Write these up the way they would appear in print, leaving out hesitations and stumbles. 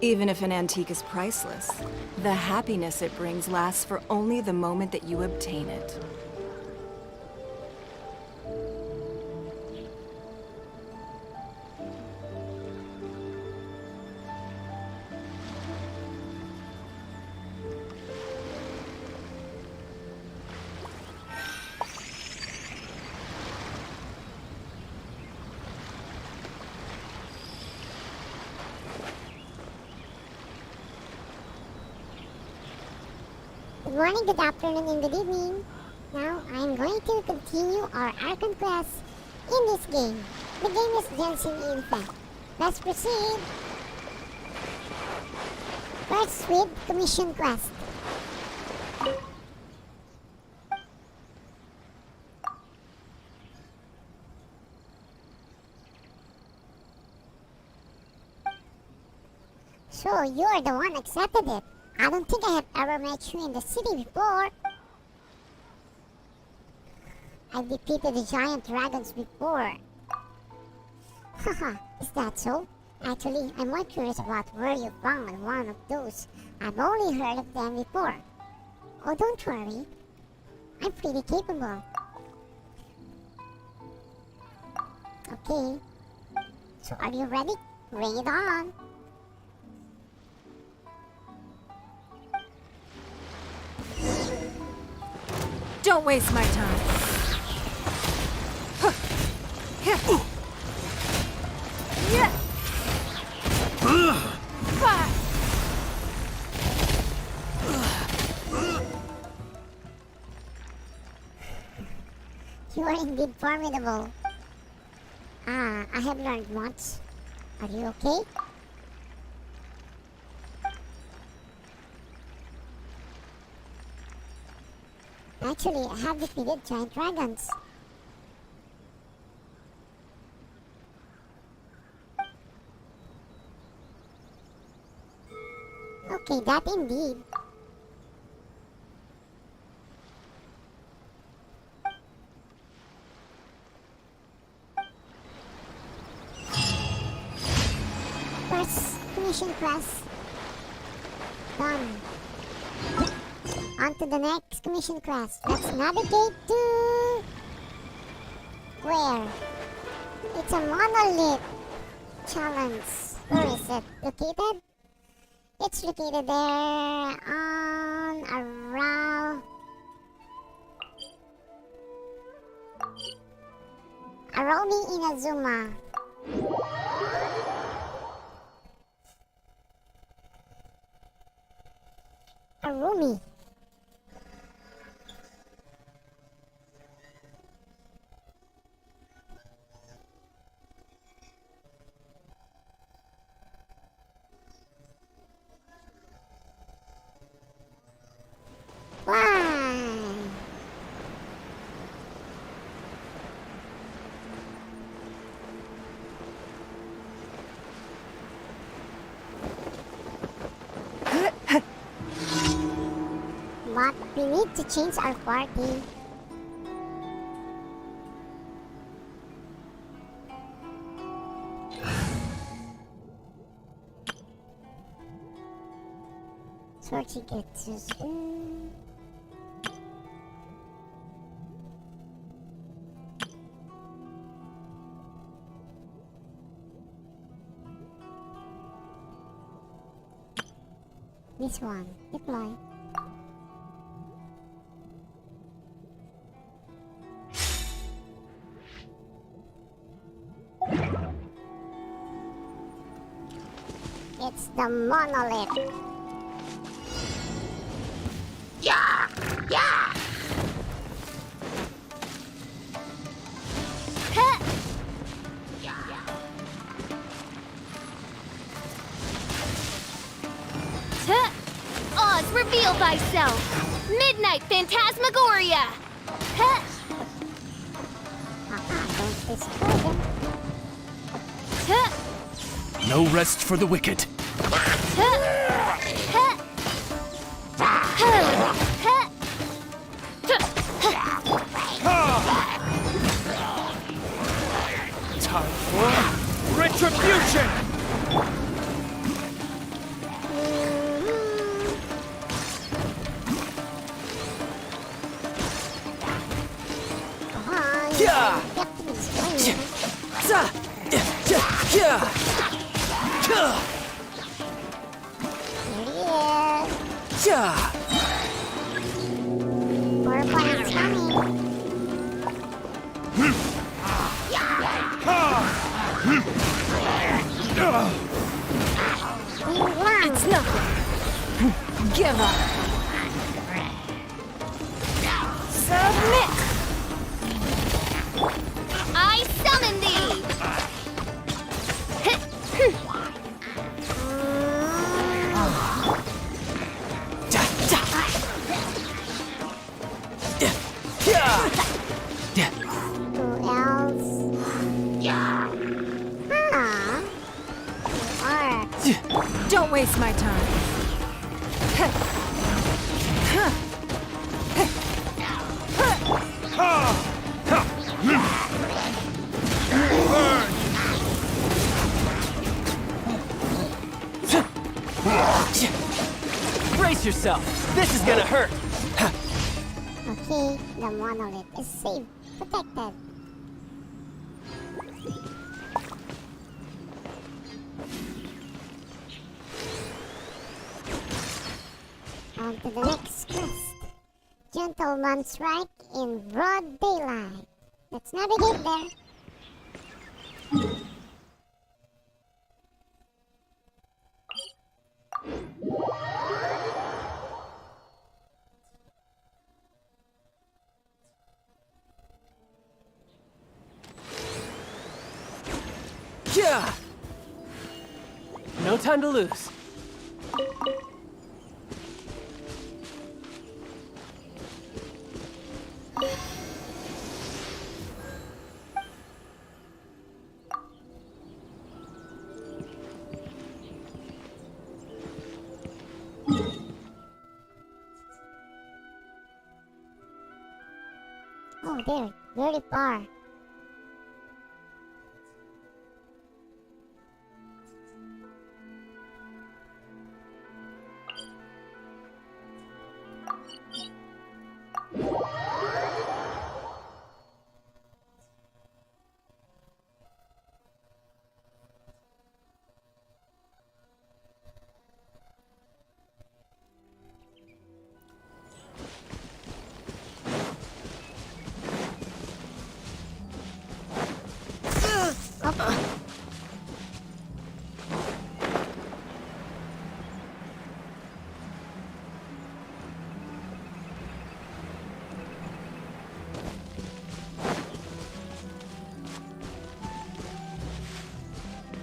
Even if an antique is priceless, the happiness it brings lasts for only the moment that you obtain it. Good morning, good afternoon, and good evening. Now, I'm going to continue our Archon quest in this game. The game is Genshin Impact. Let's proceed. First with Commission Quest. So, you're the one accepted it. I don't think I have ever met you in the city before. I've defeated the giant dragons before. Haha, is that so? Actually, I'm more curious about where you found one of those. I've only heard of them before. Oh, don't worry. I'm pretty capable. Okay. So are you ready? Bring it on. Don't waste my time. You are indeed formidable. I have learned much. Are you okay? Actually, I have defeated giant dragons. Okay, that indeed. First mission quest done. On to the next commission quest. Let's navigate to... where? It's a monolith challenge. Where is it located? It's located there on around... Aromi Inazuma. Arumi. Why? But we need to change our party. Sortie gets us. This one, deploy. It's the monolith. Yeah! Yeah! Oz, reveal thyself! Midnight Phantasmagoria! Don't destroy them. No rest for the wicked. Time for retribution! Here he is. 4 points coming. It's nothing. Give up. Submit. I summon thee! Who else? Are. Don't waste my time. Brace yourself. This is gonna hurt. Okay, the monolith is safe, protected. On to the next quest. Gentleman strike in broad daylight. Let's navigate there. No time to lose. Oh, they're very far.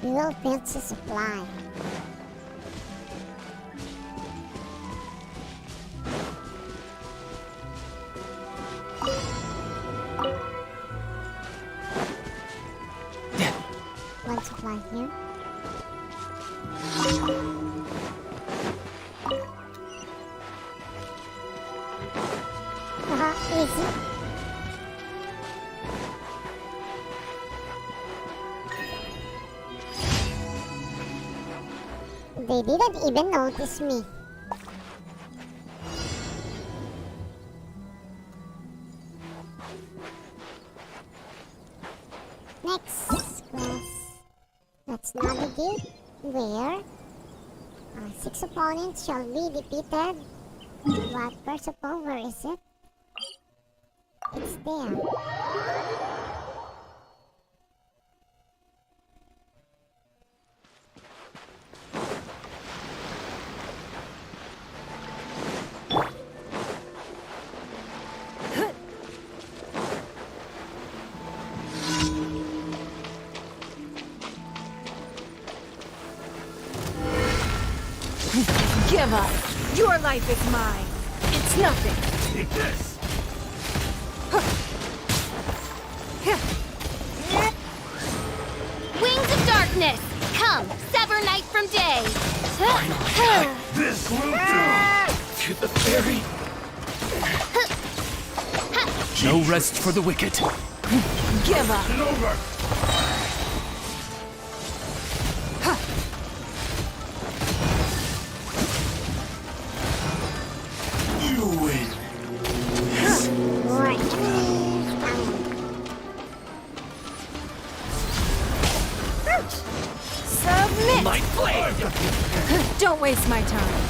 We will build a supply. One supply here. Easy. They didn't even notice me. Next quest. Let's navigate where 6 opponents shall be defeated. But first of all, where is it? It's there. Give up. Your life is mine. It's nothing. Take this. Wings of darkness! Come, sever night from day! This will do. To the ferry. No rest for the wicked. Give up. Over. You win. More enemies coming. Ouch! Submit! My blade! Don't waste my time.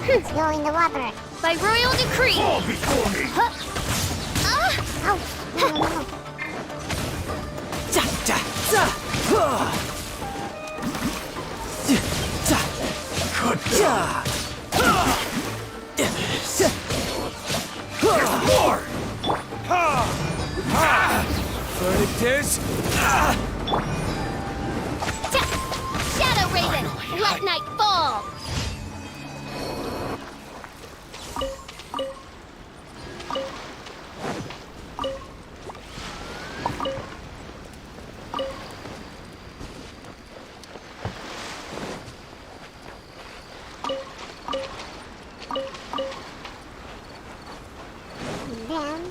Let's go in the water. By royal decree. Fall before me! Ouch! No, no, no. Ja, ja, ja. Huh. Ja, Cut ja. There's more! Verdict is... Shadow Raven, let night fall. And then...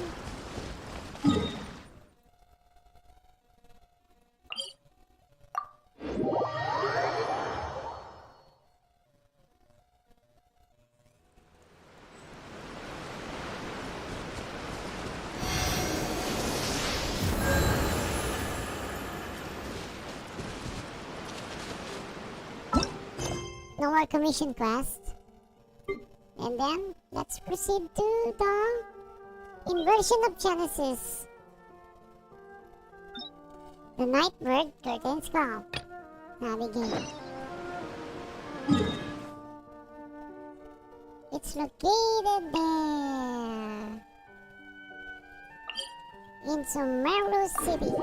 No more commission quest. And then, let's proceed to the Inversion of Genesis. The Nigh-Bird Curtains Call. Navigate. It's located there. In Sumeru City.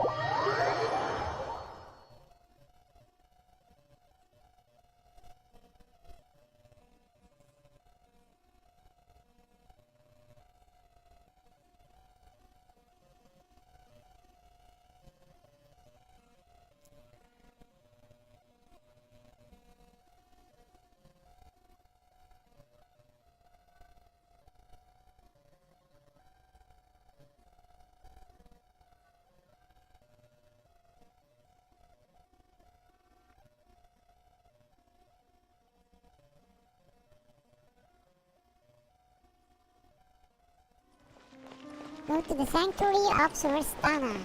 Go to the Sanctuary of Surastana.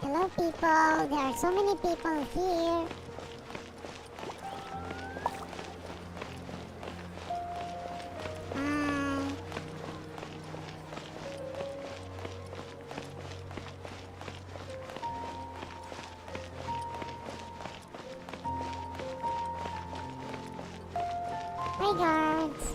Hello people, there are so many people here. Hi. Hi guards.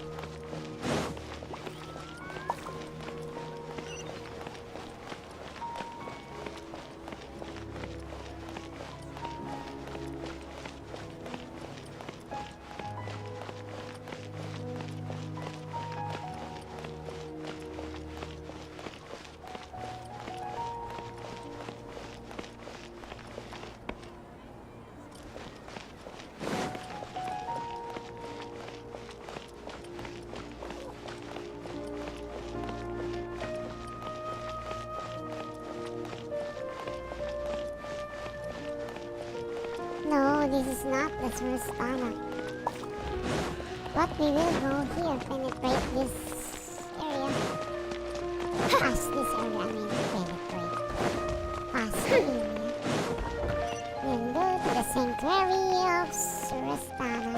No, this is not the Surastana. But we will go here, penetrate this area. Past this area, I mean penetrate. Past the area. Then go to the Sanctuary of Surastana.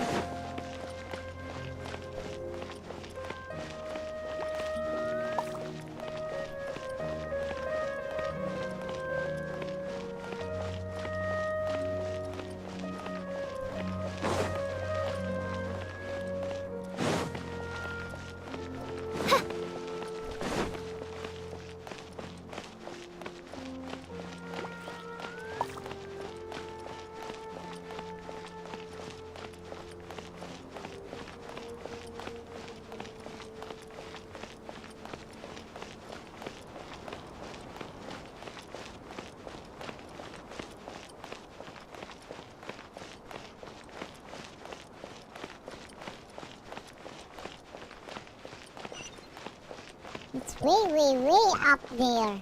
It's way, way, way up there.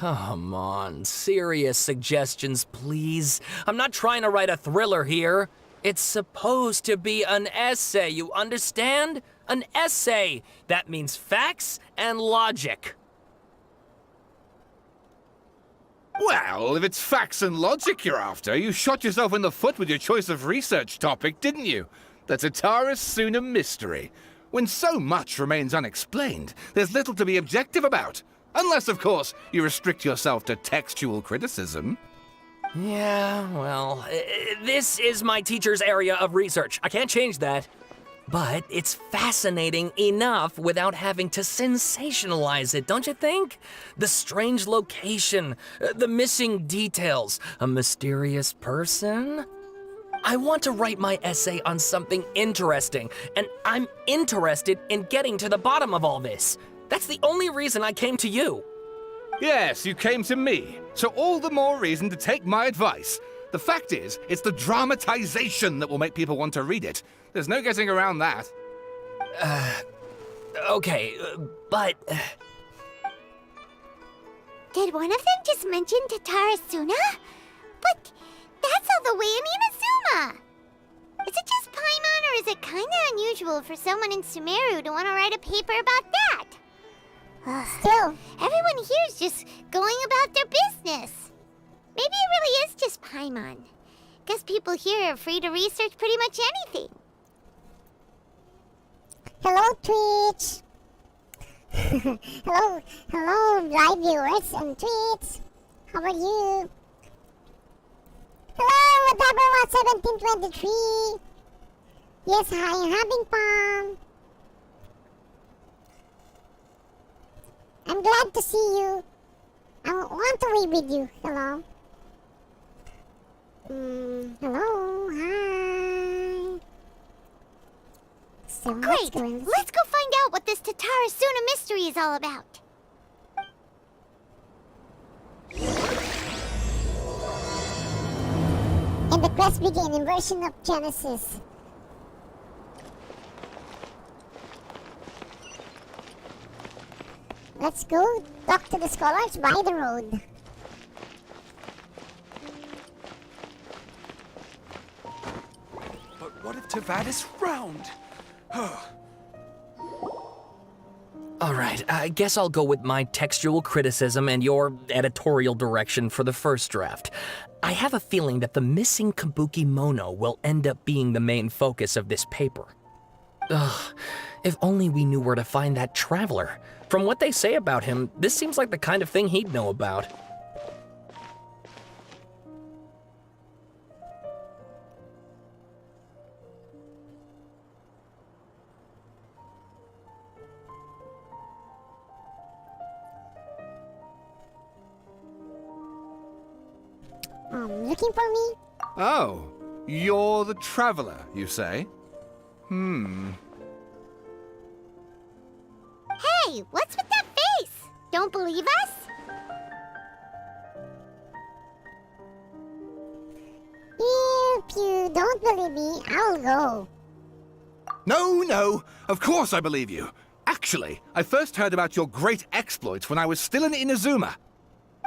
come on. Serious suggestions, please. I'm not trying to write a thriller here. It's supposed to be an essay, you understand? An essay! That means facts and logic. Well, if it's facts and logic you're after, you shot yourself in the foot with your choice of research topic, didn't you? The Tatara Suna mystery. When so much remains unexplained, there's little to be objective about. Unless, of course, you restrict yourself to textual criticism. Yeah, well, this is my teacher's area of research. I can't change that. But it's fascinating enough without having to sensationalize it, don't you think? The strange location, the missing details, a mysterious person. I want to write my essay on something interesting, and I'm interested in getting to the bottom of all this. That's the only reason I came to you. Yes, you came to me, so all the more reason to take my advice. The fact is, it's the dramatization that will make people want to read it. There's no getting around that. Okay, but... Did one of them just mention Tatara Suna? But that's all the way in Inazuma! Is it just Paimon, or is it kinda unusual for someone in Sumeru to want to write a paper about that? Still, Everyone here's just going about their business. Maybe it really is just Paimon. Guess people here are free to research pretty much anything. hello Twitch. hello live viewers and Twitch. How are you? Hello, Whatever 1723. Yes, hi, having fun. I'm glad to see you. I want to read with you. Hello. Hello, hi. So Great! Let's go find out what this Tatara Suna mystery is all about. And the quest begin Inversion of Genesis. Let's go talk to the scholars by the road. But what if Tavad is round? All right, I guess I'll go with my textual criticism and your editorial direction for the first draft. I have a feeling that the missing Kabuki Mono will end up being the main focus of this paper. Ugh, if only we knew where to find that traveler. From what they say about him, this seems like the kind of thing he'd know about. Looking for me? Oh, you're the traveler, you say? Hey, what's with that face? Don't believe us? If you don't believe me, I'll go. No, of course I believe you. Actually, I first heard about your great exploits when I was still in Inazuma.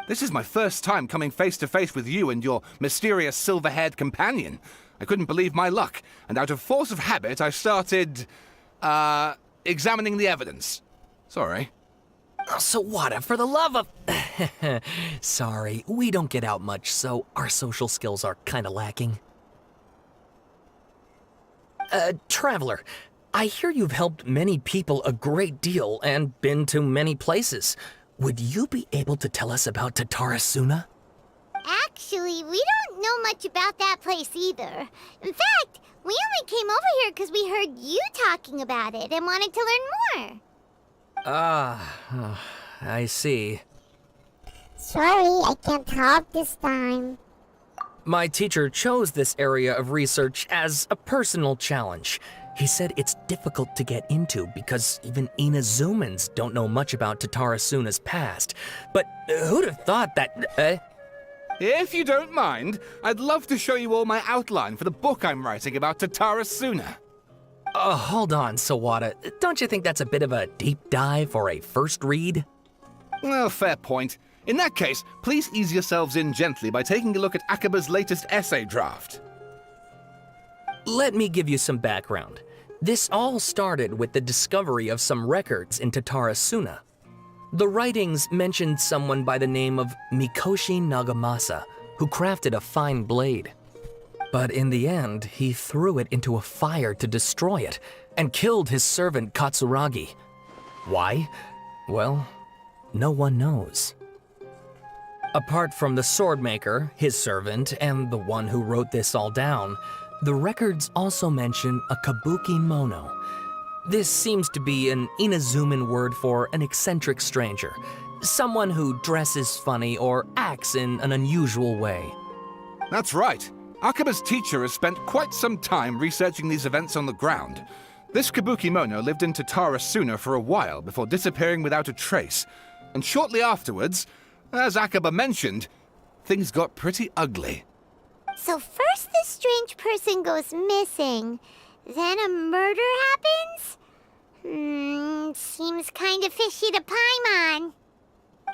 This is my first time coming face to face with you and your mysterious silver-haired companion. I couldn't believe my luck, and out of force of habit, I started, examining the evidence. Sorry. Oh, Sawada, for the love of... Sorry, we don't get out much, so our social skills are kinda lacking. Traveler, I hear you've helped many people a great deal and been to many places. Would you be able to tell us about Tatara Suna? Actually, we don't know much about that place either. In fact, we only came over here because we heard you talking about it and wanted to learn more. I see. Sorry, I can't help this time. My teacher chose this area of research as a personal challenge. He said it's difficult to get into because even Inazumans don't know much about Tatara Suna's past. But who'd have thought that... If you don't mind, I'd love to show you all my outline for the book I'm writing about Tatara Suna. Hold on, Sawada. Don't you think that's a bit of a deep dive for a first read? Well, fair point. In that case, please ease yourselves in gently by taking a look at Akaba's latest essay draft. Let me give you some background. This all started with the discovery of some records in Tatarasuna. The writings mentioned someone by the name of Mikoshi Nagamasa, who crafted a fine blade. But in the end, he threw it into a fire to destroy it, and killed his servant Katsuragi. Why? Well, no one knows. Apart from the swordmaker, his servant, and the one who wrote this all down, the records also mention a kabuki mono. This seems to be an Inazuman word for an eccentric stranger, someone who dresses funny or acts in an unusual way. That's right. Akaba's teacher has spent quite some time researching these events on the ground. This kabuki mono lived in Tatarasuna for a while before disappearing without a trace. And shortly afterwards, as Akaba mentioned, things got pretty ugly. So first this strange person goes missing, then a murder happens? Seems kinda fishy to Paimon.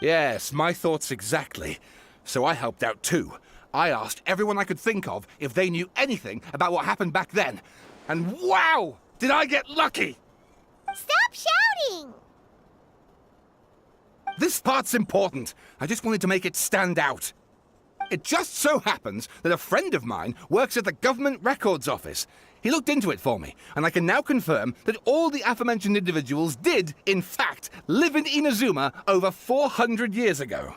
Yes, my thoughts exactly. So I helped out too. I asked everyone I could think of if they knew anything about what happened back then. And wow! Did I get lucky! Stop shouting! This part's important. I just wanted to make it stand out. It just so happens that a friend of mine works at the Government Records Office. He looked into it for me, and I can now confirm that all the aforementioned individuals did, in fact, live in Inazuma over 400 years ago.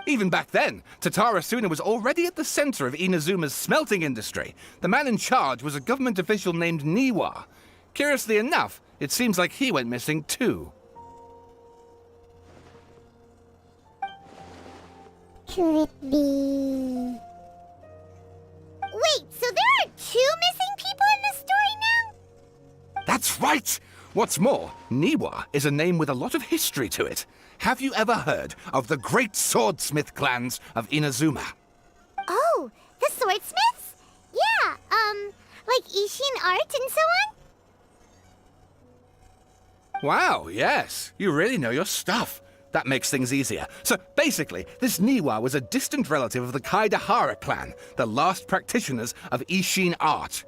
Even back then, Tatarasuna was already at the center of Inazuma's smelting industry. The man in charge was a government official named Niwa. Curiously enough, it seems like he went missing too. Could it be... Wait, so there are 2 missing people in the story now? That's right! What's more, Niwa is a name with a lot of history to it. Have you ever heard of the great swordsmith clans of Inazuma? Oh, the swordsmiths? Yeah, like Ishin art and so on? Wow, yes. You really know your stuff. That makes things easier. So basically, this Niwa was a distant relative of the Kaidahara clan, the last practitioners of Ishin art.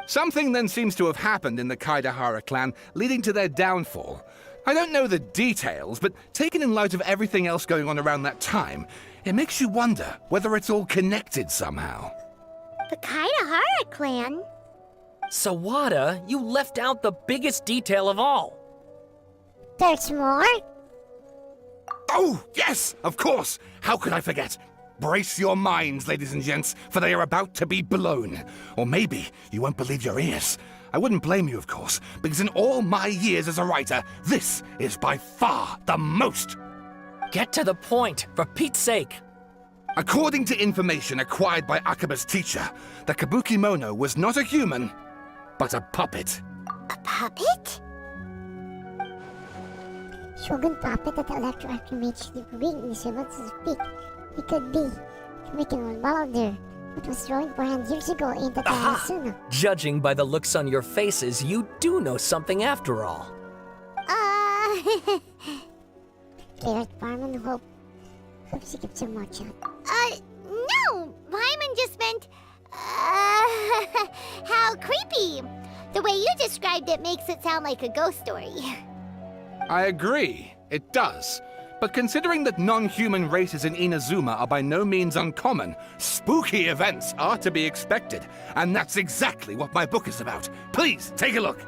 Something then seems to have happened in the Kaidahara clan, leading to their downfall. I don't know the details, but taken in light of everything else going on around that time, it makes you wonder whether it's all connected somehow. The Kaidahara clan? Sawada, you left out the biggest detail of all. There's more? Oh, yes, of course. How could I forget? Brace your minds, ladies and gents, for they are about to be blown. Or maybe you won't believe your ears. I wouldn't blame you, of course, because in all my years as a writer, this is by far the most. Get to the point, for Pete's sake. According to information acquired by Akaba's teacher, the kabuki mono was not a human, but a puppet. A puppet? Shogun puppet at the electro-archimedes ring is able to speak. He could be making one Balder, what was drawing 400 years ago in the Tatarasuna. Judging by the looks on your faces, you do know something after all. Garrett Barman hope she gives him more chat. No! Paimon just meant, how creepy. The way you described it makes it sound like a ghost story. I agree, it does. But considering that non-human races in Inazuma are by no means uncommon, spooky events are to be expected. And that's exactly what my book is about. Please, take a look.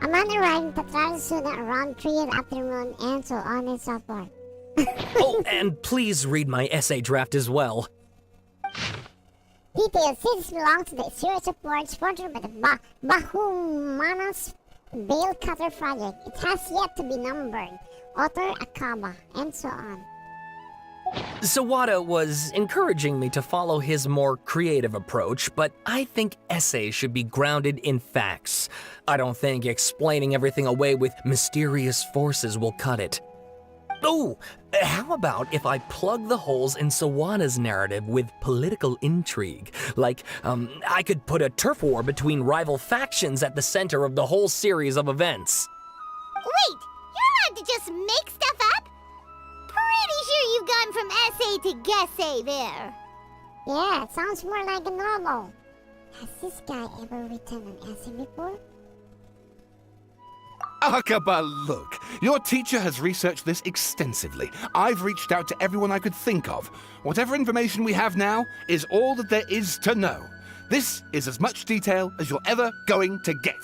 A man arrived in Tatarasuna around 3 in the afternoon and so on and so forth. Oh, and please read my essay draft as well. Details. This belongs to the series of words sponsored by the Bahumanas Bale Cutter Project. It has yet to be numbered. Author Akaba, and so on. Sawada was encouraging me to follow his more creative approach, but I think essays should be grounded in facts. I don't think explaining everything away with mysterious forces will cut it. Oh, how about if I plug the holes in Sawada's narrative with political intrigue? Like, I could put a turf war between rival factions at the center of the whole series of events. Wait, you're not had to just make stuff up? Pretty sure you've gone from essay to guessay there. Yeah, it sounds more like a novel. Has this guy ever written an essay before? Akaba, look. Your teacher has researched this extensively. I've reached out to everyone I could think of. Whatever information we have now is all that there is to know. This is as much detail as you're ever going to get.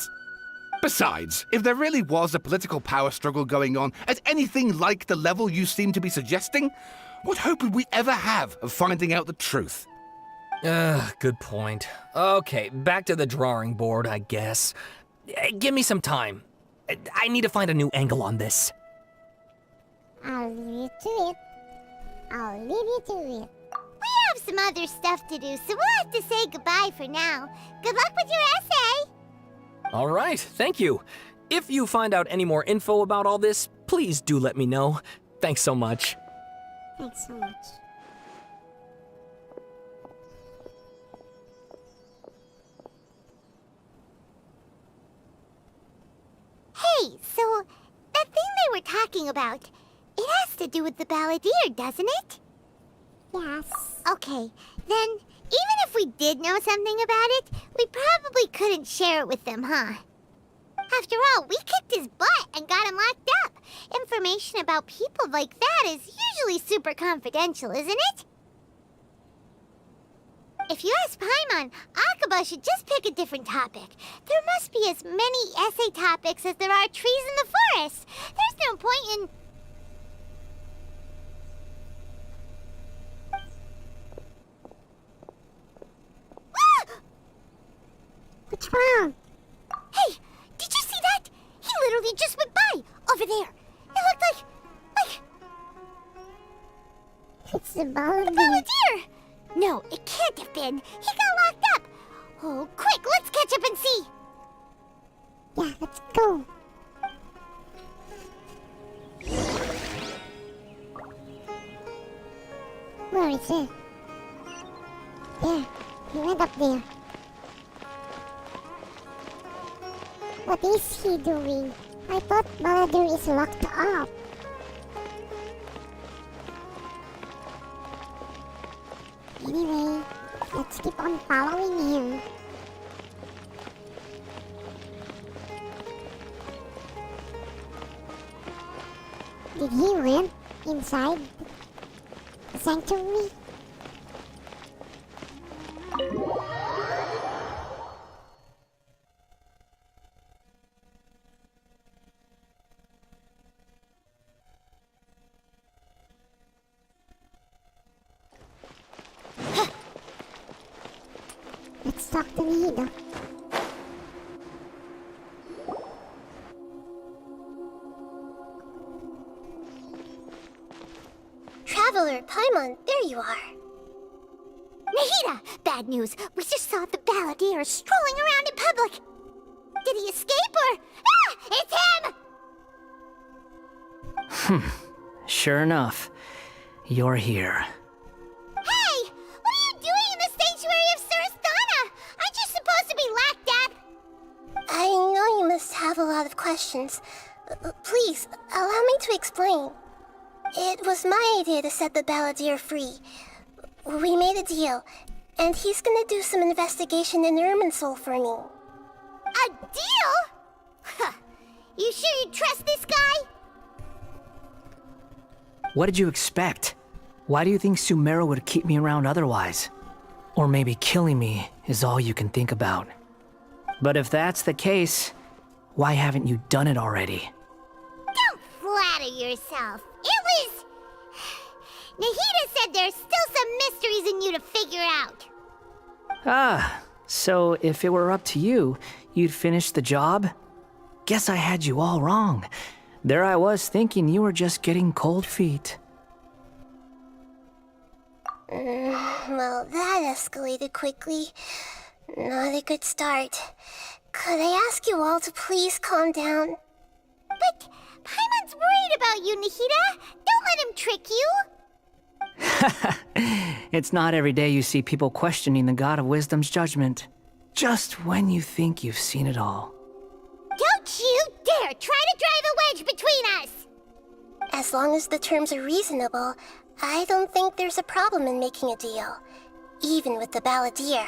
Besides, if there really was a political power struggle going on at anything like the level you seem to be suggesting, what hope would we ever have of finding out the truth? Good point. Okay, back to the drawing board, I guess. Give me some time. I need to find a new angle on this. I'll leave you to it. I'll leave you to it. We have some other stuff to do, so we'll have to say goodbye for now. Good luck with your essay! All right, thank you. If you find out any more info about all this, please do let me know. Thanks so much. Thanks so much. Hey, so that thing they were talking about, it has to do with the balladeer, doesn't it? Yes. Okay, then even if we did know something about it, we probably couldn't share it with them, huh? After all, we kicked his butt and got him locked up. Information about people like that is usually super confidential, isn't it? If you ask Paimon, Akaba should just pick a different topic. There must be as many essay topics as there are trees in the forest. There's no point in... What's wrong? Hey, did you see that? He literally just went by, over there. It looked like... It's the balladeer. Balladeer! No, it can't have been. He got locked up. Oh, quick, let's catch up and see. Yeah, let's go. Where is it? There, he went up there. What is he doing? I thought Balladeer is locked up. Anyway, let's keep on following him. Did he went inside the sanctuary? Let's talk to Nihida. Traveler, Paimon, there you are. Nahida! Bad news. We just saw the balladeer strolling around in public. Did he escape or... Ah! It's him! Sure enough, you're here. Hey! What are you doing in the sanctuary of Surasthana? Aren't you supposed to be locked up? I know you must have a lot of questions. Please, allow me to explain. It was my idea to set the balladeer free. We made a deal, and he's gonna do some investigation in Irminsul for me. A deal? Huh. You sure you trust this guy? What did you expect? Why do you think Sumeru would keep me around otherwise? Or maybe killing me is all you can think about. But if that's the case, why haven't you done it already? Don't flatter yourself. It was... Nahida said there's still some mysteries in you to figure out. Ah, so if it were up to you, you'd finish the job? Guess I had you all wrong. There I was thinking you were just getting cold feet. Well, that escalated quickly. Not a good start. Could I ask you all to please calm down? But Paimon's worried about you, Nahida. Don't let him trick you. It's not every day you see people questioning the God of Wisdom's judgment. Just when you think you've seen it all. Don't you dare try to drive a wedge between us! As long as the terms are reasonable, I don't think there's a problem in making a deal, even with the balladeer.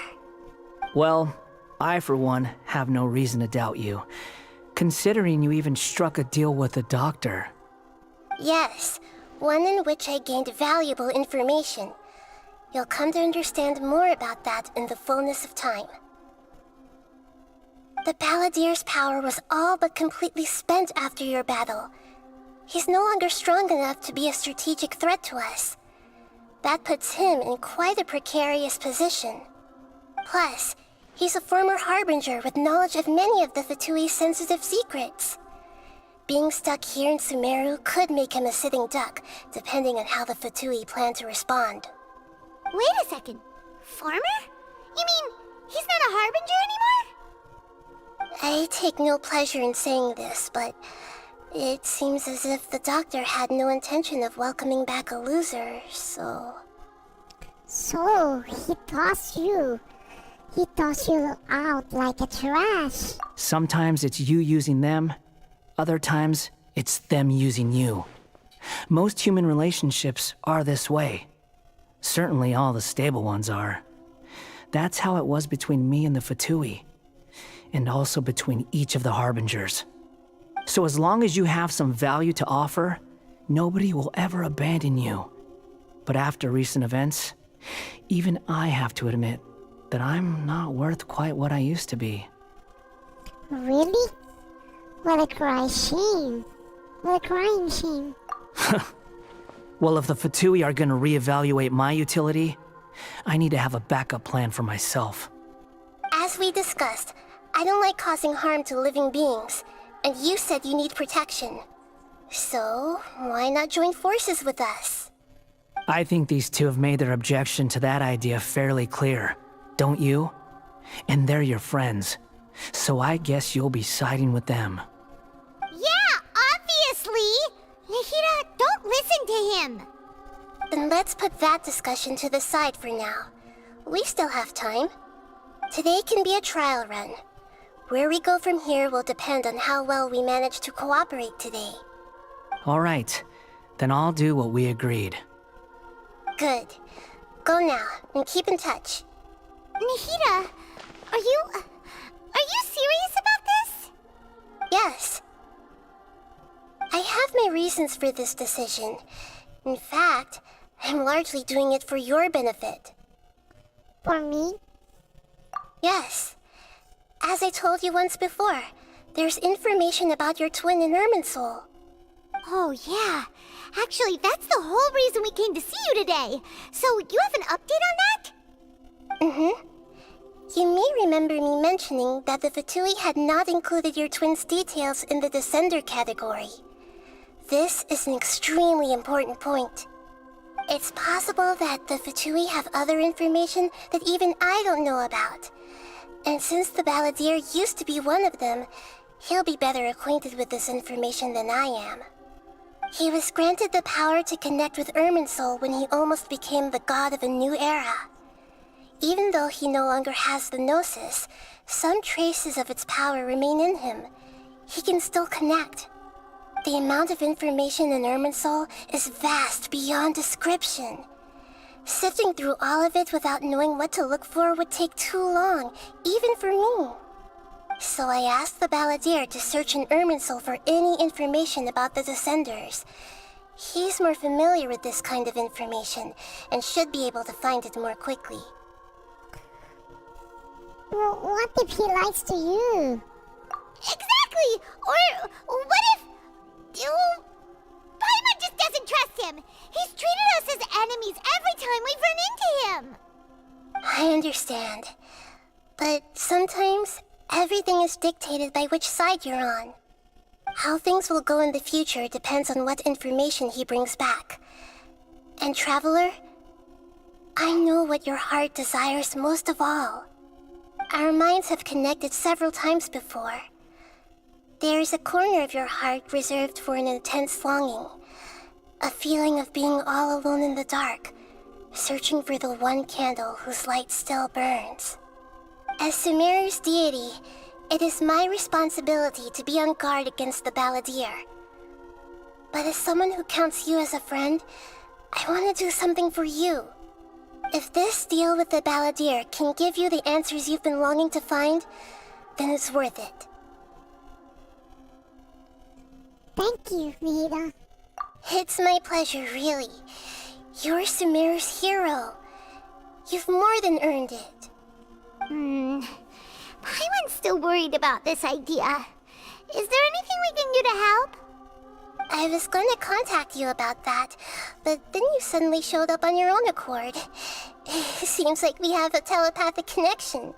Well, I for one have no reason to doubt you, considering you even struck a deal with the doctor. Yes, one in which I gained valuable information. You'll come to understand more about that in the fullness of time. The balladeer's power was all but completely spent after your battle. He's no longer strong enough to be a strategic threat to us. That puts him in quite a precarious position. Plus, he's a former Harbinger with knowledge of many of the Fatui's sensitive secrets. Being stuck here in Sumeru could make him a sitting duck, depending on how the Fatui plan to respond. Wait a second. Farmer? You mean he's not a Harbinger anymore? I take no pleasure in saying this, but it seems as if the doctor had no intention of welcoming back a loser, so... So, he tossed you out like a trash. Sometimes it's you using them, other times it's them using you. Most human relationships are this way. Certainly all the stable ones are. That's how it was between me and the Fatui, and also between each of the Harbingers. So as long as you have some value to offer, nobody will ever abandon you. But after recent events, even I have to admit that I'm not worth quite what I used to be. Really? What a crying shame. What a crying shame. Well, if the Fatui are gonna reevaluate my utility, I need to have a backup plan for myself. As we discussed, I don't like causing harm to living beings, and you said you need protection. So, why not join forces with us? I think these two have made their objection to that idea fairly clear, don't you? And they're your friends, so I guess you'll be siding with them. Yeah, obviously! Nihira, don't listen to him! Then let's put that discussion to the side for now. We still have time. Today can be a trial run. Where we go from here will depend on how well we manage to cooperate today. All right, then I'll do what we agreed. Good. Go now, and keep in touch. Nihira, are you serious about this? Yes. I have my reasons for this decision. In fact, I'm largely doing it for your benefit. For me? Yes. As I told you once before, there's information about your twin in Irminsul. Oh, yeah. Actually, that's the whole reason we came to see you today. So, you have an update on that? Mm-hmm. You may remember me mentioning that the Fatui had not included your twin's details in the Descender category. This is an extremely important point. It's possible that the Fatui have other information that even I don't know about. And since the balladeer used to be one of them, he'll be better acquainted with this information than I am. He was granted the power to connect with Irminsul when he almost became the god of a new era. Even though he no longer has the Gnosis, some traces of its power remain in him. He can still connect. The amount of information in Irminsul is vast beyond description. Sifting through all of it without knowing what to look for would take too long, even for me. So I asked the balladeer to search in Irminsul for any information about the Descenders. He's more familiar with this kind of information, and should be able to find it more quickly. Well, what if he lies to you? Exactly! Or what if... Paimon just doesn't trust him! He's treated us as enemies every time we've run into him! I understand. But sometimes, everything is dictated by which side you're on. How things will go in the future depends on what information he brings back. And Traveler, I know what your heart desires most of all. Our minds have connected several times before. There is a corner of your heart reserved for an intense longing. A feeling of being all alone in the dark, searching for the one candle whose light still burns. As Sumeru's deity, it is my responsibility to be on guard against the balladeer. But as someone who counts you as a friend, I want to do something for you. If this deal with the Balladeer can give you the answers you've been longing to find, then it's worth it. Thank you, Rita. It's my pleasure, really. You're Sumeru's hero. You've more than earned it. Paimon's still worried about this idea. Is there anything we can do to help? I was going to contact you about that, but then you suddenly showed up on your own accord. Seems like we have a telepathic connection.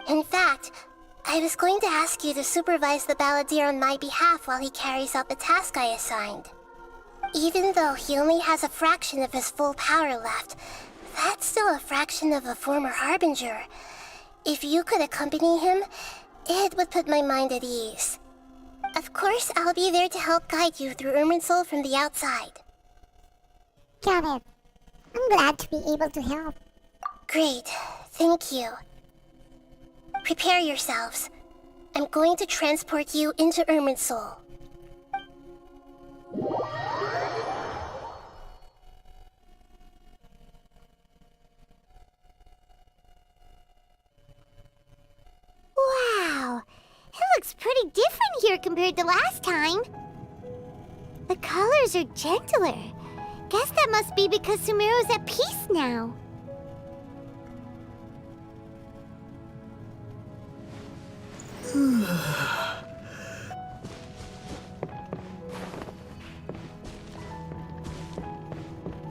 In fact, I was going to ask you to supervise the Balladeer on my behalf while he carries out the task I assigned. Even though he only has a fraction of his full power left, that's still a fraction of a former Harbinger. If you could accompany him, it would put my mind at ease. Of course, I'll be there to help guide you through Irminsul from the outside. Got it. I'm glad to be able to help. Great, thank you. Prepare yourselves. I'm going to transport you into Irminsul. Wow, it looks pretty different here compared to last time. The colors are gentler. Guess that must be because Sumeru's at peace now.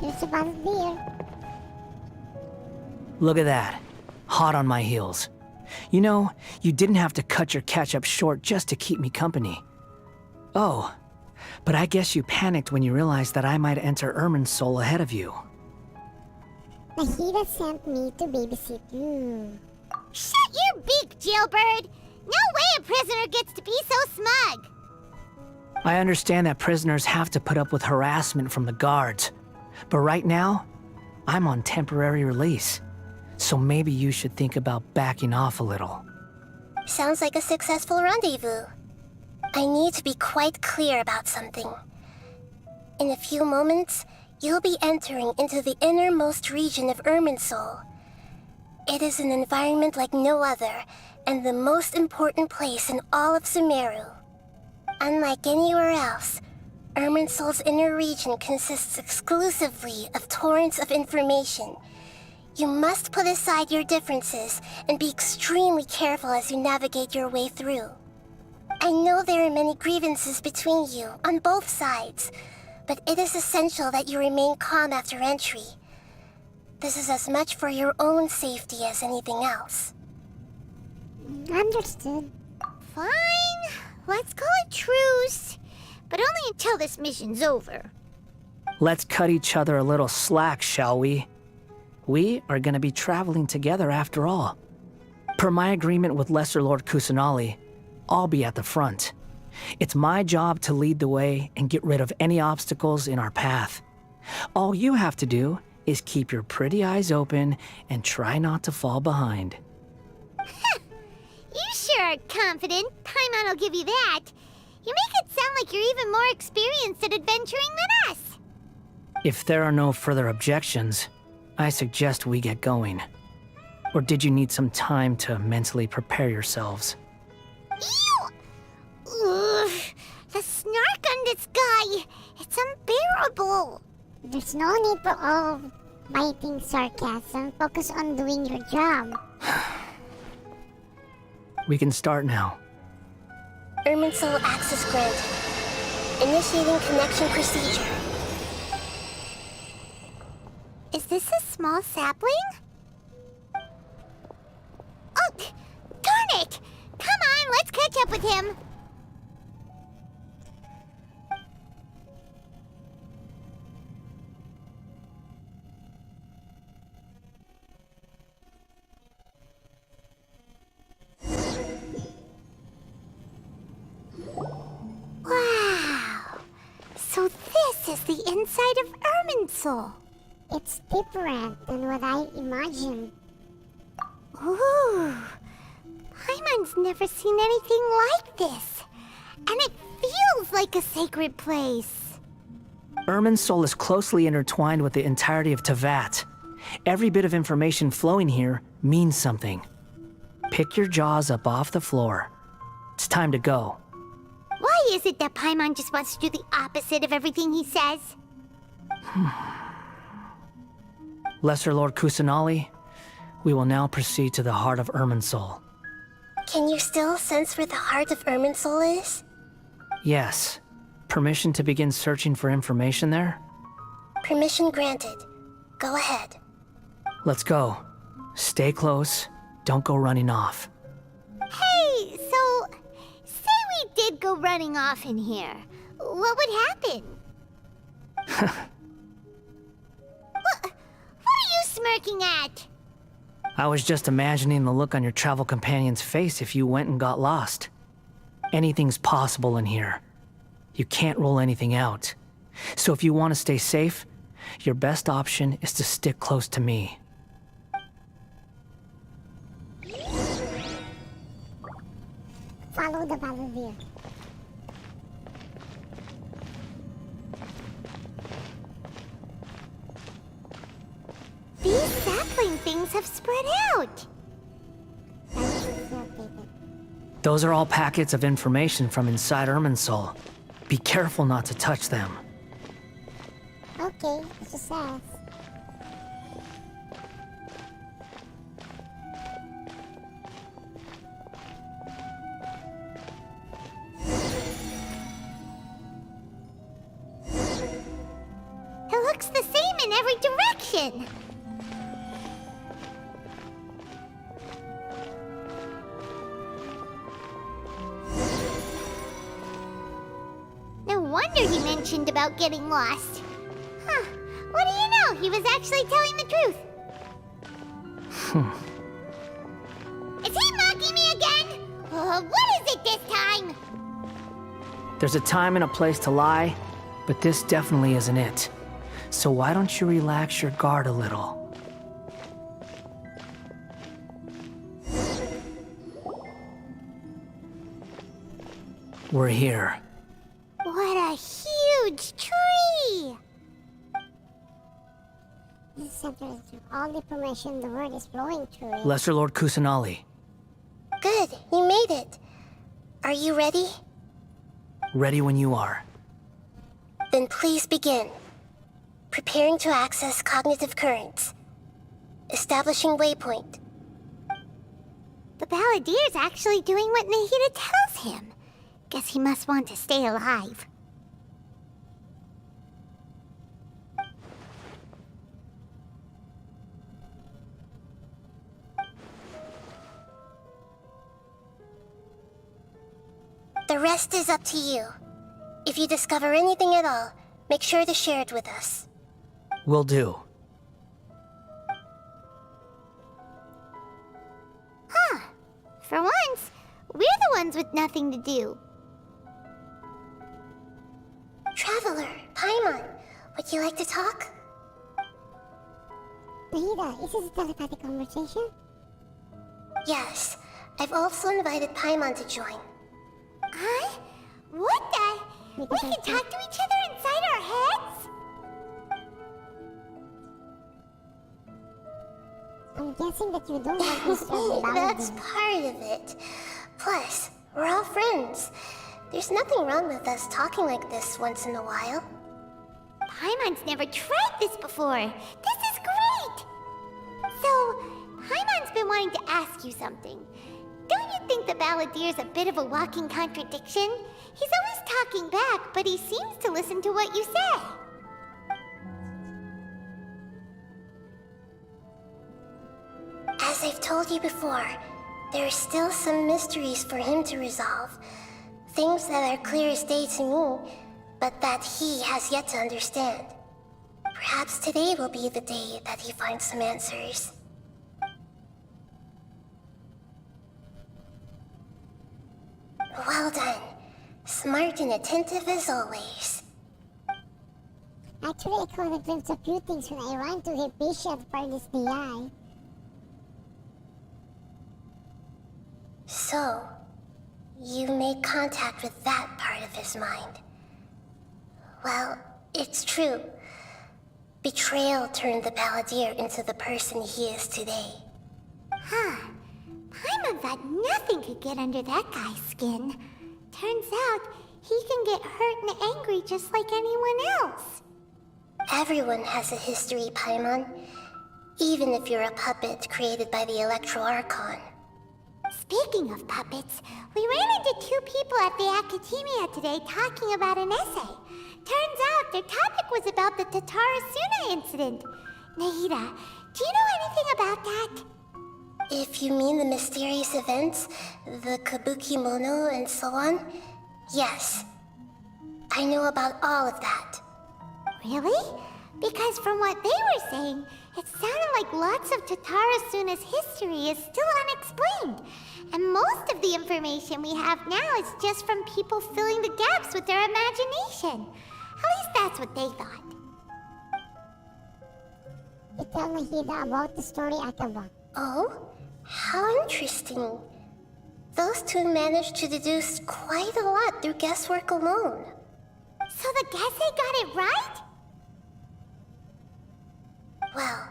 There's a Balladeer. Look at that. Hot on my heels. You know, you didn't have to cut your catch-up short just to keep me company. Oh, but I guess you panicked when you realized that I might enter Irminsul ahead of you. Nahida sent me to babysit you. Shut your beak, Jailbird! No way a prisoner gets to be so smug! I understand that prisoners have to put up with harassment from the guards, but right now, I'm on temporary release. So maybe you should think about backing off a little. Sounds like a successful rendezvous. I need to be quite clear about something. In a few moments, you'll be entering into the innermost region of Irminsul. It is an environment like no other, and the most important place in all of Sumeru. Unlike anywhere else, Irminsul's inner region consists exclusively of torrents of information. You must put aside your differences and be extremely careful as you navigate your way through. I know there are many grievances between you, on both sides, but it is essential that you remain calm after entry. This is as much for your own safety as anything else. Understood. Fine, let's call it truce. But only until this mission's over. Let's cut each other a little slack, shall we? We are gonna be traveling together after all. Per my agreement with Lesser Lord Kusanali, I'll be at the front. It's my job to lead the way and get rid of any obstacles in our path. All you have to do is keep your pretty eyes open and try not to fall behind. You sure are confident. Paimon will give you that. You make it sound like you're even more experienced at adventuring than us. If there are no further objections, I suggest we get going. Or did you need some time to mentally prepare yourselves? Ew! Ugh, the snark on this guy, it's unbearable. There's no need for all biting sarcasm. Focus on doing your job. We can start now. Irminsul access granted. Initiating connection procedure. Is this a small sapling? Oh, darn it! Come on, let's catch up with him. Wow! So this is the inside of Irminsul. It's different than what I imagined. Ooh, Paimon's never seen anything like this. And it feels like a sacred place. Irminsul is closely intertwined with the entirety of Tevat. Every bit of information flowing here means something. Pick your jaws up off the floor. It's time to go. Why is it that Paimon just wants to do the opposite of everything he says? Lesser Lord Kusanali, we will now proceed to the heart of Irminsul. Can you still sense where the heart of Irminsul is? Yes. Permission to begin searching for information there? Permission granted. Go ahead. Let's go. Stay close. Don't go running off. Hey, so... say we did go running off in here. What would happen? What are you smirking at? I was just imagining the look on your travel companion's face if you went and got lost. Anything's possible in here. You can't rule anything out. So if you want to stay safe, your best option is to stick close to me. Follow the battlefield. These sapling things have spread out. Those are all packets of information from inside Irminsul. Be careful not to touch them. Okay, she says. It looks the same in every direction. No wonder he mentioned about getting lost. Huh. What do you know? He was actually telling the truth. Is he mocking me again? What is it this time? There's a time and a place to lie, but this definitely isn't it. So why don't you relax your guard a little? We're here. What a huge tree! This center is all the information the world is flowing through it. Lesser Lord Kusanali, Good, you made it. Are you ready? ready when you are. Then please begin. Preparing to access cognitive currents. Establishing waypoint. The Balladier's actually doing what Nahida tells him. Guess he must want to stay alive. The rest is up to you. If you discover anything at all, make sure to share it with us. Will do. Huh. For once, we're the ones with nothing to do. Traveler, Paimon, would you like to talk? Nahida, is this a telepathic conversation? Yes. I've also invited Paimon to join. Huh? What the? We can talk to each other inside our heads? I'm guessing that you don't want this to be That's validated. part of it. Plus, we're all friends. There's nothing wrong with us talking like this once in a while. Paimon's never tried this before. This is great! So, Paimon's been wanting to ask you something. Don't you think the Balladier's a bit of a walking contradiction? He's always talking back, but he seems to listen to what you say. As I've told you before, there are still some mysteries for him to resolve. Things that are clear as day to me, but that he has yet to understand. Perhaps today will be the day that he finds some answers. Well done. Smart and attentive as always. Actually, I caught a glimpse of few things when I ran to hear patient furnace the eye. So, you made contact with that part of his mind. Well, It's true. Betrayal turned the Balladeer into the person he is today. Huh. Paimon thought nothing could get under that guy's skin. Turns out, he can get hurt and angry just like anyone else. Everyone has a history, Paimon. Even if you're a puppet created by the Archon. Speaking of puppets, we ran into two people at the Academia today talking about an essay. Turns out their topic was about the Tatarasuna incident. Nahida, do you know anything about that? If you mean the mysterious events, the Kabukimono and so on, yes. I know about all of that. Really? Because from what they were saying, it sounded like lots of Tatarasuna's history is still unexplained. And most of the information we have now is just from people filling the gaps with their imagination. At least that's what they thought. You tell Nahida about the story Akaba. Oh? How interesting. Those two managed to deduce quite a lot through guesswork alone. So the Gese got it right? Well,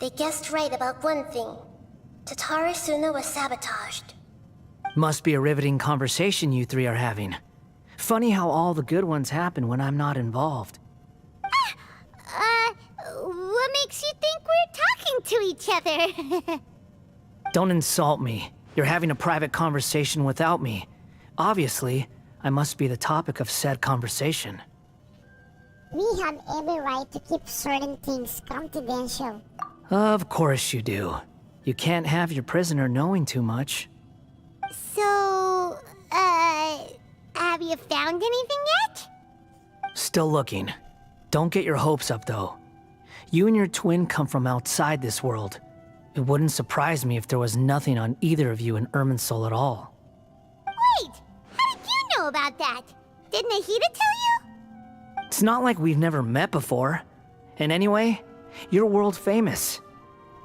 they guessed right about one thing. Tatarasuna was sabotaged. Must be a riveting conversation you three are having. Funny how all the good ones happen when I'm not involved. What makes you think we're talking to each other? Don't insult me. You're having a private conversation without me. Obviously, I must be the topic of said conversation. We have every right to keep certain things confidential. Of course you do. You can't have your prisoner knowing too much. So, have you found anything yet? Still looking. Don't get your hopes up, though. You and your twin come from outside this world. It wouldn't surprise me if there was nothing on either of you in Irminsul at all. Wait! How did you know about that? Did Nahida tell you? It's not like we've never met before. And anyway, you're world famous.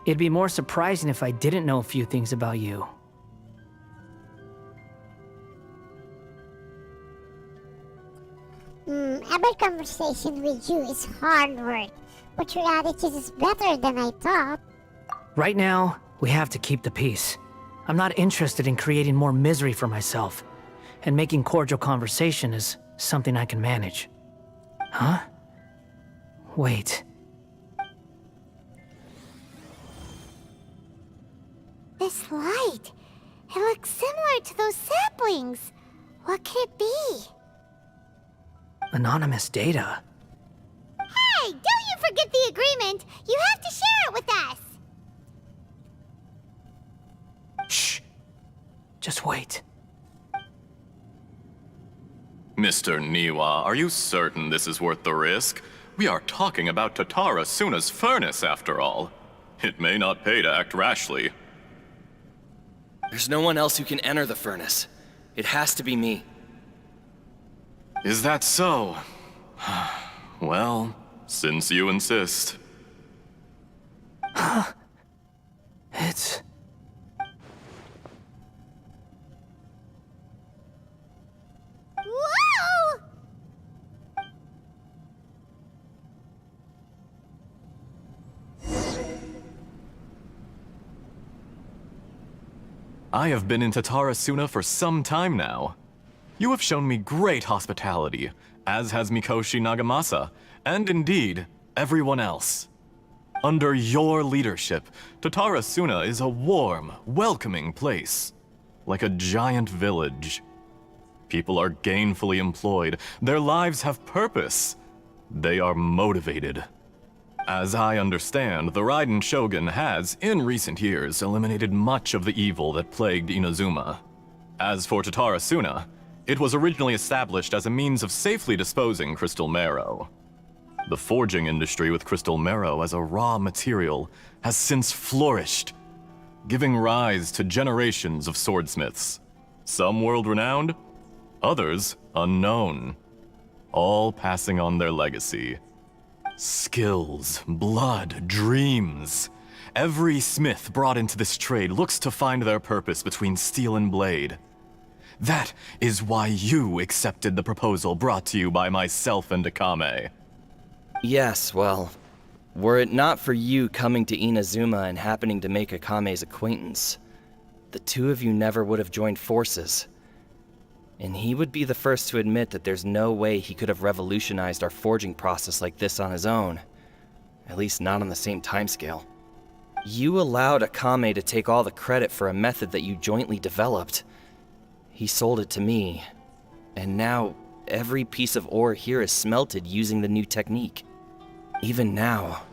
It'd be more surprising if I didn't know a few things about you. Every conversation with you is hard work, but your attitude is better than I thought. Right now, we have to keep the peace. I'm not interested in creating more misery for myself, and making cordial conversation is something I can manage. Huh? Wait. This light. It looks similar to those saplings. What could it be? Anonymous data. Hey, don't you forget the agreement! You have to share it with us! Shh. Just wait. Mr. Niwa, are you certain this is worth the risk? We are talking about Tatarasuna's furnace, after all. It may not pay to act rashly. There's no one else who can enter the furnace. It has to be me. Is that so? Well, since you insist. It's... Whoa! I have been in Tatarasuna for some time now. You have shown me great hospitality, as has Mikoshi Nagamasa, and indeed, everyone else. Under your leadership, Tatarasuna is a warm, welcoming place, like a giant village. People are gainfully employed, their lives have purpose. They are motivated. As I understand, the Raiden Shogun has, in recent years, eliminated much of the evil that plagued Inazuma. As for Tatarasuna, it was originally established as a means of safely disposing crystal marrow. The forging industry with crystal marrow as a raw material has since flourished, giving rise to generations of swordsmiths. Some world-renowned, others unknown, all passing on their legacy. Skills, blood, dreams. Every smith brought into this trade looks to find their purpose between steel and blade. That is why you accepted the proposal brought to you by myself and Akame. Yes, well, were it not for you coming to Inazuma and happening to make Akame's acquaintance, the two of you never would have joined forces. And he would be the first to admit that there's no way he could have revolutionized our forging process like this on his own. At least not on the same timescale. You allowed Akame to take all the credit for a method that you jointly developed. He sold it to me, and now every piece of ore here is smelted using the new technique. Even now,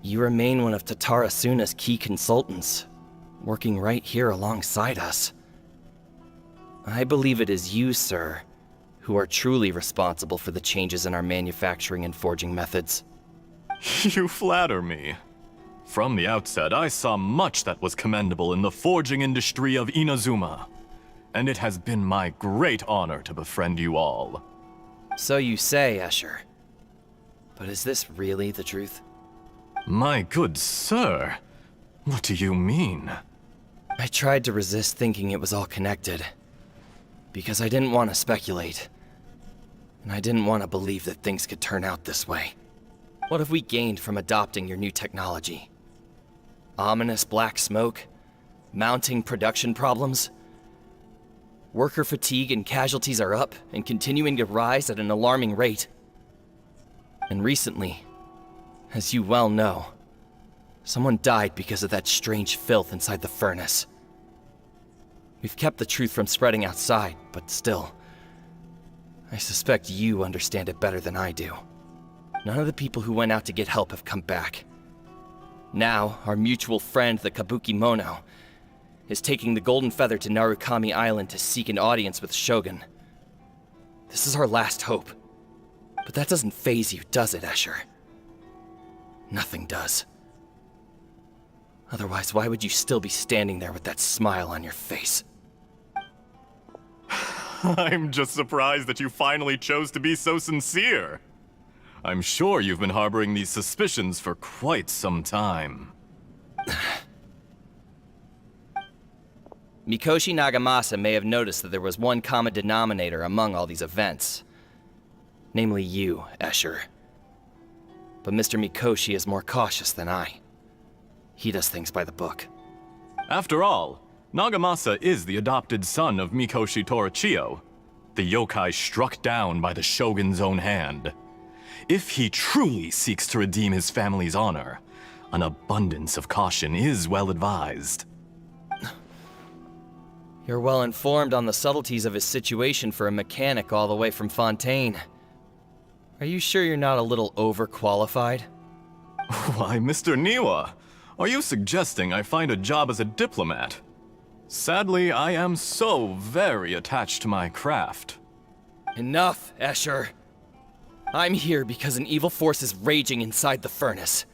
you remain one of Tatara Suna's key consultants, working right here alongside us. I believe it is you, sir, who are truly responsible for the changes in our manufacturing and forging methods. You flatter me. From the outset, I saw much that was commendable in the forging industry of Inazuma, and it has been my great honor to befriend you all. So you say, Escher. But is this really the truth? My good sir, what do you mean? I tried to resist thinking it was all connected, because I didn't want to speculate, and I didn't want to believe that things could turn out this way. What have we gained from adopting your new technology? Ominous black smoke? Mounting production problems? Worker fatigue and casualties are up and continuing to rise at an alarming rate. And recently, as you well know, someone died because of that strange filth inside the furnace. We've kept the truth from spreading outside, but still, I suspect you understand it better than I do. None of the people who went out to get help have come back. Now, our mutual friend, the Kabuki Mono, is taking the Golden Feather to Narukami Island to seek an audience with Shogun. This is our last hope. But that doesn't faze you, does it, Escher? Nothing does. Otherwise, why would you still be standing there with that smile on your face? I'm just surprised that you finally chose to be so sincere. I'm sure you've been harboring these suspicions for quite some time. Mikoshi Nagamasa may have noticed that there was one common denominator among all these events. Namely you, Escher. But Mr. Mikoshi is more cautious than I. He does things by the book. After all, Nagamasa is the adopted son of Mikoshi Torichio, the yokai struck down by the Shogun's own hand. If he truly seeks to redeem his family's honor, an abundance of caution is well advised. You're well informed on the subtleties of his situation for a mechanic all the way from Fontaine. Are you sure you're not a little overqualified? Why, Mr. Niwa, are you suggesting I find a job as a diplomat? Sadly, I am so very attached to my craft. Enough, Escher. I'm here because an evil force is raging inside the furnace.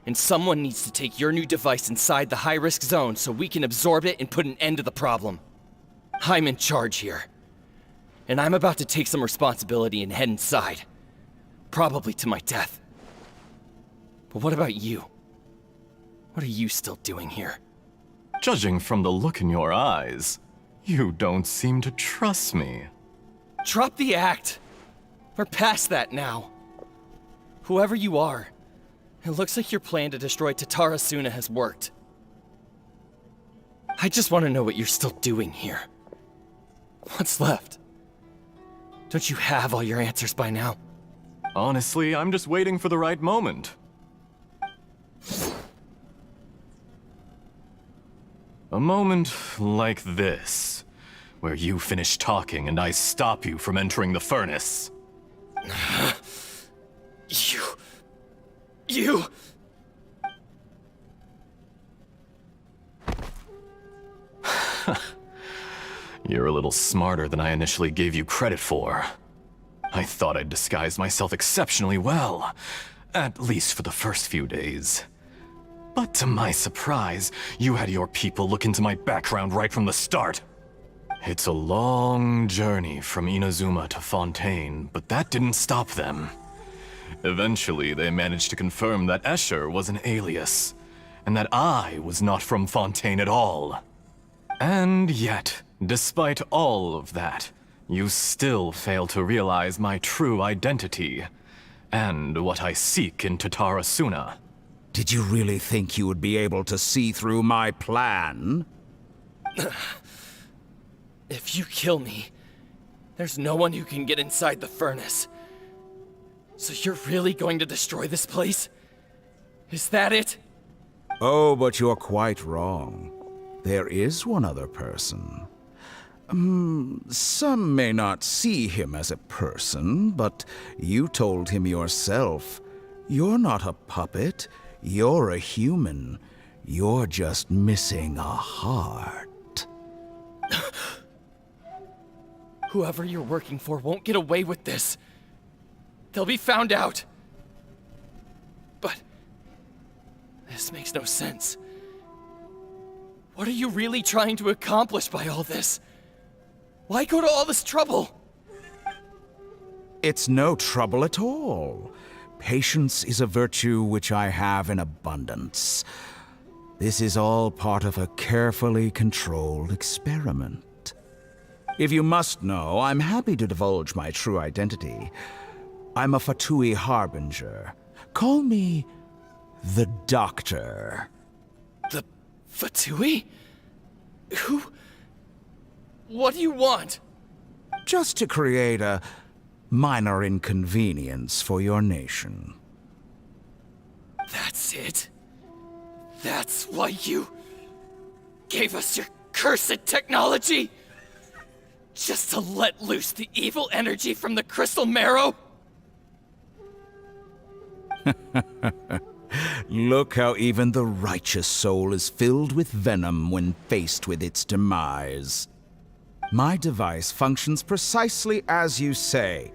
And someone needs to take your new device inside the high-risk zone so we can absorb it and put an end to the problem. I'm in charge here. And I'm about to take some responsibility and head inside. Probably to my death. But what about you? What are you still doing here? Judging from the look in your eyes, you don't seem to trust me. Drop the act! We're past that now. Whoever you are, it looks like your plan to destroy Tatara Suna has worked. I just want to know what you're still doing here. What's left? Don't you have all your answers by now? Honestly, I'm just waiting for the right moment. A moment like this, where you finish talking and I stop you from entering the furnace. You... You're a little smarter than I initially gave you credit for. I thought I'd disguised myself exceptionally well, at least for the first few days. But to my surprise, you had your people look into my background right from the start. It's a long journey from Inazuma to Fontaine, but that didn't stop them. Eventually, they managed to confirm that Escher was an alias, and that I was not from Fontaine at all. And yet, despite all of that, you still fail to realize my true identity. and what I seek in Tatara Suna. Did you really think you would be able to see through my plan? If you kill me, there's no one who can get inside the furnace. So you're really going to destroy this place? Is that it? Oh, but you're quite wrong. There is one other person. Some may not see him as a person, but you told him yourself. You're not a puppet. You're a human. You're just missing a heart. Whoever you're working for won't get away with this. They'll be found out. But this makes no sense. What are you really trying to accomplish by all this? Why go to all this trouble? It's no trouble at all. Patience is a virtue which I have in abundance. This is all part of a carefully controlled experiment. If you must know, I'm happy to divulge my true identity. I'm a Fatui Harbinger. Call me the Doctor. The Fatui? Who? What do you want? Just to create a minor inconvenience for your nation. That's it? That's why you gave us your cursed technology? Just to let loose the evil energy from the crystal marrow? Look how even the righteous soul is filled with venom when faced with its demise. My device functions precisely as you say.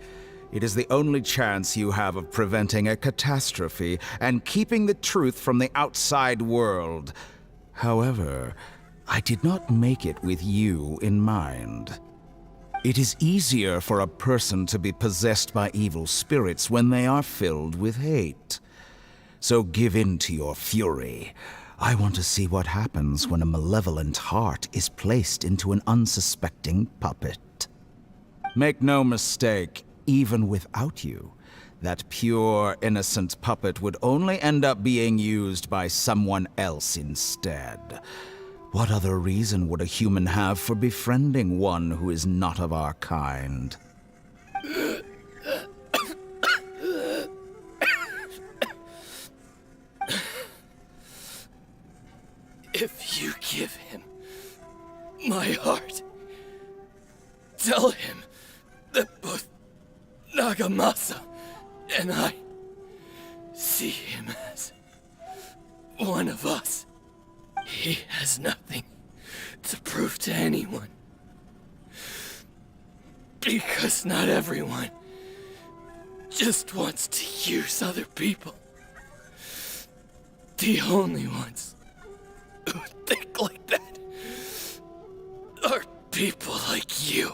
It is the only chance you have of preventing a catastrophe and keeping the truth from the outside world. However, I did not make it with you in mind. It is easier for a person to be possessed by evil spirits when they are filled with hate. So give in to your fury. I want to see what happens when a malevolent heart is placed into an unsuspecting puppet. Make no mistake, even without you, that pure, innocent puppet would only end up being used by someone else instead. What other reason would a human have for befriending one who is not of our kind? If you give him my heart, tell him that both Nagamasa and I see him as one of us. He has nothing to prove to anyone. Because not everyone just wants to use other people. The only ones who think like that are people like you.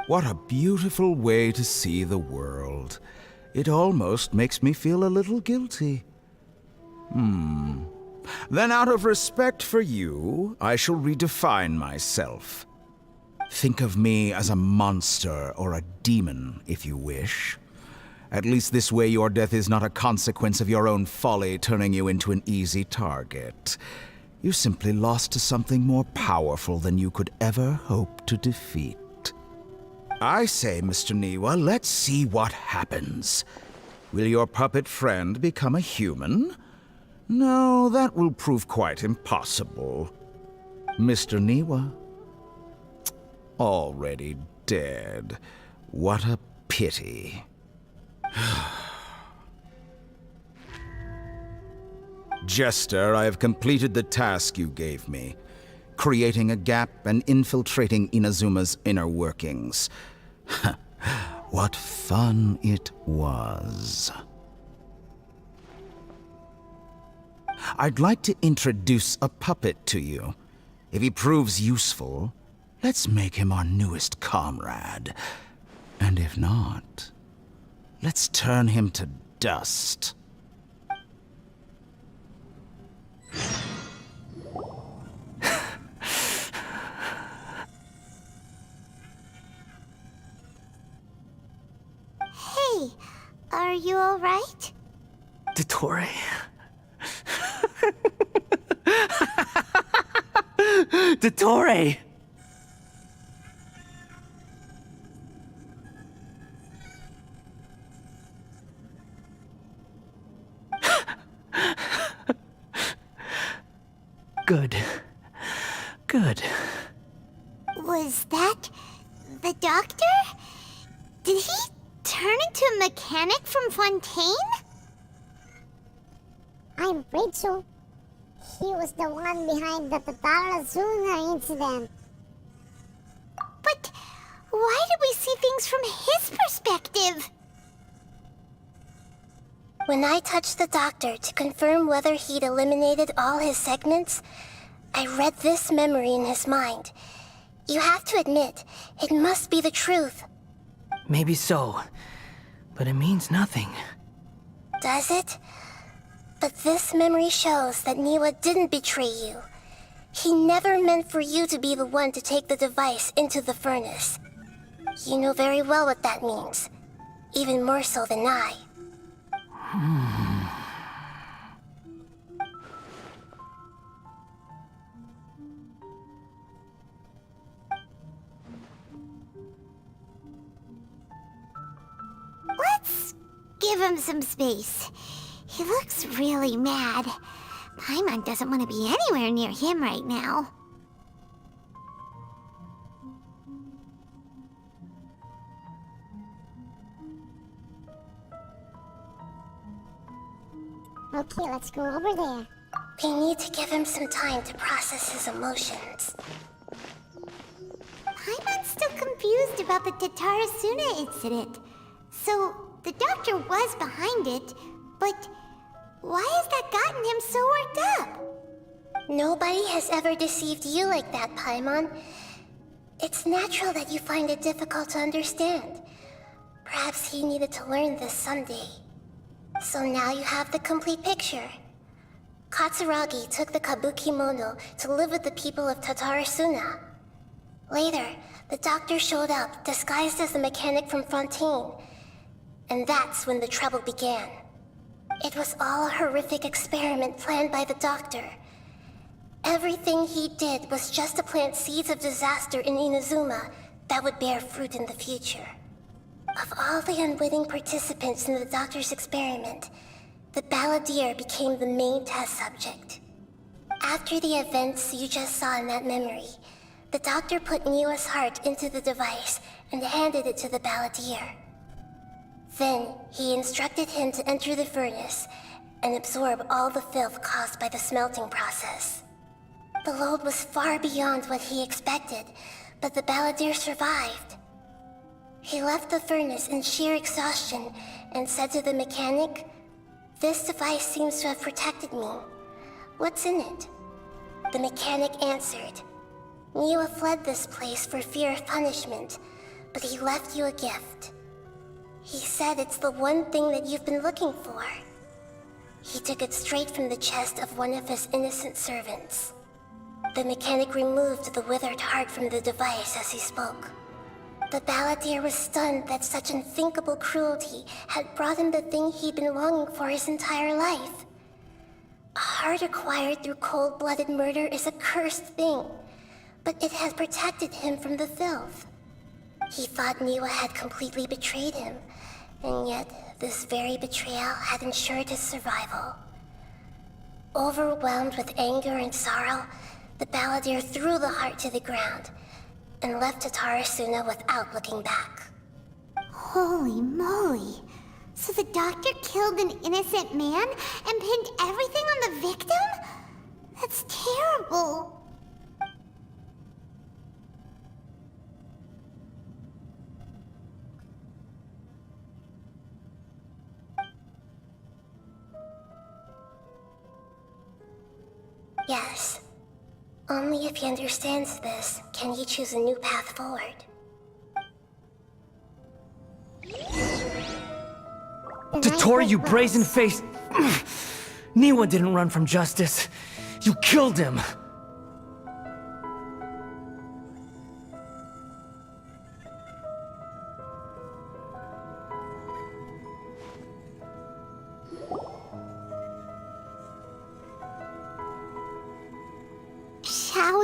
What a beautiful way to see the world. It almost makes me feel a little guilty. Then out of respect for you, I shall redefine myself. Think of me as a monster or a demon, if you wish. At least this way your death is not a consequence of your own folly turning you into an easy target. You simply lost to something more powerful than you could ever hope to defeat. I say, Mr. Niwa, let's see what happens. Will your puppet friend become a human? No, that will prove quite impossible. Mr. Niwa? Already dead. What a pity. Jester, I have completed the task you gave me, creating a gap and infiltrating Inazuma's inner workings. What fun it was. I'd like to introduce a puppet to you. If he proves useful, let's make him our newest comrade. And if not, let's turn him to dust. Are you alright? Dottore. Dottore! Good. Good. Was that the doctor? Did he turn into a mechanic from Fontaine? I'm afraid so. He was the one behind the Tatarasuna incident. But why did we see things from his perspective? When I touched the doctor to confirm whether he'd eliminated all his segments, I read this memory in his mind. You have to admit, it must be the truth. Maybe so, but it means nothing. Does it? But this memory shows that Niwa didn't betray you. He never meant for you to be the one to take the device into the furnace. You know very well what that means. Even more so than I. Let's give him some space. He looks really mad. Paimon doesn't want to be anywhere near him right now. Okay, let's go over there. We need to give him some time to process his emotions. Paimon's still confused about the Tatarasuna incident. So, the doctor was behind it, but why has that gotten him so worked up? Nobody has ever deceived you like that, Paimon. It's natural that you find it difficult to understand. Perhaps he needed to learn this someday. So now you have the complete picture. Katsuragi took the kabuki mono to live with the people of Tatarasuna. Later, the doctor showed up, disguised as a mechanic from Fontaine. And that's when the trouble began. It was all a horrific experiment planned by the doctor. Everything he did was just to plant seeds of disaster in Inazuma that would bear fruit in the future. Of all the unwitting participants in the doctor's experiment, the balladeer became the main test subject. After the events you just saw in that memory, the doctor put Niwa's heart into the device and handed it to the balladeer. Then, he instructed him to enter the furnace and absorb all the filth caused by the smelting process. The load was far beyond what he expected, but the balladeer survived. He left the furnace in sheer exhaustion and said to the mechanic, "This device seems to have protected me. What's in it?" The mechanic answered, "Niwa fled this place for fear of punishment, but he left you a gift. He said it's the one thing that you've been looking for." He took it straight from the chest of one of his innocent servants. The mechanic removed the withered heart from the device as he spoke. The balladeer was stunned that such unthinkable cruelty had brought him the thing he'd been longing for his entire life. A heart acquired through cold-blooded murder is a cursed thing, but it had protected him from the filth. He thought Niwa had completely betrayed him, and yet this very betrayal had ensured his survival. Overwhelmed with anger and sorrow, the balladeer threw the heart to the ground and left Tatarasuna without looking back. Holy moly. So the doctor killed an innocent man and pinned everything on the victim? That's terrible. Yes. Only if he understands this can he choose a new path forward. Dottore, you brazen-faced... Niwa didn't run from justice. You killed him.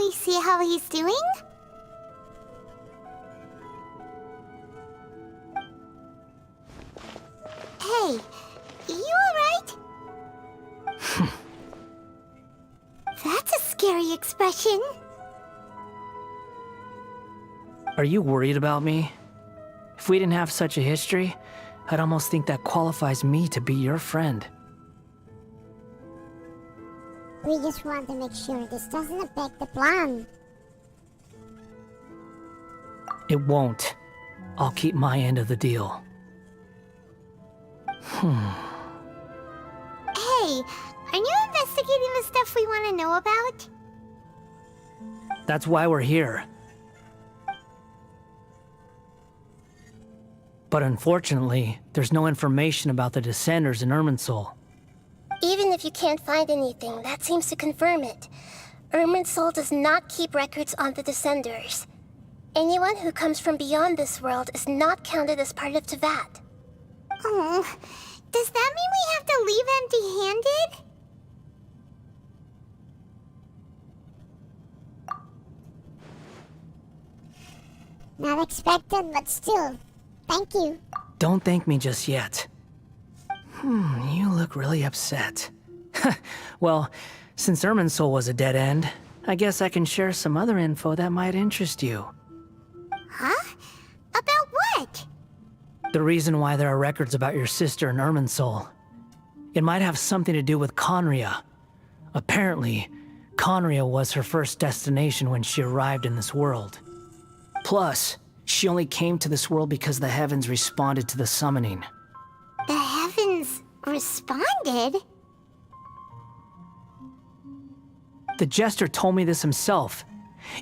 we see how he's doing? Hey, you alright? That's a scary expression. Are you worried about me? If we didn't have such a history, I'd almost think that qualifies me to be your friend. We just want to make sure this doesn't affect the plan. It won't. I'll keep my end of the deal. Hey, aren't you investigating the stuff we want to know about? That's why we're here. But unfortunately, there's no information about the Descenders in Irminsul. Even if you can't find anything, that seems to confirm it. Irminsul does not keep records on the Descenders. Anyone who comes from beyond this world is not counted as part of Tevat. Oh, does that mean we have to leave empty-handed? Not expected, but still. Thank you. Don't thank me just yet. You look really upset. Well, since Irminsul was a dead end, I guess I can share some other info that might interest you. Huh? About what? The reason why there are records about your sister in Irminsul. It might have something to do with Conria. Apparently, Conria was her first destination when she arrived in this world. Plus, she only came to this world because the heavens responded to the summoning. The heavens responded? The Jester told me this himself.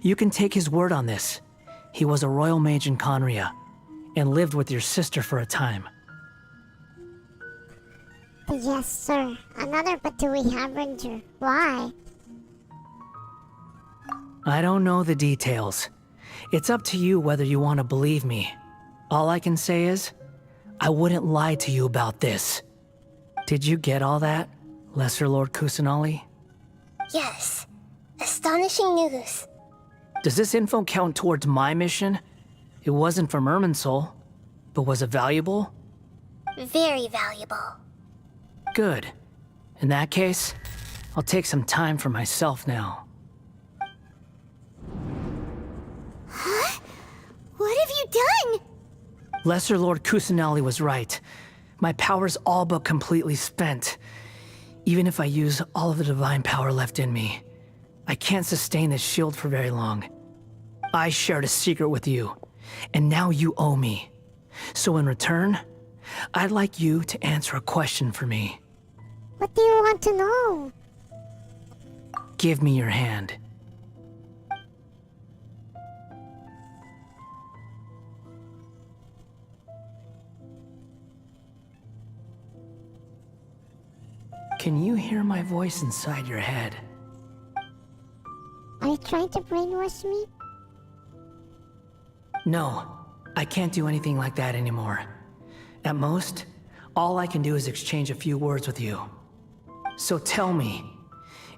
You can take his word on this. He was a royal mage in Conria, and lived with your sister for a time. Yes, sir. Another Patui Harbinger. Why? I don't know the details. It's up to you whether you want to believe me. All I can say is, I wouldn't lie to you about this. Did you get all that, Lesser Lord Kusanali? Yes. Astonishing news. Does this info count towards my mission? It wasn't from Irminsul, but was it valuable? Very valuable. Good. In that case, I'll take some time for myself now. Huh? What have you done? Lesser Lord Kusanali was right. My power's all but completely spent. Even if I use all of the divine power left in me, I can't sustain this shield for very long. I shared a secret with you, and now you owe me. So in return, I'd like you to answer a question for me. What do you want to know? Give me your hand. Can you hear my voice inside your head? Are you trying to brainwash me? No, I can't do anything like that anymore. At most, all I can do is exchange a few words with you. So tell me,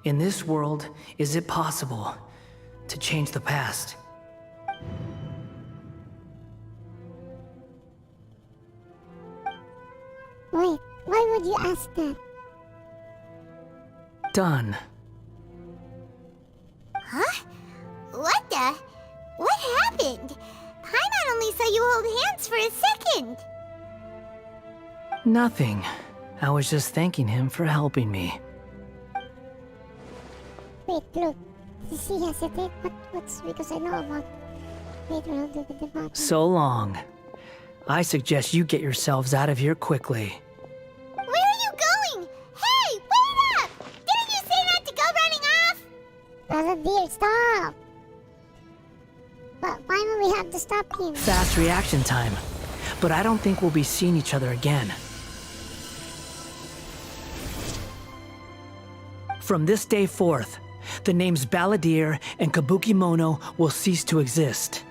in this world, is it possible to change the past? Wait, why would you ask that? Done. Huh? What the? What happened? Paimon only saw you hold hands for a second. Nothing. I was just thanking him for helping me. Wait, look. Does he hesitate? What's because I know about later on the department. So long. I suggest you get yourselves out of here quickly. Where are you going? Hey, wait up! Didn't you say not to go running off? Brother dear, stop! But why would we have to stop him? Fast reaction time. But I don't think we'll be seeing each other again. From this day forth, the names Balladeer and Kabukimono will cease to exist.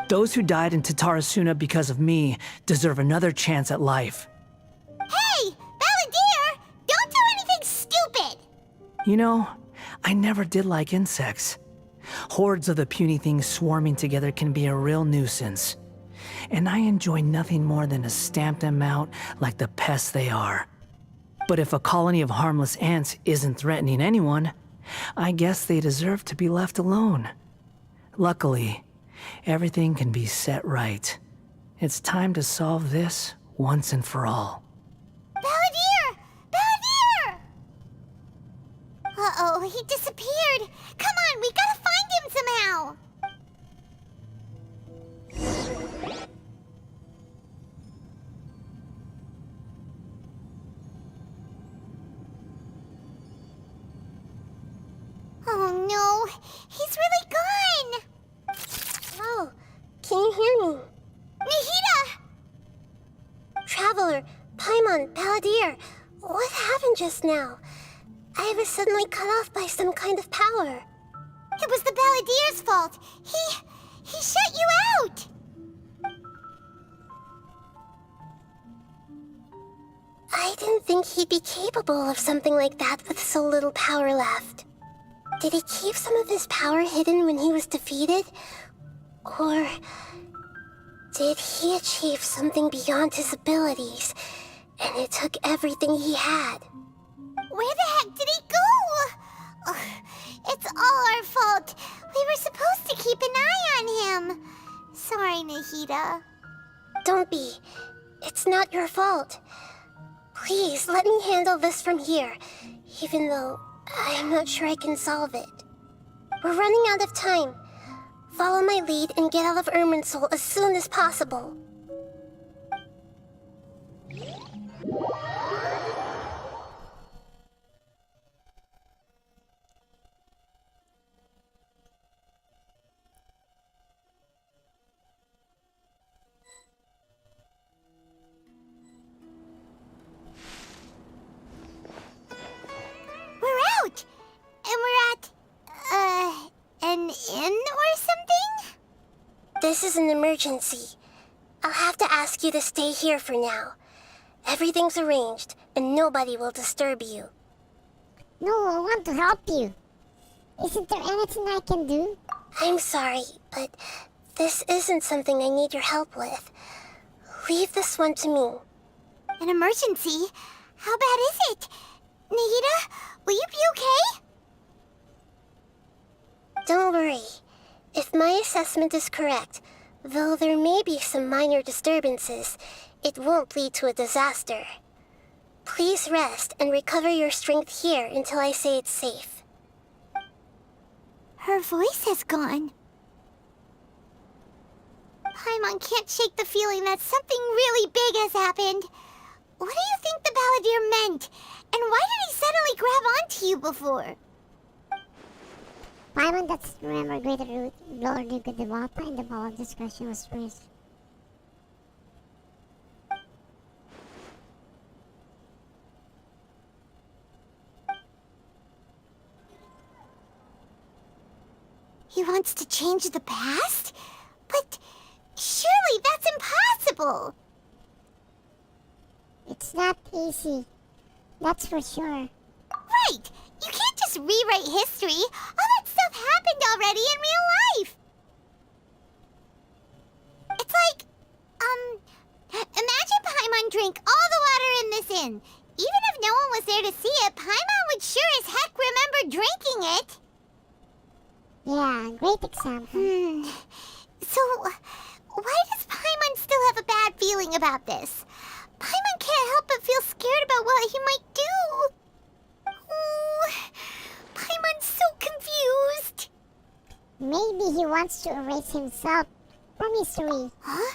Those who died in Tatarasuna because of me deserve another chance at life. Hey, Balladeer! Don't do anything stupid! You know, I never did like insects. Hordes of the puny things swarming together can be a real nuisance. And I enjoy nothing more than to stamp them out like the pests they are. But if a colony of harmless ants isn't threatening anyone, I guess they deserve to be left alone. Luckily, everything can be set right. It's time to solve this once and for all. Balladeer! Balladeer! Uh-oh, he disappeared. Come on, we gotta find him somehow. Oh no, he's really gone. Oh, can you hear me? Nahida! Traveler, Paimon, Balladeer, what happened just now? I was suddenly cut off by some kind of power. It was the Balladeer's fault. He shut you out. I didn't think he'd be capable of something like that with so little power left. Did he keep some of his power hidden when he was defeated? Or did he achieve something beyond his abilities, and it took everything he had? Where the heck did he go? Ugh, it's all our fault. We were supposed to keep an eye on him. Sorry, Nahida. Don't be. It's not your fault. Please, let me handle this from here, even though I'm not sure I can solve it. We're running out of time. Follow my lead and get out of Irminsul as soon as possible. We're out! And we're at, an inn or something? This is an emergency. I'll have to ask you to stay here for now. Everything's arranged, and nobody will disturb you. No, I want to help you. Isn't there anything I can do? I'm sorry, but this isn't something I need your help with. Leave this one to me. An emergency? How bad is it? Nahida, will you be okay? Don't worry. If my assessment is correct, though there may be some minor disturbances, it won't lead to a disaster. Please rest and recover your strength here until I say it's safe. Her voice has gone. Paimon can't shake the feeling that something really big has happened. What do you think the Balladeer meant? And why did he suddenly grab onto you before? Paimon doesn't remember greater root, Lord Duke of the Delta, and the ball of discussion was raised. He wants to change the past? But surely that's impossible! It's not easy. That's for sure. Right! You can't just rewrite history. All that stuff happened already in real life. It's like, imagine Paimon drank all the water in this inn. Even if no one was there to see it, Paimon would sure as heck remember drinking it. Yeah, great example. So, why does Paimon still have a bad feeling about this? Paimon can't help but feel scared about what he might do. Oh, Paimon's so confused. Maybe he wants to erase himself from history. Huh?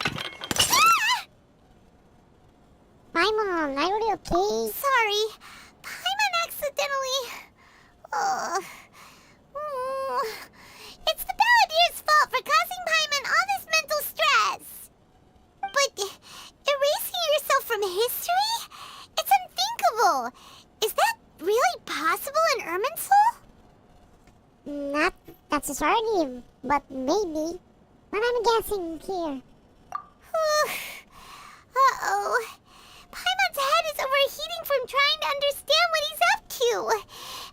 Paimon, are you okay? Sorry. Paimon accidentally... It's the Balladeer's fault for causing Paimon all this mental stress. But erasing yourself from history? It's unthinkable. Is that really possible in Irminsul? Not necessarily, but maybe. But I'm guessing here. Uh-oh. Paimon's head is overheating from trying to understand what he's up to.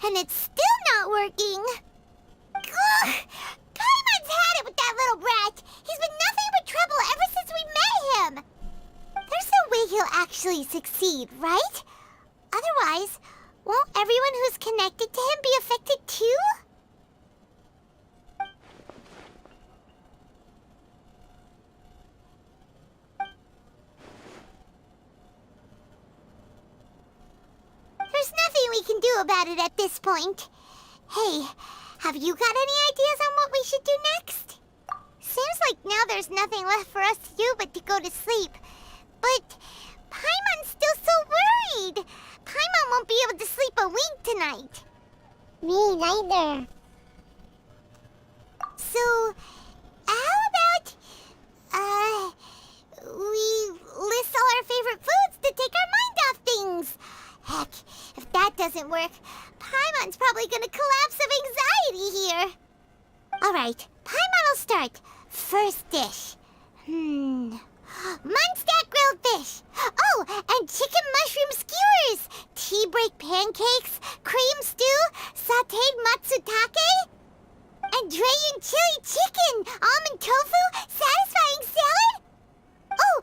And it's still not working. Ugh! Paimon's had it with that little brat. He's been nothing but trouble ever since we met him. There's no way he'll actually succeed, right? Otherwise, won't everyone who's connected to him be affected too? There's nothing we can do about it at this point. Hey, have you got any ideas on what we should do next? Seems like now there's nothing left for us to do but to go to sleep. But Paimon's still so worried. Paimon won't be able to sleep a wink tonight. Me neither. So, how about, we list all our favorite foods to take our mind off things? Heck, if that doesn't work, Paimon's probably gonna collapse of anxiety here. Alright, Paimon will start. First dish. Munstack grilled fish. Oh, and chicken mushroom skewers. Tea break pancakes. Cream stew. Sauteed matsutake. And Dragon chili chicken. Almond tofu. Satisfying salad. Oh,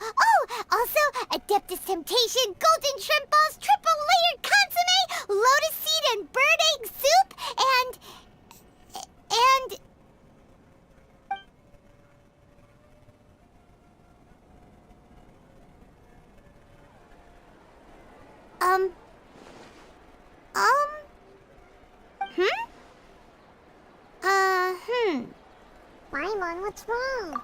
also Adeptus Temptation, golden shrimp balls, triple layered consomme, lotus seed and bird egg soup, and Paimon, what's wrong?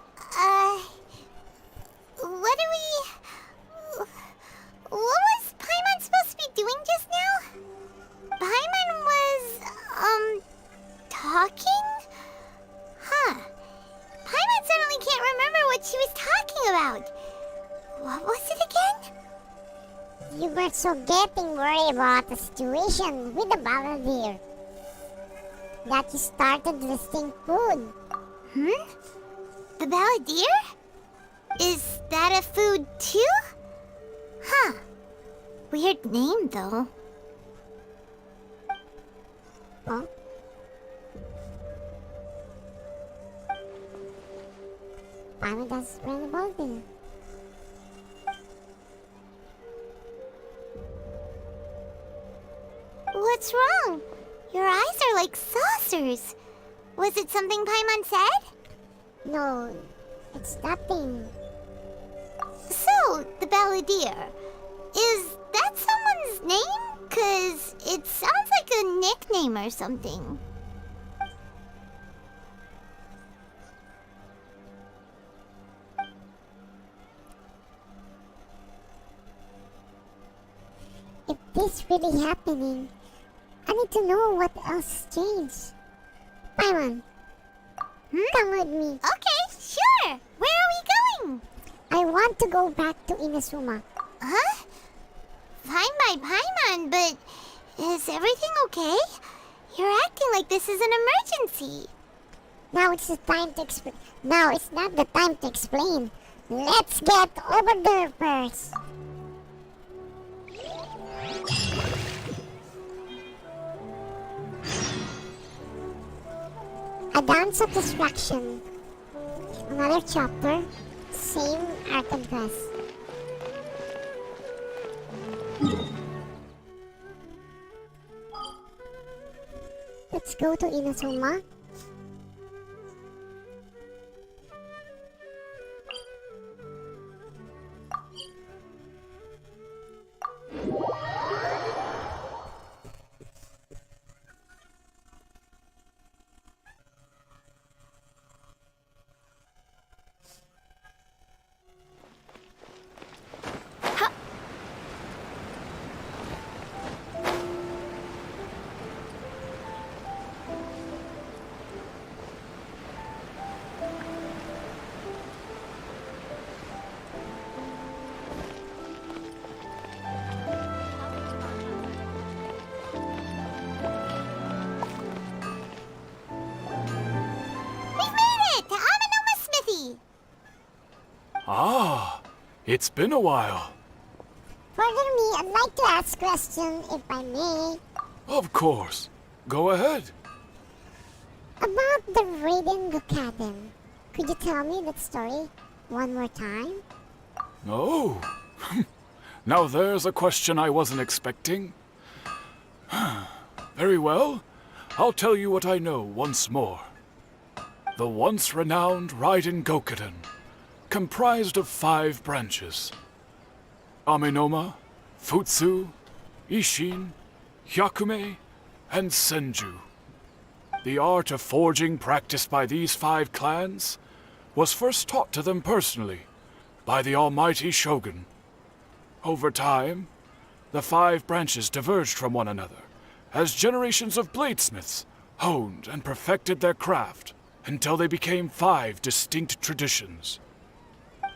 What was Paimon supposed to be doing just now? Paimon was, talking? Huh. Paimon suddenly can't remember what she was talking about. What was it again? You were so getting worried about the situation with the balladeer that you started listing food. The balladeer? Is that a food too? Huh. Weird name, though. Huh? Paimon does ring the bell. What's wrong? Your eyes are like saucers. Was it something Paimon said? No, it's nothing. So, the balladeer. Is that someone's name? 'Cause it sounds like a nickname or something. If this really happening, I need to know what else changed. Paimon, come with me. Okay, sure. Where are we going? I want to go back to Inazuma. Huh? Fine by Paimon, but is everything okay? You're acting like this is an emergency. Now it's the time to explain. Now it's not the time to explain. Let's get over there first. A dance of distraction. Another chapter. Same Archon quest. Let's go to Inazuma. Ah, it's been a while. Further me, I'd like to ask question if I may. Of course. Go ahead. About the Raiden Gokadin, could you tell me that story one more time? Oh, now there's a question I wasn't expecting. Very well, I'll tell you what I know once more. The once renowned Raiden Gokadin, comprised of 5 branches: Amenoma, Futsu, Ishin, Hyakume, and Senju. The art of forging practiced by these 5 clans was first taught to them personally by the almighty Shogun. Over time, the 5 branches diverged from one another as generations of bladesmiths honed and perfected their craft until they became 5 distinct traditions.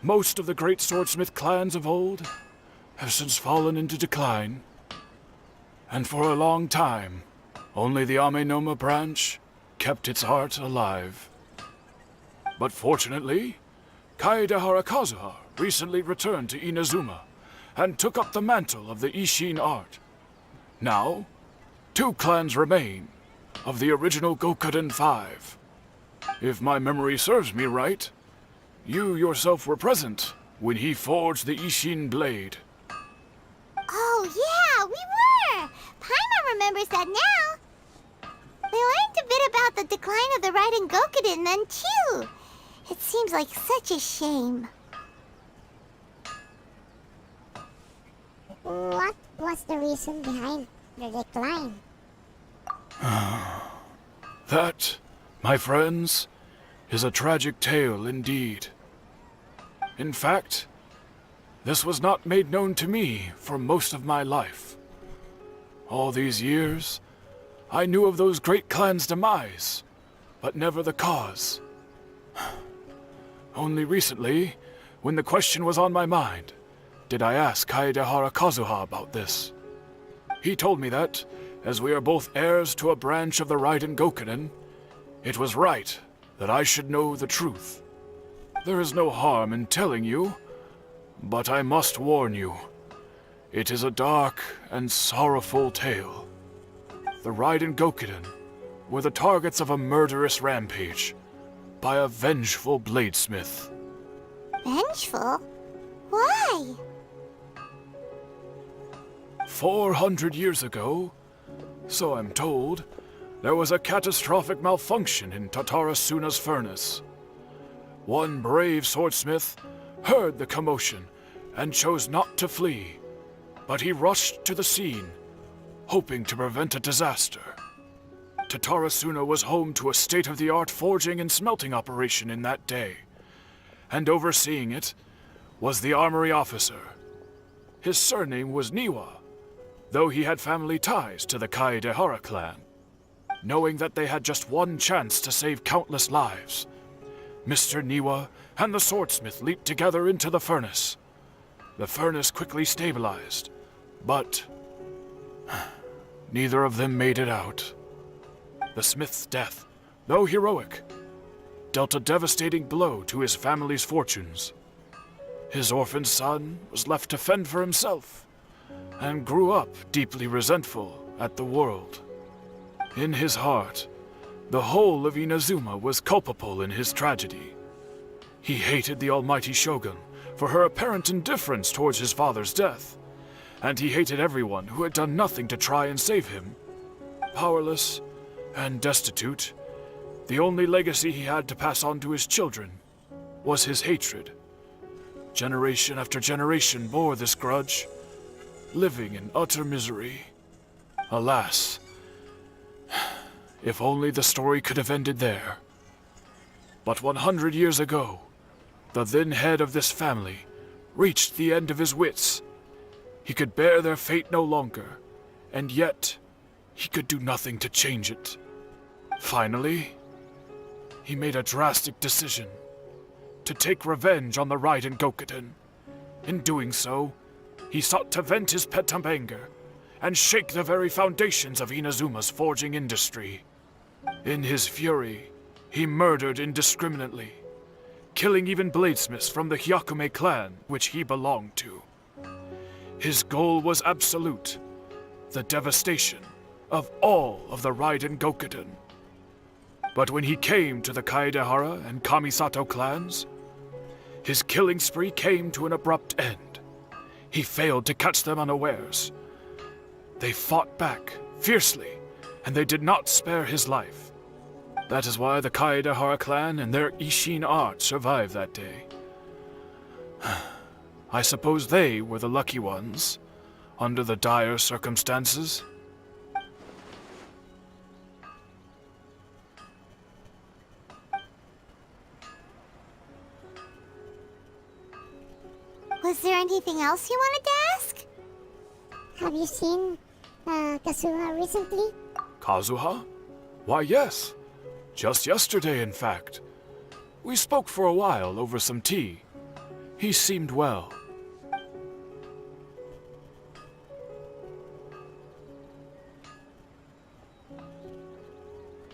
Most of the great swordsmith clans of old have since fallen into decline, and for a long time, only the Amenoma branch kept its art alive. But fortunately, Kaedehara Kazuha recently returned to Inazuma and took up the mantle of the Ishin art. Now, 2 clans remain of the original Gokuden 5. If my memory serves me right, you yourself were present when he forged the Ishin blade. Oh, yeah, we were! Paimon remembers that now. We learned a bit about the decline of the Raiden Gokuden then, too. It seems like such a shame. What was the reason behind the decline? That, my friends, is a tragic tale indeed. In fact, this was not made known to me for most of my life. All these years, I knew of those great clans' demise, but never the cause. Only recently, when the question was on my mind, did I ask Kaedehara Kazuha about this. He told me that, as we are both heirs to a branch of the Raiden Gokuden, it was right that I should know the truth. There is no harm in telling you, but I must warn you. It is a dark and sorrowful tale. The Raiden Gokuden were the targets of a murderous rampage by a vengeful bladesmith. Vengeful? Why? 400 years ago, so I'm told, there was a catastrophic malfunction in Tatarasuna's furnace. One brave swordsmith heard the commotion and chose not to flee, but he rushed to the scene, hoping to prevent a disaster. Tatarasuna was home to a state-of-the-art forging and smelting operation in that day, and overseeing it was the armory officer. His surname was Niwa, though he had family ties to the Kaedehara clan. Knowing that they had just one chance to save countless lives, Mr. Niwa and the swordsmith leaped together into the furnace. The furnace quickly stabilized, but neither of them made it out. The smith's death, though heroic, dealt a devastating blow to his family's fortunes. His orphan son was left to fend for himself, and grew up deeply resentful at the world. In his heart, the whole of Inazuma was culpable in his tragedy. He hated the almighty Shogun for her apparent indifference towards his father's death, and he hated everyone who had done nothing to try and save him. Powerless and destitute, the only legacy he had to pass on to his children was his hatred. Generation after generation bore this grudge, living in utter misery. Alas, if only the story could have ended there. But 100 years ago, the then head of this family reached the end of his wits. He could bear their fate no longer, and yet he could do nothing to change it. Finally, he made a drastic decision to take revenge on the Raiden Gokuden. In doing so, he sought to vent his pent up anger and shake the very foundations of Inazuma's forging industry. In his fury, he murdered indiscriminately, killing even bladesmiths from the Hyakume clan, which he belonged to. His goal was absolute, the devastation of all of the Raiden Gokuden. But when he came to the Kaedehara and Kamisato clans, his killing spree came to an abrupt end. He failed to catch them unawares. They fought back fiercely, and they did not spare his life. That is why the Kaedehara clan and their Ishin art survived that day. I suppose they were the lucky ones, under the dire circumstances. Was there anything else you wanted to ask? Have you seen Kazuha recently? Kazuha? Why, yes. Just yesterday, in fact. We spoke for a while over some tea. He seemed well.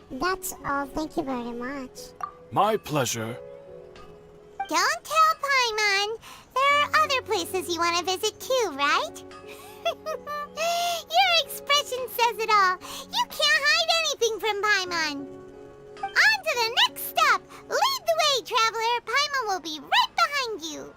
That's all. Thank you very much. My pleasure. Don't tell Paimon. There are other places you want to visit too, right? Your expression says it all. You can't hide anything from Paimon. On to the next stop. Lead the way, traveler. Paimon will be right behind you.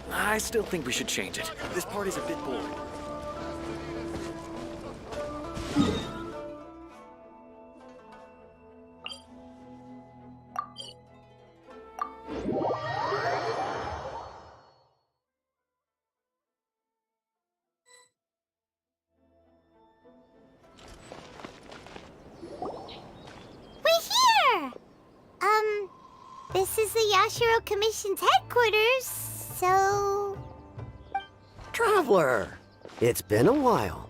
I still think we should change it. This party's a bit boring. We're here! This is the Yashiro Commission's headquarters, so... Traveler! It's been a while.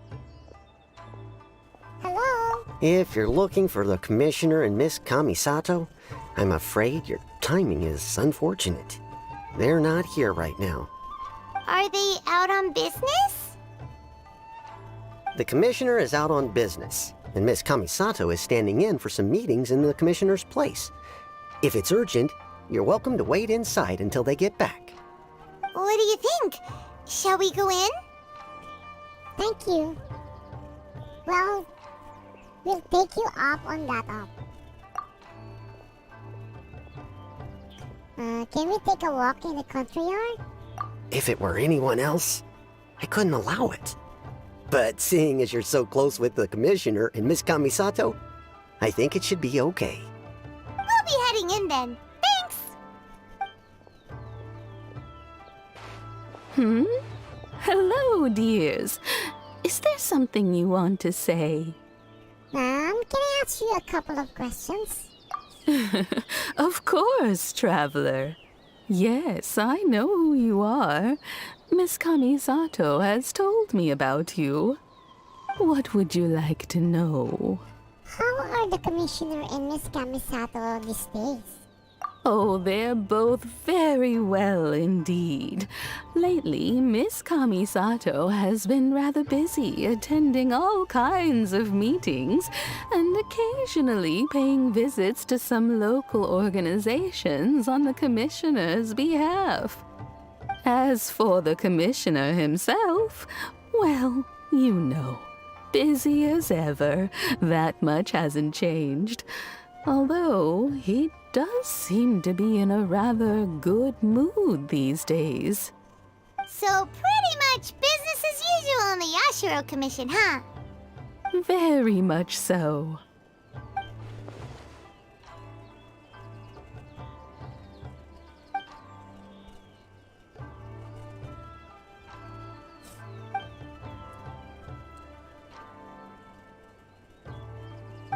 Hello? If you're looking for the Commissioner and Miss Kamisato, I'm afraid your timing is unfortunate. They're not here right now. Are they out on business? The Commissioner is out on business, and Miss Kamisato is standing in for some meetings in the Commissioner's place. If it's urgent, you're welcome to wait inside until they get back. What do you think? Shall we go in? Thank you. Well, we'll take you up on that can we take a walk in the country yard? If it were anyone else, I couldn't allow it. But seeing as you're so close with the Commissioner and Miss Kamisato, I think it should be okay. We'll be heading in then. Thanks! Hello, dears. Is there something you want to say? Can I ask you a couple of questions? Of course, traveler. Yes, I know who you are. Miss Kamisato has told me about you. What would you like to know? How are the Commissioner and Miss Kamisato these days? Oh, they're both very well indeed. Lately, Miss Kamisato has been rather busy attending all kinds of meetings and occasionally paying visits to some local organizations on the Commissioner's behalf. As for the Commissioner himself, well, you know, busy as ever. That much hasn't changed. Although he does seem to be in a rather good mood these days. So pretty much business as usual on the Yashiro Commission, huh? Very much so.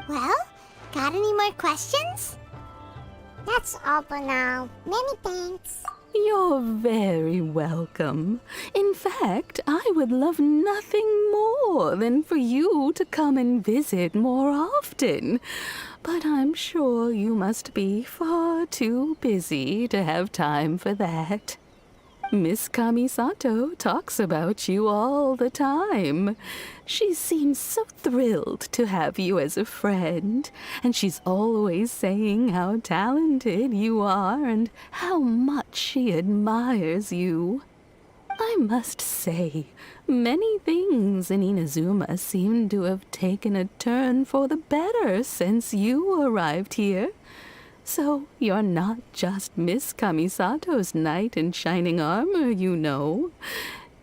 Well, got any more questions? That's all for now. Many thanks. You're very welcome. In fact, I would love nothing more than for you to come and visit more often. But I'm sure you must be far too busy to have time for that. Miss Kamisato talks about you all the time. She seems so thrilled to have you as a friend, and she's always saying how talented you are and how much she admires you. I must say, many things in Inazuma seem to have taken a turn for the better since you arrived here. So you're not just Miss Kamisato's knight in shining armor, you know.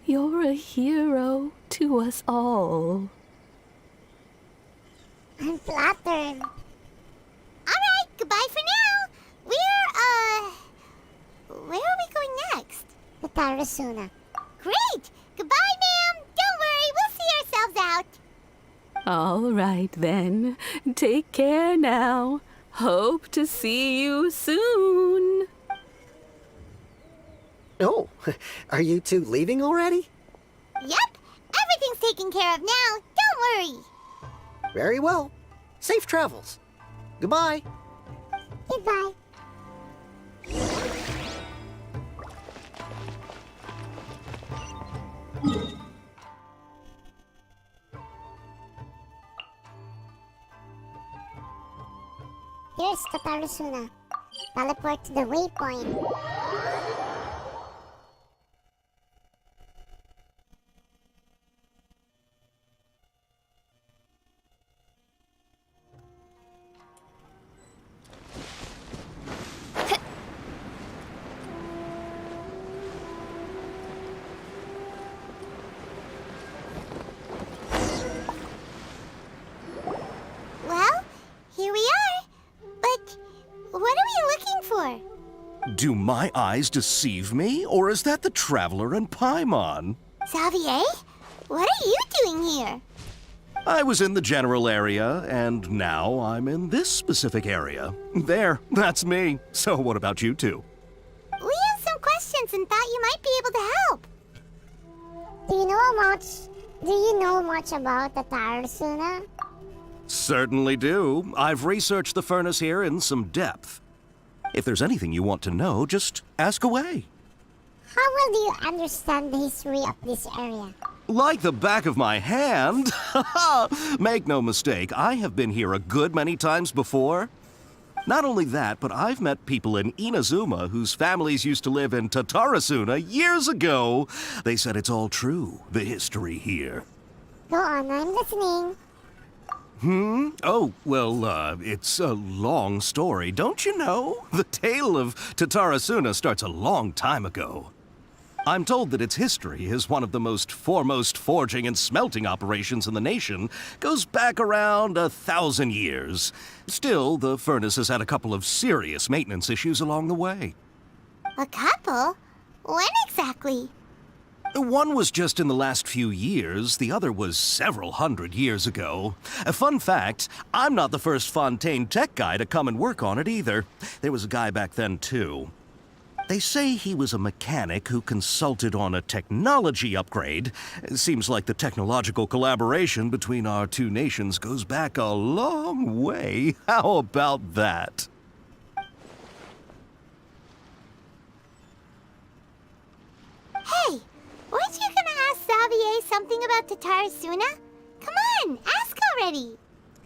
You're a hero to us all. I'm flattered. Alright, goodbye for now. Where are we going next? The Tarasuna. Great! Goodbye, ma'am! Don't worry, we'll see ourselves out. All right, then. Take care now. Hope to see you soon. Oh, are you two leaving already? Yep, everything's taken care of now. Don't worry. Very well. Safe travels. Goodbye. Goodbye. Here's the Tarasuna. Teleport to the waypoint. Well, here we are. But what are we looking for? Do my eyes deceive me, or is that the Traveler and Paimon? Xavier? What are you doing here? I was in the general area, and now I'm in this specific area. There, that's me. So what about you two? We have some questions and thought you might be able to help. Do you know much about the Tarasuna? Certainly do. I've researched the furnace here in some depth. If there's anything you want to know, just ask away. How well do you understand the history of this area? Like the back of my hand. Make no mistake, I have been here a good many times before. Not only that, but I've met people in Inazuma whose families used to live in Tatarasuna years ago. They said it's all true, the history here. Go on, I'm listening. Oh, well, it's a long story, don't you know? The tale of Tatarasuna starts a long time ago. I'm told that its history is one of the most foremost forging and smelting operations in the nation, goes back around 1,000 years. Still, the furnace has had a couple of serious maintenance issues along the way. A couple? When exactly? One was just in the last few years, the other was several hundred years ago. A fun fact, I'm not the first Fontaine tech guy to come and work on it either. There was a guy back then too. They say he was a mechanic who consulted on a technology upgrade. It seems like the technological collaboration between our two nations goes back a long way. How about that? Hey, weren't you gonna ask Xavier something about Tatarasuna? Come on, ask already.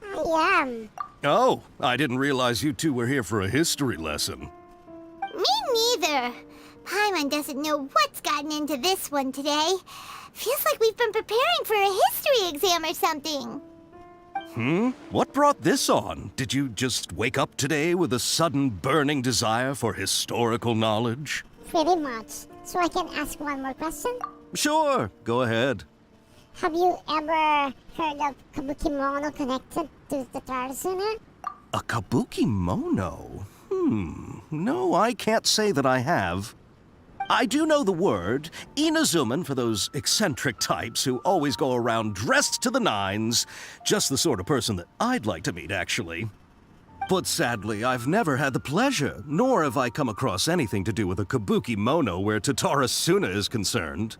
I am. Oh, I didn't realize you two were here for a history lesson. Me neither. Paimon doesn't know what's gotten into this one today. Feels like we've been preparing for a history exam or something. What brought this on? Did you just wake up today with a sudden burning desire for historical knowledge? Pretty much. So I can ask one more question? Sure, go ahead. Have you ever heard of Kabukimono connected to the Tarasuna? A kabuki mono? No, I can't say that I have. I do know the word, Inazuman for those eccentric types who always go around dressed to the nines. Just the sort of person that I'd like to meet, actually. But sadly, I've never had the pleasure, nor have I come across anything to do with a kabuki mono where Tatarasuna is concerned.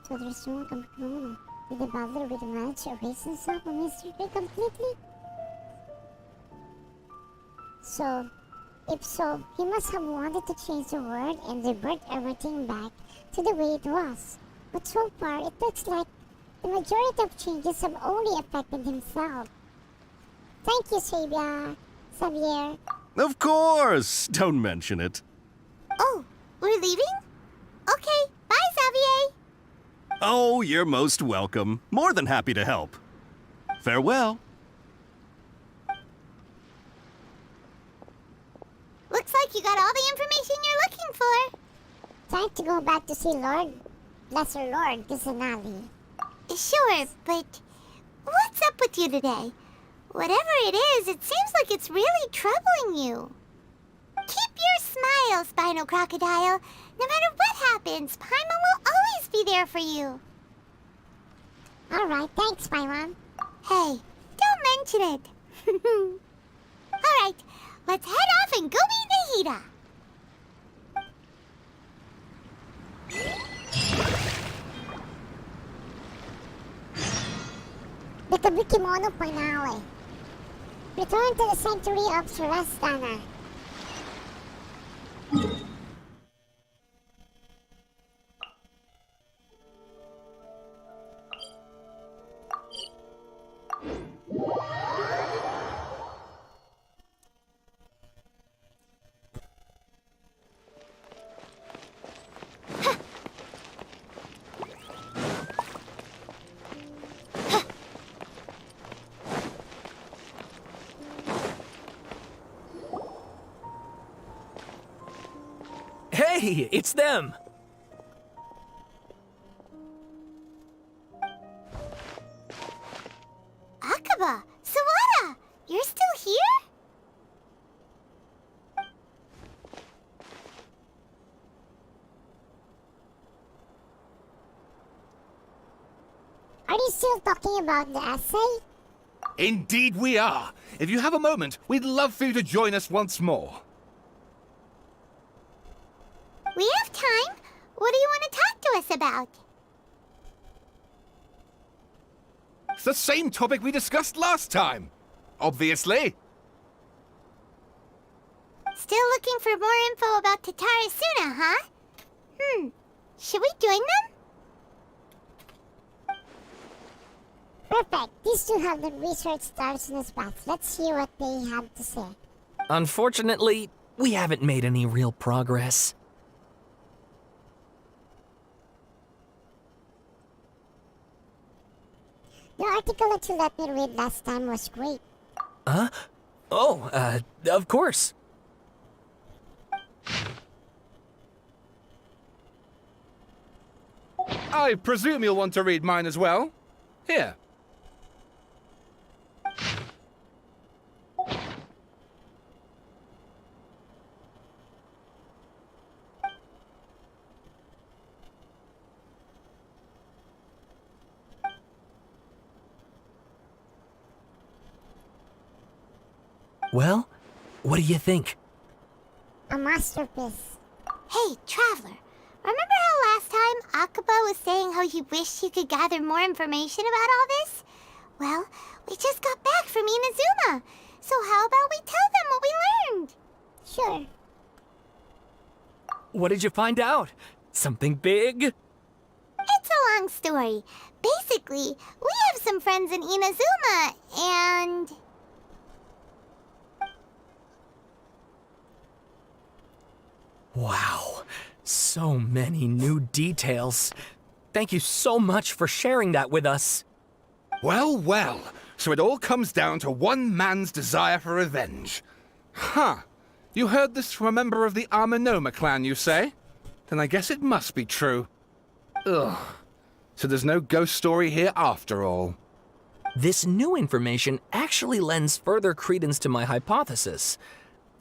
Tatarasuna Kabukimono. Did the butler really manage to erase himself from history completely? So, If so, he must have wanted to change the world and revert everything back to the way it was. But so far, it looks like the majority of changes have only affected himself. Thank you, Xavier. Of course! Don't mention it. Oh, we're leaving? Okay, bye, Xavier. Oh, you're most welcome. More than happy to help. Farewell. Looks like you got all the information you're looking for. Time to go back to see Lesser Lord Kusanagi. Sure, but what's up with you today? Whatever it is, it seems like it's really troubling you. Keep your smile, Spinal Crocodile. No matter what happens, Paimon will always be there for you. Alright, thanks, Paimon. Hey, don't mention it. Alright, let's head off and go meet Nahida. The Kabukimono finale. Return to the sanctuary of Surastana. Hey, it's them! Akaba, Sawada, you're still here? Are you still talking about the essay? Indeed we are. If you have a moment, we'd love for you to join us once more. We have time. What do you want to talk to us about? It's the same topic we discussed last time. Obviously. Still looking for more info about Tatarasuna, huh? Should we join them? Perfect. These two have the research stars in this path. Let's hear what they have to say. Unfortunately, we haven't made any real progress. The article that you let me read last time was great. Huh? Oh, of course. I presume you'll want to read mine as well. Here. Well, what do you think? A masterpiece. Hey, Traveler. Remember how last time Akaba was saying how he wished he could gather more information about all this? Well, we just got back from Inazuma. So how about we tell them what we learned? Sure. What did you find out? Something big? It's a long story. Basically, we have some friends in Inazuma, and... Wow, so many new details. Thank you so much for sharing that with us. Well, well. So it all comes down to one man's desire for revenge. Huh. You heard this from a member of the Armanoma clan, you say? Then I guess it must be true. Ugh. So there's no ghost story here after all. This new information actually lends further credence to my hypothesis.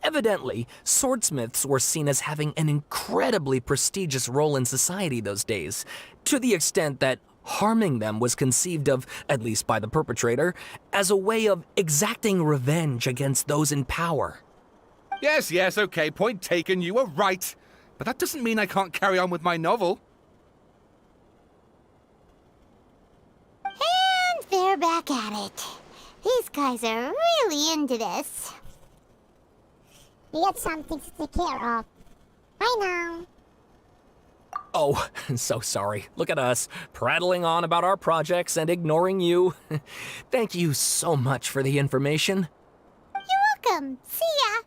Evidently, swordsmiths were seen as having an incredibly prestigious role in society those days, to the extent that harming them was conceived of, at least by the perpetrator, as a way of exacting revenge against those in power. Yes, okay, point taken, you were right. But that doesn't mean I can't carry on with my novel. And they're back at it. These guys are really into this. We got something to take care of. Bye now. Oh, so sorry. Look at us, prattling on about our projects and ignoring you. Thank you so much for the information. You're welcome. See ya.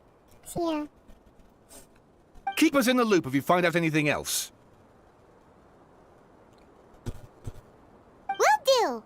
See ya. Keep us in the loop if you find out anything else. Will do.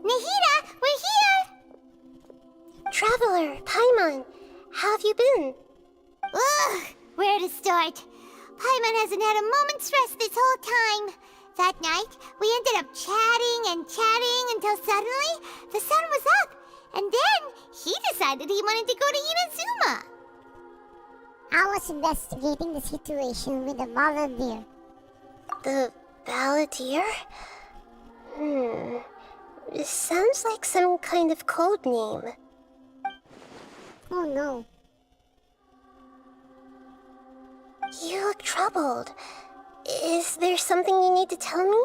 Nahida, we're here! Traveler, Paimon, how have you been? Ugh, where to start? Paimon hasn't had a moment's rest this whole time. That night, we ended up chatting and chatting until suddenly the sun was up, and then he decided he wanted to go to Inazuma. I was investigating the situation with the volunteer. The Balladeer? It sounds like some kind of code name. Oh no. You look troubled. Is there something you need to tell me?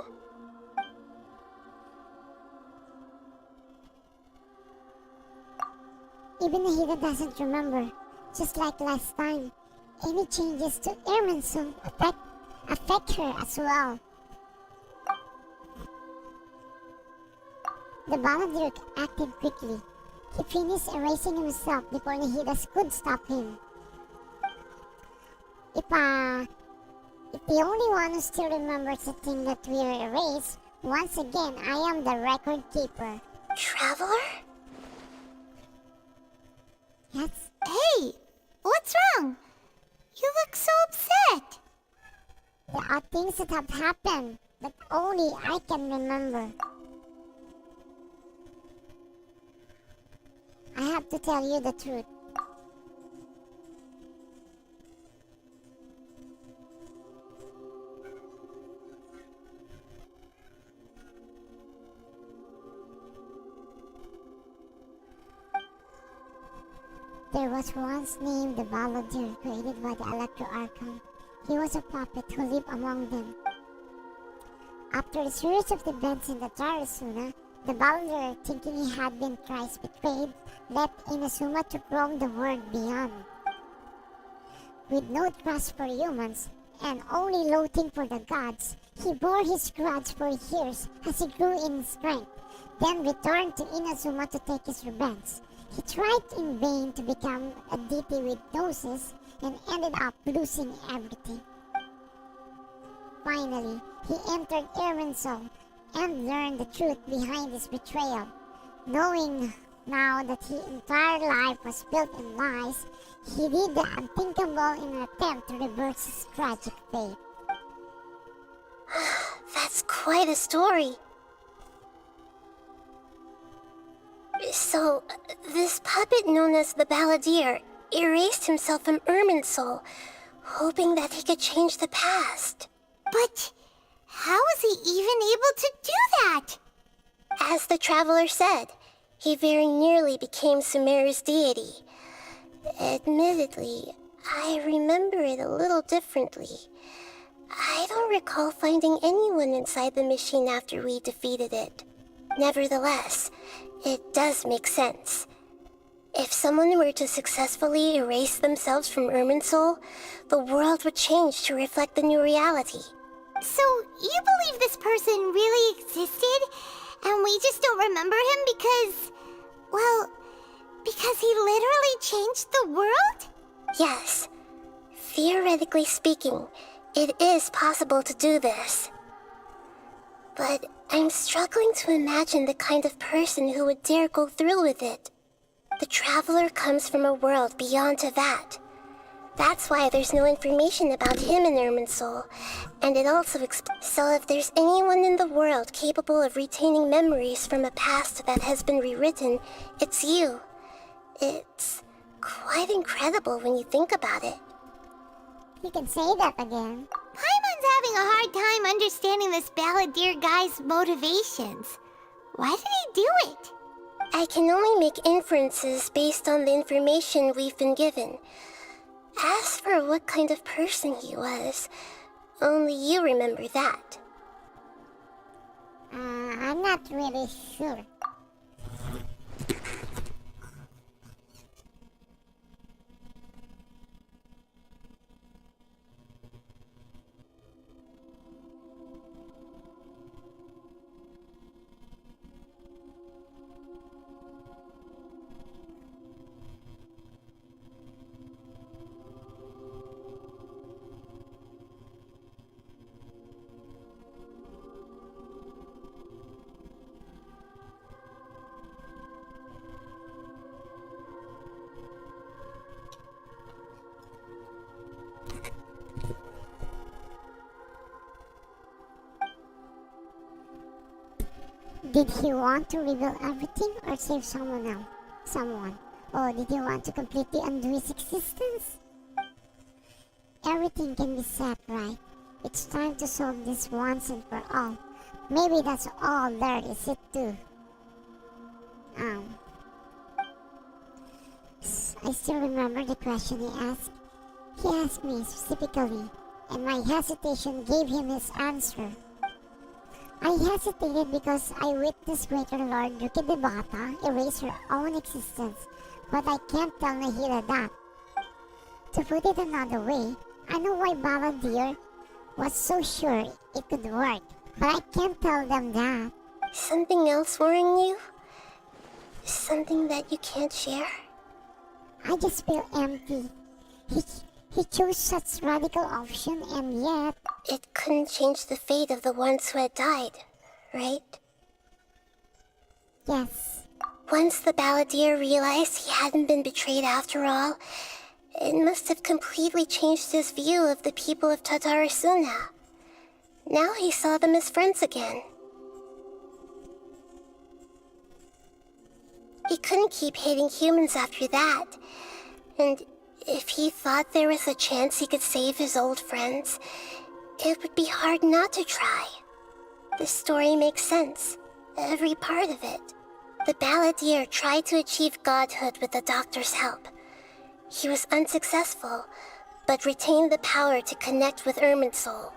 Even Nahida doesn't remember. Just like last time. Any changes to Irminsul affect her as well. The Balladeer acted quickly. He finished erasing himself before Nahidas could stop him. If the only one who still remembers the thing that we erased, once again I am the record keeper. Traveler? Yes? Hey, what's wrong? You look so upset. There are things that have happened that only I can remember. I have to tell you the truth. There was once named the Balladeer created by the Electro Archon. He was a puppet who lived among them. After a series of events in the Tarasuna, the Balladeer, thinking he had been thrice betrayed, left Inazuma to roam the world beyond. With no trust for humans, and only loathing for the gods, he bore his grudge for years as he grew in strength, then returned to Inazuma to take his revenge. He tried in vain to become a deity with gnosis and ended up losing everything. Finally, he entered Irminsul and learned the truth behind his betrayal. Knowing now that his entire life was built in lies, he did the unthinkable in an attempt to reverse his tragic fate. That's quite a story. So, this puppet known as the Balladeer erased himself from Irminsul, hoping that he could change the past. But how was he even able to do that? As the Traveler said, he very nearly became Sumeru's deity. Admittedly, I remember it a little differently. I don't recall finding anyone inside the machine after we defeated it. Nevertheless, it does make sense. If someone were to successfully erase themselves from Irminsul, the world would change to reflect the new reality. So, you believe this person really existed, and we just don't remember him because... well, because he literally changed the world? Yes. Theoretically speaking, it is possible to do this. But I'm struggling to imagine the kind of person who would dare go through with it. The Traveler comes from a world beyond Tevat. That's why there's no information about him in Irminsul. And it also so if there's anyone in the world capable of retaining memories from a past that has been rewritten, it's you. It's quite incredible when you think about it. You can say that again. Paimon's having a hard time understanding this balladeer guy's motivations. Why did he do it? I can only make inferences based on the information we've been given. As for what kind of person he was, only you remember that. I'm not really sure. Did he want to reveal everything or save someone else? Someone? Or did he want to completely undo his existence? Everything can be set right. It's time to solve this once and for all. Maybe that's all there is it to. I still remember the question he asked. He asked me specifically, and my hesitation gave him his answer. I hesitated because I witnessed Greater Lord Yuki Debata erase her own existence, but I can't tell Nahida that. To put it another way, I know why Balladeer was so sure it could work, but I can't tell them that. Something else worrying you? Something that you can't share? I just feel empty. He chose such radical option, and yet... It couldn't change the fate of the ones who had died, right? Yes. Once the Balladeer realized he hadn't been betrayed after all, it must have completely changed his view of the people of Tatarasuna. Now he saw them as friends again. He couldn't keep hating humans after that, and if he thought there was a chance he could save his old friends, it would be hard not to try. The story makes sense, every part of it. The Balladeer tried to achieve godhood with the doctor's help. He was unsuccessful, but retained the power to connect with Irminsul.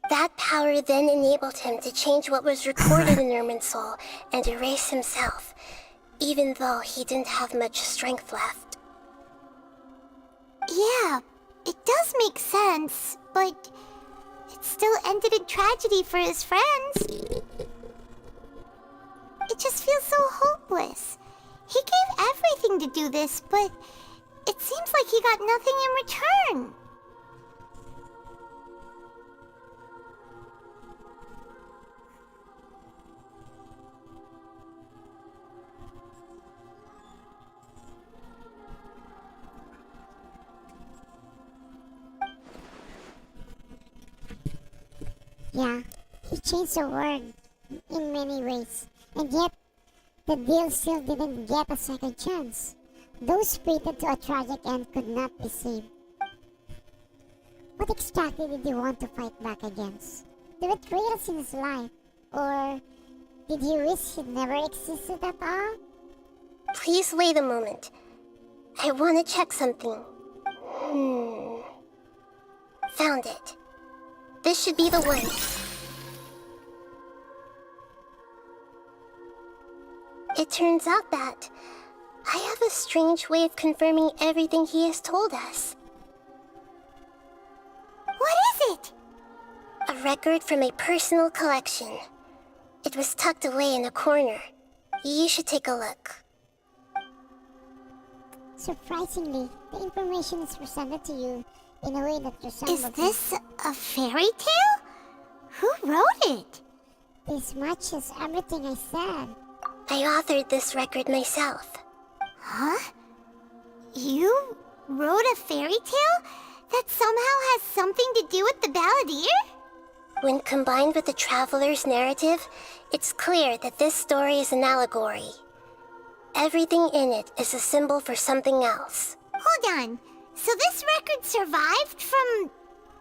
That power then enabled him to change what was recorded in Irminsul and erase himself, even though he didn't have much strength left. Yeah, it does make sense, but it still ended in tragedy for his friends. It just feels so hopeless. He gave everything to do this, but it seems like he got nothing in return. Yeah, he changed the world in many ways, and yet the deal still didn't get a second chance. Those fated to a tragic end could not be saved. What exactly did he want to fight back against? The betrayals in his life? Or did he wish he'd never existed at all? Please wait a moment. I want to check something. Found it. This should be the one. It turns out that I have a strange way of confirming everything he has told us. What is it? A record from a personal collection. It was tucked away in a corner. You should take a look. Surprisingly, the information is presented to you in a way that resembles... Is this a fairy tale? Who wrote it? This matches everything I said. I authored this record myself. Huh? You wrote a fairy tale that somehow has something to do with the Balladeer? When combined with the Traveler's narrative, it's clear that this story is an allegory. Everything in it is a symbol for something else. Hold on. So this record survived from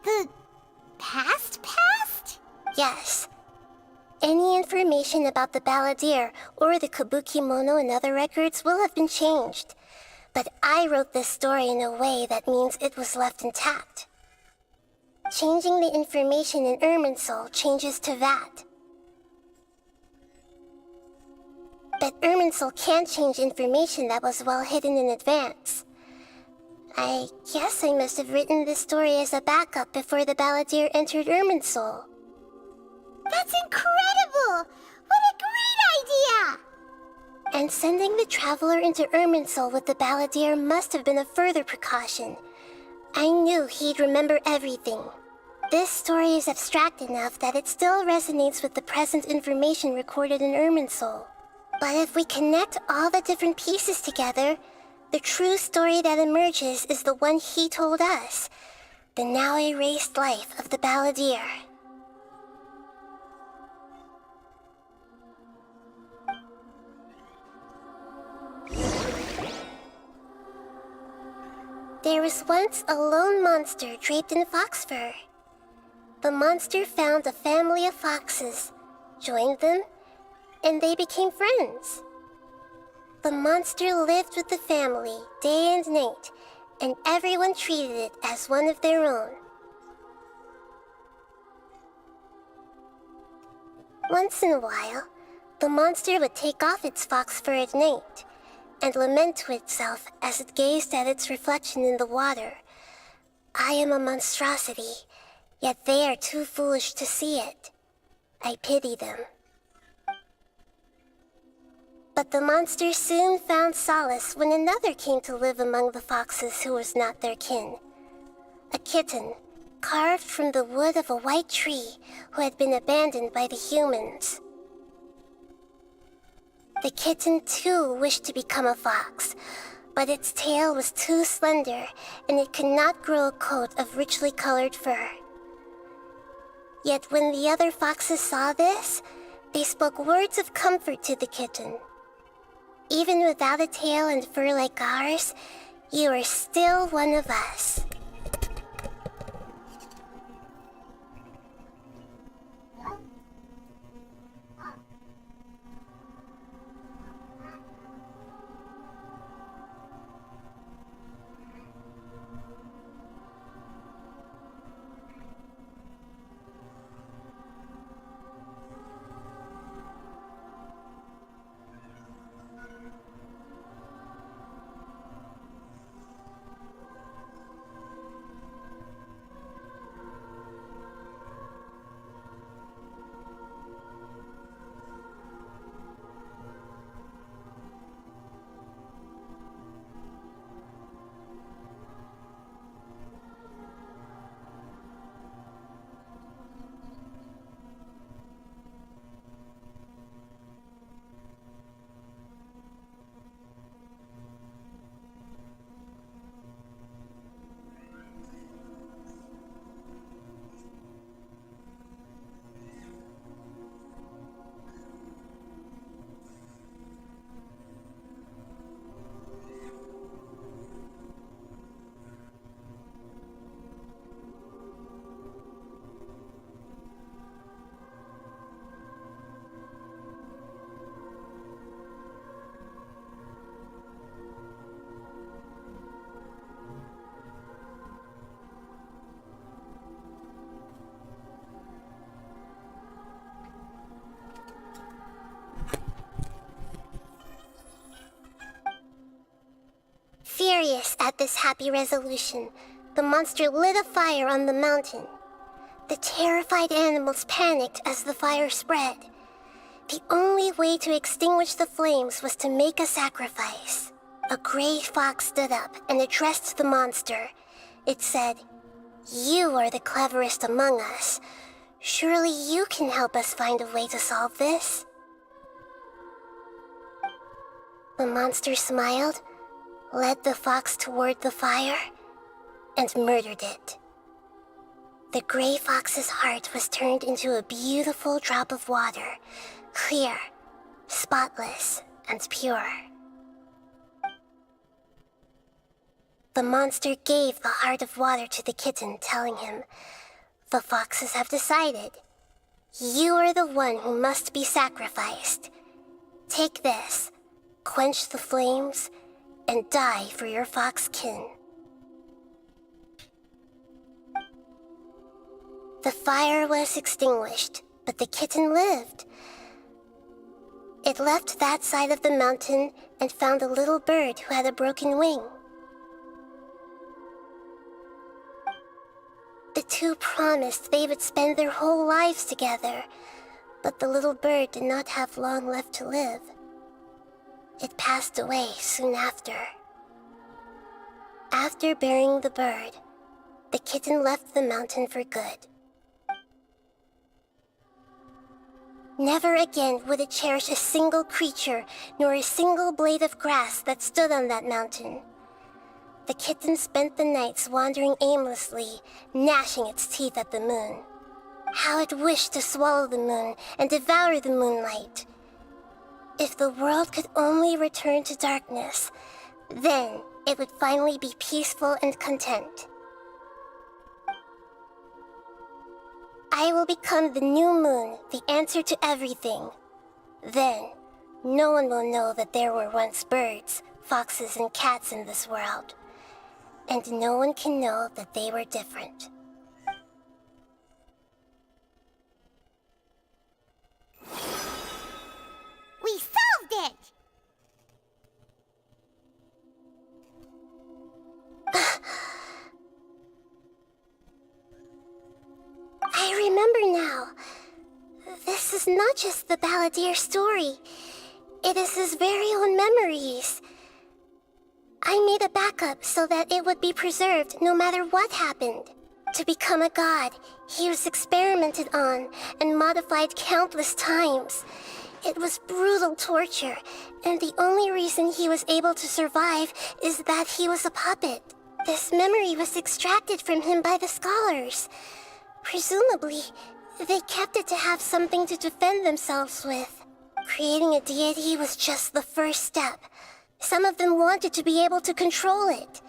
the past? Yes. Any information about the Balladeer or the Kabuki Mono and other records will have been changed. But I wrote this story in a way that means it was left intact. Changing the information in Irminsul changes to that. But Irminsul can't change information that was well hidden in advance. I guess I must have written this story as a backup before the Balladeer entered Irminsul. That's incredible! What a great idea! And sending the Traveler into Irminsul with the Balladeer must have been a further precaution. I knew he'd remember everything. This story is abstract enough that it still resonates with the present information recorded in Irminsul. But if we connect all the different pieces together, the true story that emerges is the one he told us, the now erased life of the Balladeer. There was once a lone monster draped in fox fur. The monster found a family of foxes, joined them, and they became friends. The monster lived with the family day and night, and everyone treated it as one of their own. Once in a while, the monster would take off its fox fur at night, and lament to itself as it gazed at its reflection in the water. I am a monstrosity, yet they are too foolish to see it. I pity them. But the monster soon found solace when another came to live among the foxes who was not their kin. A kitten, carved from the wood of a white tree who had been abandoned by the humans. The kitten too wished to become a fox, but its tail was too slender and it could not grow a coat of richly colored fur. Yet when the other foxes saw this, they spoke words of comfort to the kitten. Even without a tail and fur like ours, you are still one of us. Furious at this happy resolution, the monster lit a fire on the mountain. The terrified animals panicked as the fire spread. The only way to extinguish the flames was to make a sacrifice. A gray fox stood up and addressed the monster. It said, "You are the cleverest among us. Surely you can help us find a way to solve this." The monster smiled, led the fox toward the fire, and murdered it. The gray fox's heart was turned into a beautiful drop of water, clear, spotless, and pure. The monster gave the heart of water to the kitten, telling him, "The foxes have decided. You are the one who must be sacrificed. Take this, quench the flames, and die for your fox kin." The fire was extinguished, but the kitten lived. It left that side of the mountain and found a little bird who had a broken wing. The two promised they would spend their whole lives together, but the little bird did not have long left to live. It passed away soon after. After burying the bird, the kitten left the mountain for good. Never again would it cherish a single creature nor a single blade of grass that stood on that mountain. The kitten spent the nights wandering aimlessly, gnashing its teeth at the moon. How it wished to swallow the moon and devour the moonlight. If the world could only return to darkness, then it would finally be peaceful and content. I will become the new moon, the answer to everything. Then, no one will know that there were once birds, foxes, and cats in this world. And no one can know that they were different. We solved it! I remember now. This is not just the Balladeer story. It is his very own memories. I made a backup so that it would be preserved no matter what happened. To become a god, he was experimented on and modified countless times. It was brutal torture, and the only reason he was able to survive is that he was a puppet. This memory was extracted from him by the scholars. Presumably, they kept it to have something to defend themselves with. Creating a deity was just the first step. Some of them wanted to be able to control it.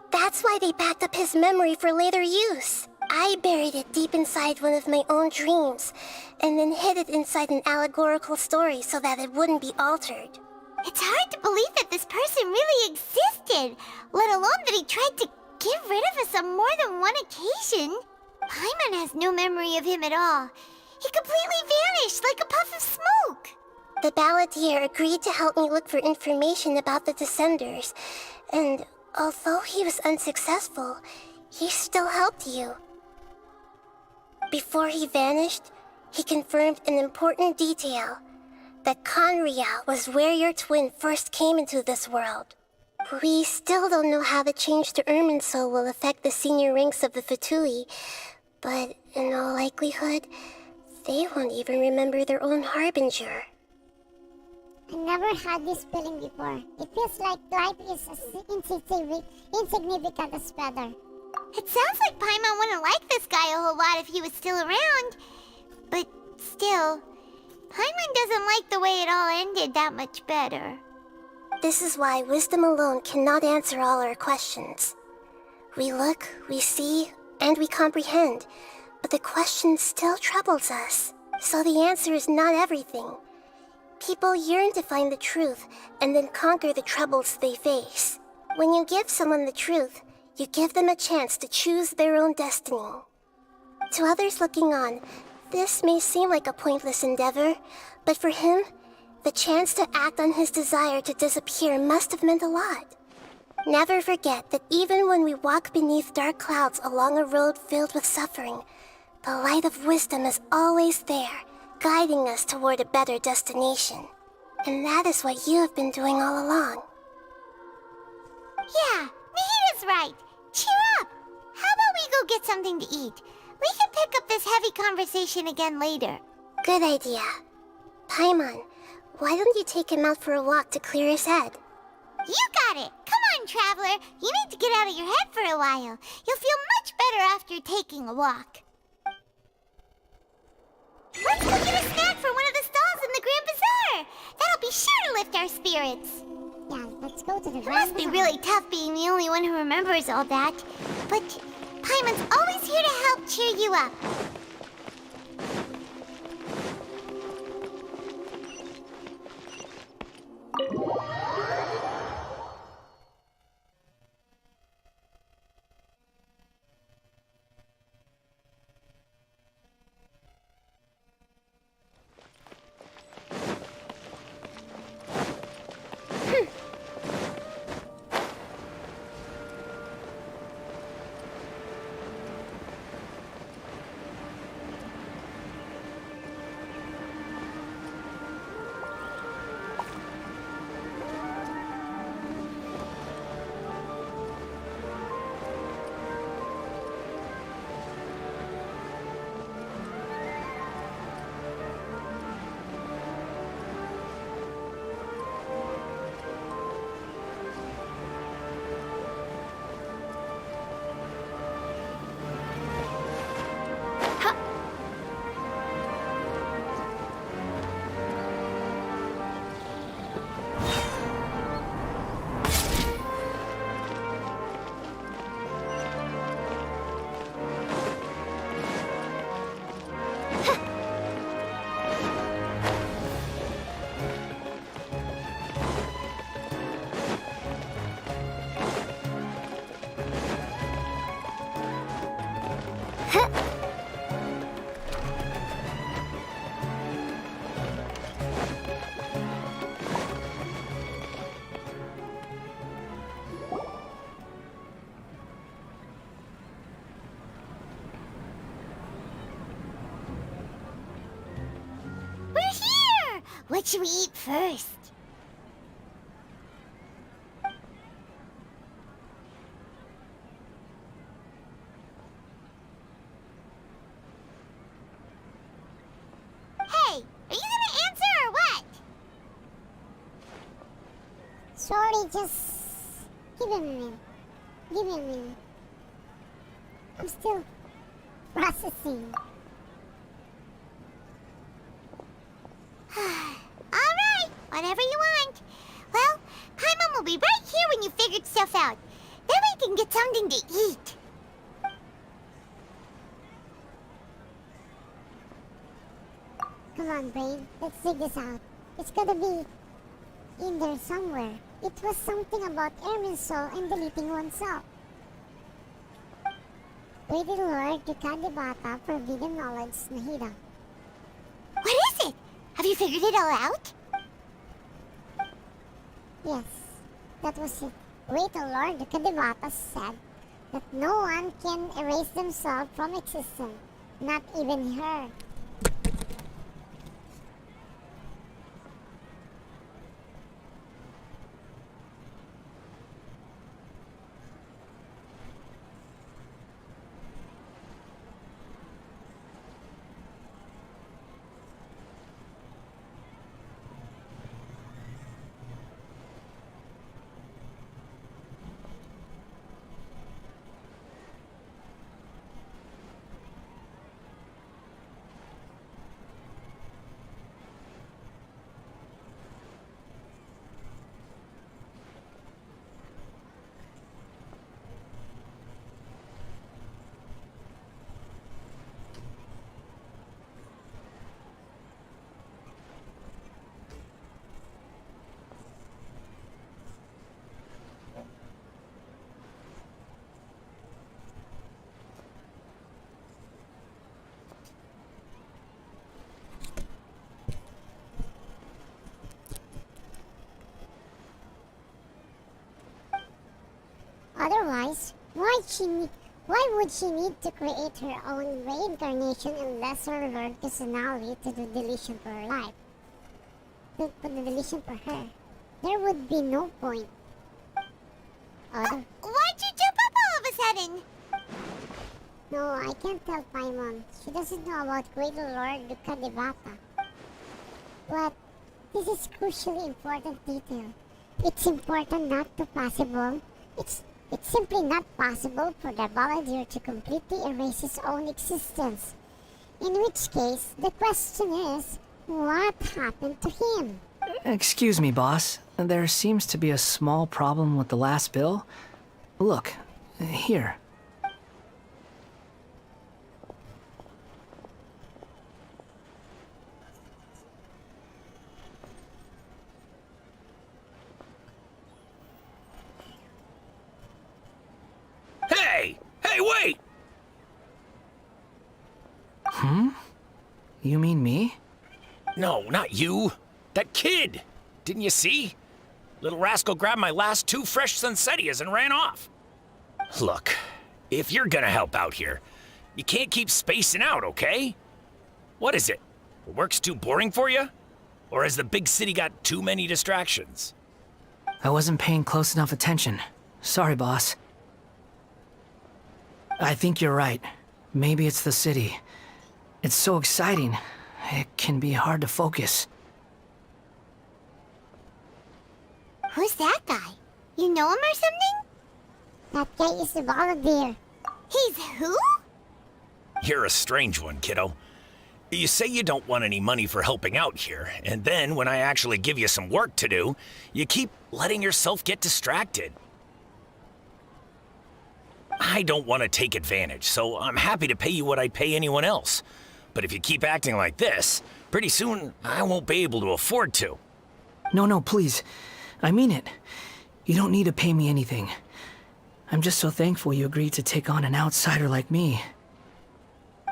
That's why they backed up his memory for later use. I buried it deep inside one of my own dreams, and then hid it inside an allegorical story so that it wouldn't be altered. It's hard to believe that this person really existed, let alone that he tried to get rid of us on more than one occasion. Paimon has no memory of him at all. He completely vanished like a puff of smoke. The Balladeer agreed to help me look for information about the Descenders, and although he was unsuccessful, he still helped you. Before he vanished, he confirmed an important detail, that Conria was where your twin first came into this world. We still don't know how the change to Irminsul will affect the senior ranks of the Fatui, but in all likelihood, they won't even remember their own Harbinger. I never had this feeling before. It feels like life is as insignificant as feather. It sounds like Paimon wouldn't like this guy a whole lot if he was still around. But still, Paimon doesn't like the way it all ended that much better. This is why wisdom alone cannot answer all our questions. We look, we see, and we comprehend, but the question still troubles us. So the answer is not everything. People yearn to find the truth and then conquer the troubles they face. When you give someone the truth, you give them a chance to choose their own destiny. To others looking on, this may seem like a pointless endeavor, but for him, the chance to act on his desire to disappear must have meant a lot. Never forget that even when we walk beneath dark clouds along a road filled with suffering, the light of wisdom is always there, guiding us toward a better destination. And that is what you have been doing all along. Yeah, Nahita's right. Cheer up! How about we go get something to eat? We can pick up this heavy conversation again later. Good idea. Paimon, why don't you take him out for a walk to clear his head? You got it! Come on, time traveler. You need to get out of your head for a while. You'll feel much better after taking a walk. Let's go get a snack from one of the stalls in the Grand Bazaar. That'll be sure to lift our spirits. Yeah, let's go to the It must be really tough being the only one who remembers all that. But Paimon's always here to help cheer you up. What should we eat first? Hey, are you gonna answer or what? Sorry, just give me a minute. Give me a minute. I'm still processing. Alright, whatever you want. Well, Paimon will be right here when you figured stuff out. Then we can get something to eat. Come on, Brain. Let's dig this out. It's gotta be in there somewhere. It was something about Ermin's soul and deleting oneself. Greater Lord, Dukadibata, forbidden knowledge, Nahida. What is it? Have you figured it all out? Yes, that was it. Greater Lord, Dukadibata said that no one can erase themselves from existence, not even her. Otherwise, why would she need to create her own reincarnation and lesser Lord Kusanali to do deletion for her life? To the deletion for her. There would be no point. Why'd you jump up all of a sudden? No, I can't tell Paimon. She doesn't know about Greater Lord Dukadibata. But this is crucially important detail. It's important not to possible It's simply not possible for the Balladeer to completely erase his own existence. In which case, the question is, what happened to him? Excuse me, boss. There seems to be a small problem with the last bill. Look, here. Hey! Hey, wait! You mean me? No, not you. That kid! Didn't you see? Little rascal grabbed my last 2 fresh Sunsettias and ran off. Look, if you're gonna help out here, you can't keep spacing out, okay? What is it? The work's too boring for you? Or has the big city got too many distractions? I wasn't paying close enough attention. Sorry, boss. I think you're right. Maybe it's the city. It's so exciting. It can be hard to focus. Who's that guy? You know him or something? That guy is the Balladeer. He's who? You're a strange one, kiddo. You say you don't want any money for helping out here, and then when I actually give you some work to do, you keep letting yourself get distracted. I don't want to take advantage, so I'm happy to pay you what I'd pay anyone else. But if you keep acting like this, pretty soon I won't be able to afford to. No, please. I mean it. You don't need to pay me anything. I'm just so thankful you agreed to take on an outsider like me.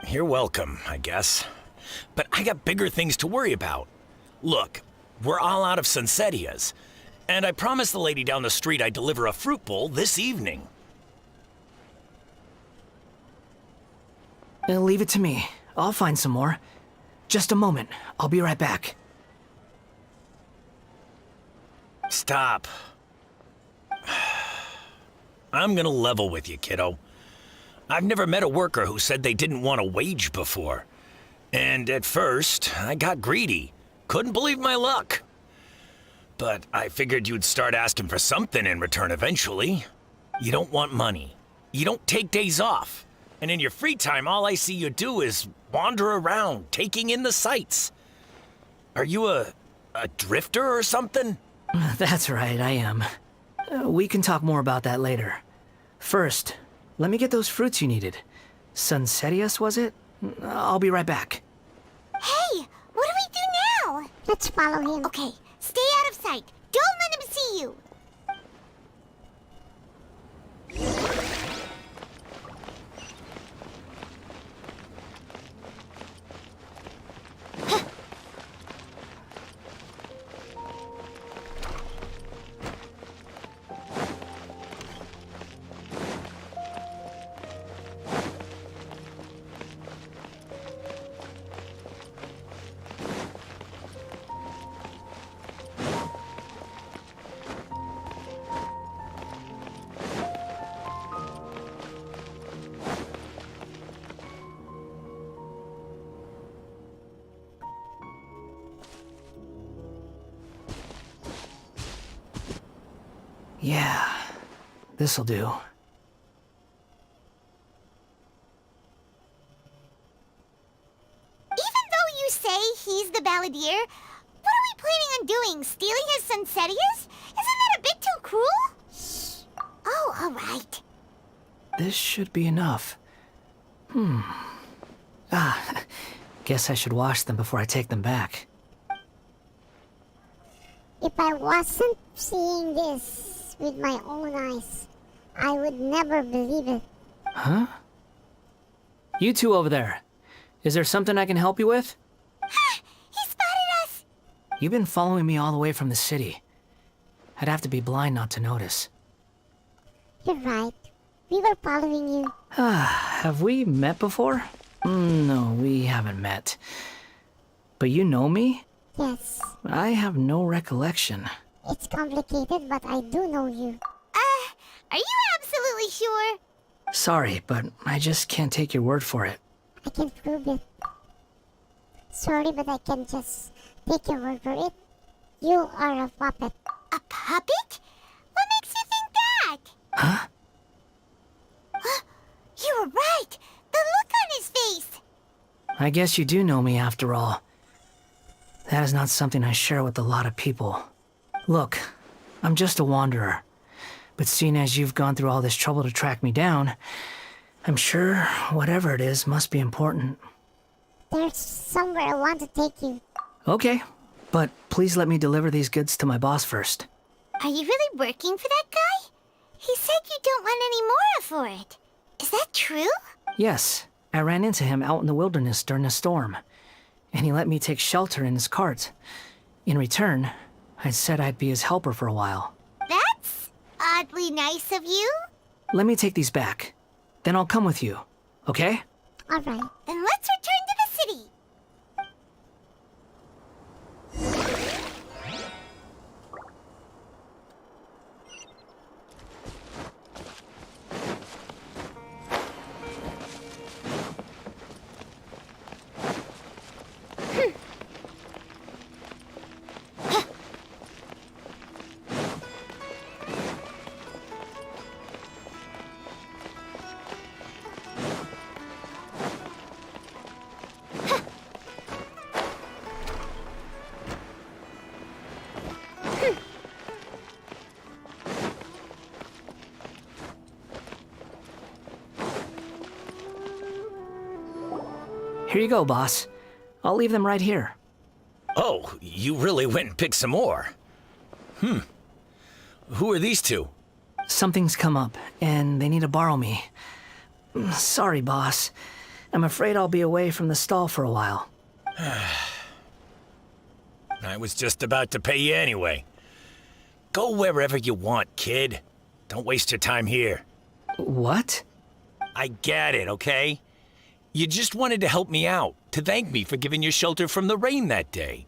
You're welcome, I guess. But I got bigger things to worry about. Look, we're all out of Sunsettias, and I promised the lady down the street I'd deliver a fruit bowl this evening. Leave it to me. I'll find some more. Just a moment. I'll be right back. Stop. I'm gonna level with you, kiddo. I've never met a worker who said they didn't want a wage before. And at first, I got greedy. Couldn't believe my luck. But I figured you'd start asking for something in return eventually. You don't want money. You don't take days off. And in your free time, all I see you do is wander around, taking in the sights. Are you a drifter or something? That's right, I am. We can talk more about that later. First, let me get those fruits you needed. Sunsettias, was it? I'll be right back. Hey, what do we do now? Let's follow him. Okay, stay out of sight. Don't let him see you. Yeah, this'll do. Even though you say he's the Balladeer, what are we planning on doing? Stealing his Sunsettias? Isn't that a bit too cruel? Shh. Oh, all right. This should be enough. Guess I should wash them before I take them back. If I wasn't seeing this with my own eyes, I would never believe it. Huh? You two over there. Is there something I can help you with? He spotted us! You've been following me all the way from the city. I'd have to be blind not to notice. You're right. We were following you. Have we met before? No, we haven't met. But you know me? Yes. I have no recollection. It's complicated, but I do know you. Are you absolutely sure? Sorry, but I just can't take your word for it. I can prove it. Sorry, but I can just take your word for it. You are a puppet. A puppet? What makes you think that? Huh? You were right! The look on his face! I guess you do know me after all. That is not something I share with a lot of people. Look, I'm just a wanderer. But seeing as you've gone through all this trouble to track me down, I'm sure whatever it is must be important. There's somewhere I want to take you. Okay, but please let me deliver these goods to my boss first. Are you really working for that guy? He said you don't want any more for it. Is that true? Yes, I ran into him out in the wilderness during a storm, and he let me take shelter in his cart. In return, I said I'd be his helper for a while. That's oddly nice of you. Let me take these back. Then I'll come with you, okay? Alright. Then let's return to the city. Here you go, boss. I'll leave them right here. Oh, you really went and picked some more. Who are these two? Something's come up, and they need to borrow me. Sorry, boss. I'm afraid I'll be away from the stall for a while. I was just about to pay you anyway. Go wherever you want, kid. Don't waste your time here. What? I get it, okay? You just wanted to help me out, to thank me for giving you shelter from the rain that day.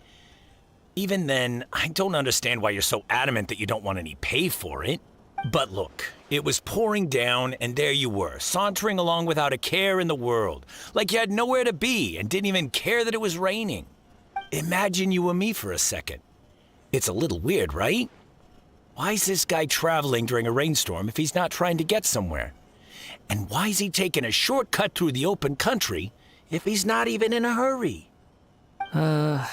Even then, I don't understand why you're so adamant that you don't want any pay for it. But look, it was pouring down, and there you were, sauntering along without a care in the world, like you had nowhere to be and didn't even care that it was raining. Imagine you were me for a second. It's a little weird, right? Why is this guy traveling during a rainstorm if he's not trying to get somewhere? And why is he taking a shortcut through the open country if he's not even in a hurry? But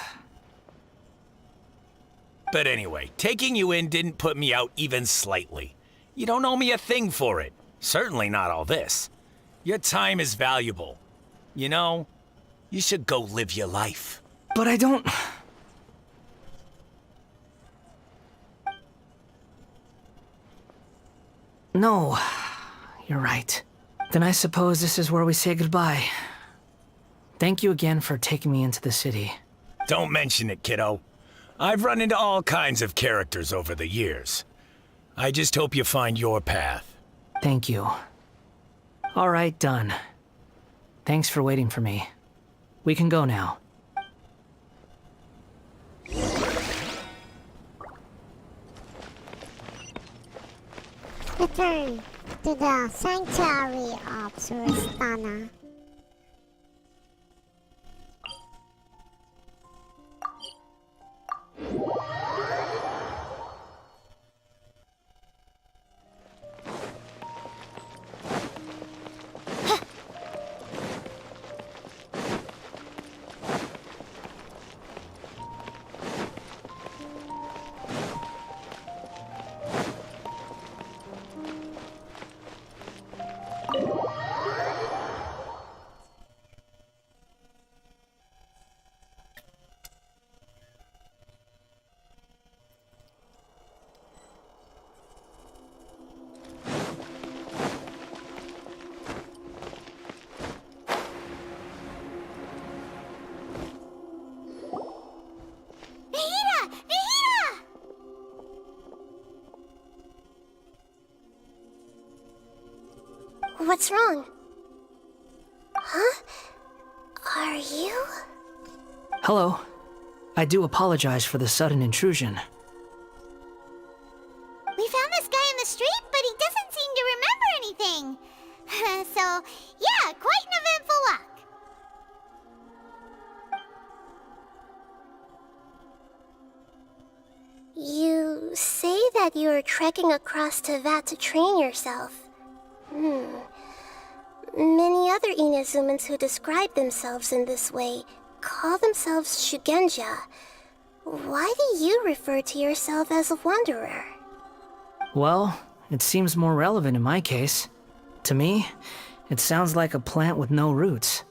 anyway, taking you in didn't put me out even slightly. You don't owe me a thing for it. Certainly not all this. Your time is valuable. You know, you should go live your life. But I don't... No, you're right. Then I suppose this is where we say goodbye. Thank you again for taking me into the city. Don't mention it, kiddo. I've run into all kinds of characters over the years. I just hope you find your path. Thank you. All right, done. Thanks for waiting for me. We can go now. Return to the sanctuary of Suristana. What's wrong? Huh? Are you? Hello. I do apologize for the sudden intrusion. We found this guy in the street, but he doesn't seem to remember anything. So, yeah, quite an eventful walk. You say that you are trekking across Tevat to train yourself. Many other Inazumans who describe themselves in this way call themselves Shugenja. Why do you refer to yourself as a wanderer? Well, it seems more relevant in my case. To me, it sounds like a plant with no roots.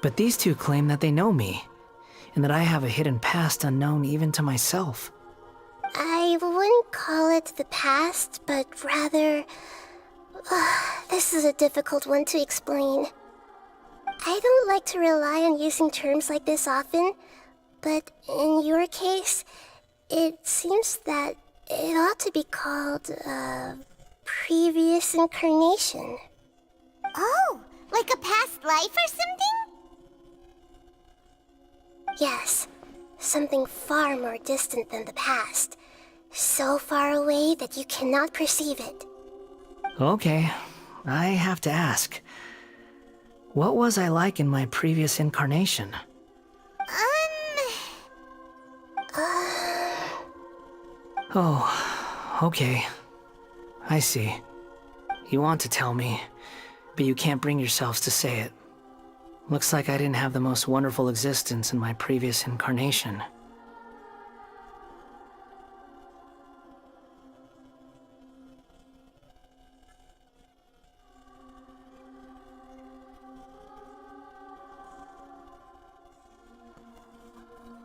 But these two claim that they know me, and that I have a hidden past unknown even to myself. I wouldn't call it the past, but rather... this is a difficult one to explain. I don't like to rely on using terms like this often, but in your case, it seems that it ought to be called, previous incarnation. Oh, like a past life or something? Yes, something far more distant than the past. So far away that you cannot perceive it. Okay, I have to ask. What was I like in my previous incarnation? Oh, okay. I see. You want to tell me, but you can't bring yourselves to say it. Looks like I didn't have the most wonderful existence in my previous incarnation.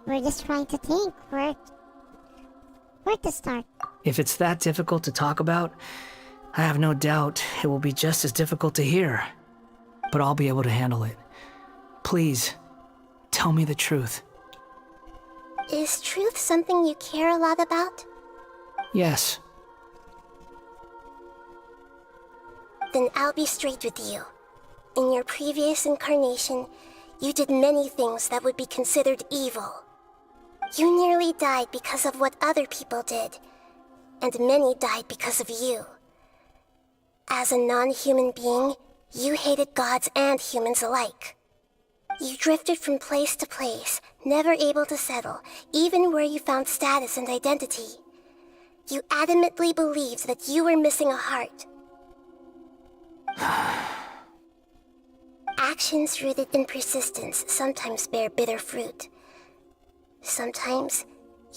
We're just trying to think where to start. If it's that difficult to talk about, I have no doubt it will be just as difficult to hear. But I'll be able to handle it. Please, tell me the truth. Is truth something you care a lot about? Yes. Then I'll be straight with you. In your previous incarnation, you did many things that would be considered evil. You nearly died because of what other people did, and many died because of you. As a non-human being, you hated gods and humans alike. You drifted from place to place, never able to settle, even where you found status and identity. You adamantly believed that you were missing a heart. Actions rooted in persistence sometimes bear bitter fruit. Sometimes,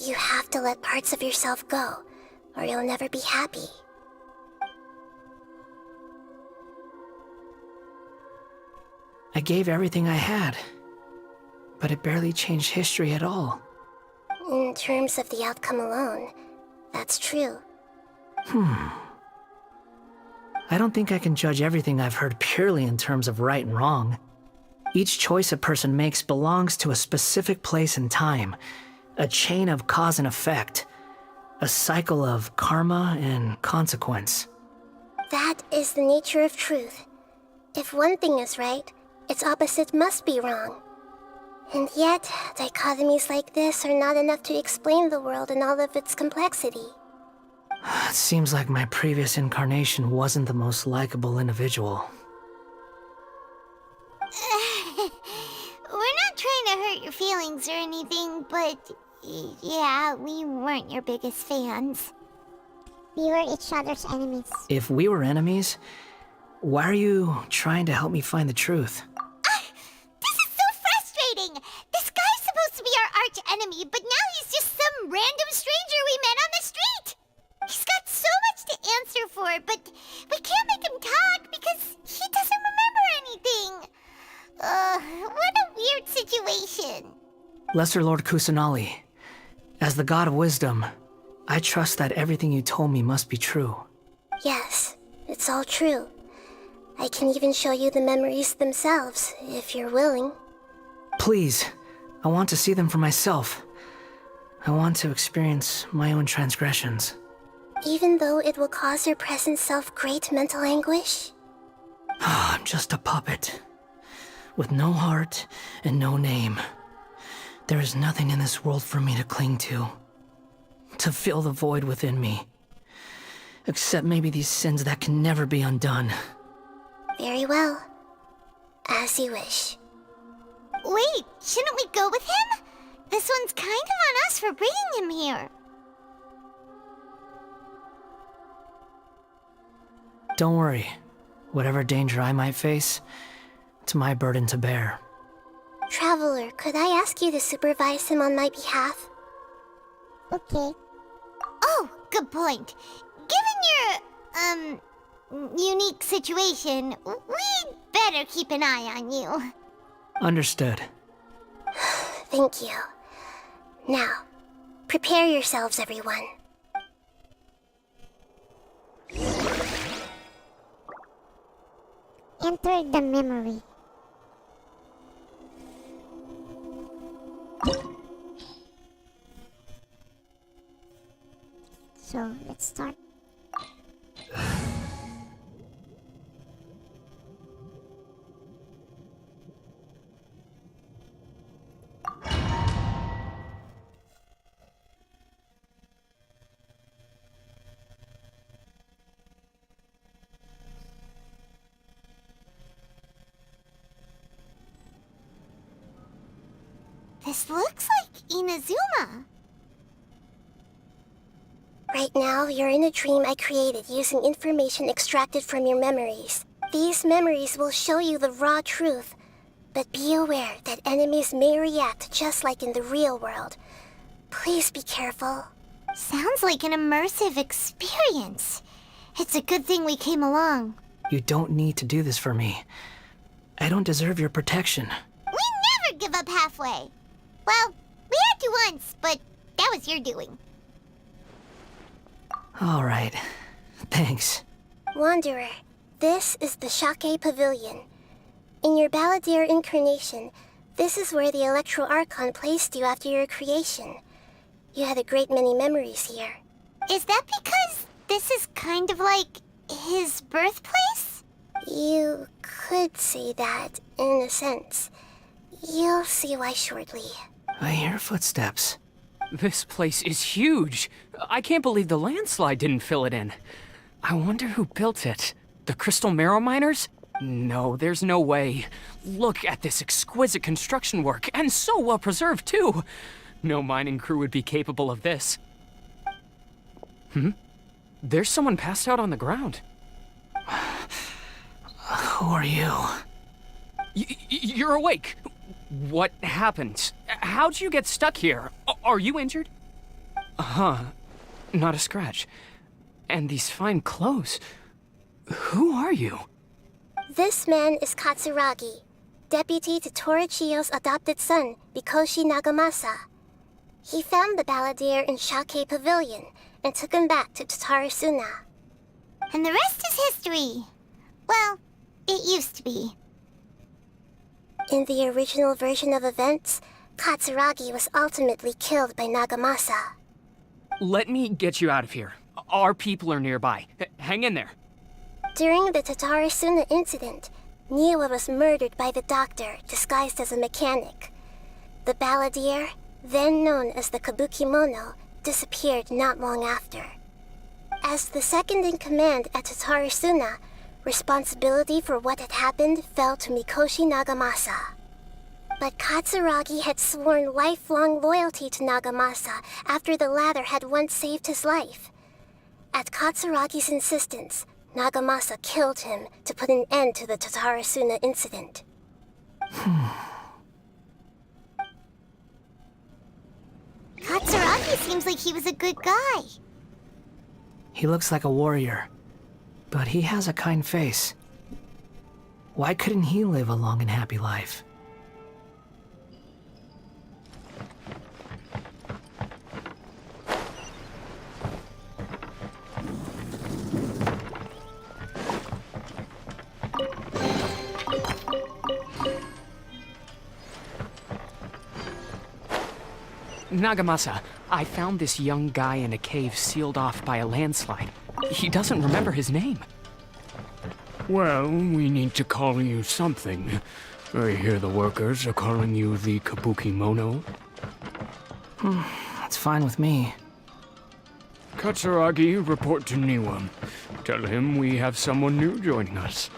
you have to let parts of yourself go, or you'll never be happy. I gave everything I had, but it barely changed history at all. In terms of the outcome alone, that's true. I don't think I can judge everything I've heard purely in terms of right and wrong. Each choice a person makes belongs to a specific place and time, a chain of cause and effect, a cycle of karma and consequence. That is the nature of truth. If one thing is right, its opposite must be wrong. And yet, dichotomies like this are not enough to explain the world in all of its complexity. It seems like my previous incarnation wasn't the most likable individual. We're not trying to hurt your feelings or anything, but yeah, we weren't your biggest fans. We were each other's enemies. If we were enemies, why are you trying to help me find the truth? This is so frustrating! This guy's supposed to be our arch enemy, but now he's just some random stranger we met on the street! He's got so much to answer for, but we can't make him talk because he doesn't remember anything. What a weird situation. Lesser Lord Kusanali, as the god of wisdom, I trust that everything you told me must be true. Yes, it's all true. I can even show you the memories themselves, if you're willing. Please, I want to see them for myself. I want to experience my own transgressions. Even though it will cause your present self great mental anguish? I'm just a puppet, with no heart and no name. There is nothing in this world for me to cling to fill the void within me. Except maybe these sins that can never be undone. Very well. As you wish. Wait, shouldn't we go with him? this one's kind of on us for bringing him here. Don't worry. Whatever danger I might face, it's my burden to bear. Traveler, could I ask you to supervise him on my behalf? Okay. Oh, good point. Given your, unique situation, we'd better keep an eye on you. Understood. Thank you. Now, prepare yourselves, everyone. Enter the memory. So, let's start. This looks like Inazuma. Right now, you're in a dream I created using information extracted from your memories. These memories will show you the raw truth, but be aware that enemies may react just like in the real world. Please be careful. Sounds like an immersive experience. It's a good thing we came along. You don't need to do this for me. I don't deserve your protection. We never give up halfway. Well, we had to once, but that was your doing. All right. Thanks. Wanderer, this is the Shake Pavilion. In your Balladeer incarnation, this is where the Electro Archon placed you after your creation. You had a great many memories here. Is that because this is kind of like his birthplace? You could say that, in a sense. You'll see why shortly. I hear footsteps. This place is huge. I can't believe the landslide didn't fill it in. I wonder who built it. The Crystal Marrow Miners? No, there's no way. Look at this exquisite construction work, and so well preserved, too. No mining crew would be capable of this. There's someone passed out on the ground. Who are you? You're awake. What happened? How'd you get stuck here? Are you injured? Not a scratch. And these fine clothes. Who are you? This man is Katsuragi, deputy to Torichio's adopted son, Mikoshi Nagamasa. He found the Balladeer in Shake Pavilion and took him back to Tatarasuna. And the rest is history. Well, it used to be. In the original version of events, Katsuragi was ultimately killed by Nagamasa. Let me get you out of here. Our people are nearby. Hang in there. During the Tatarasuna incident, Niwa was murdered by the doctor disguised as a mechanic. The Balladeer, then known as the Kabukimono, disappeared not long after. As the second in command at Tatarasuna, responsibility for what had happened fell to Mikoshi Nagamasa. But Katsuragi had sworn lifelong loyalty to Nagamasa after the latter had once saved his life. At Katsuragi's insistence, Nagamasa killed him to put an end to the Tatarasuna incident. Katsuragi seems like he was a good guy. He looks like a warrior, but he has a kind face. Why couldn't he live a long and happy life? Nagamasa, I found this young guy in a cave sealed off by a landslide. He doesn't remember his name. Well, we need to call you something. I hear the workers are calling you the Kabukimono. That's fine with me. Katsuragi, report to Niwa. Tell him we have someone new joining us.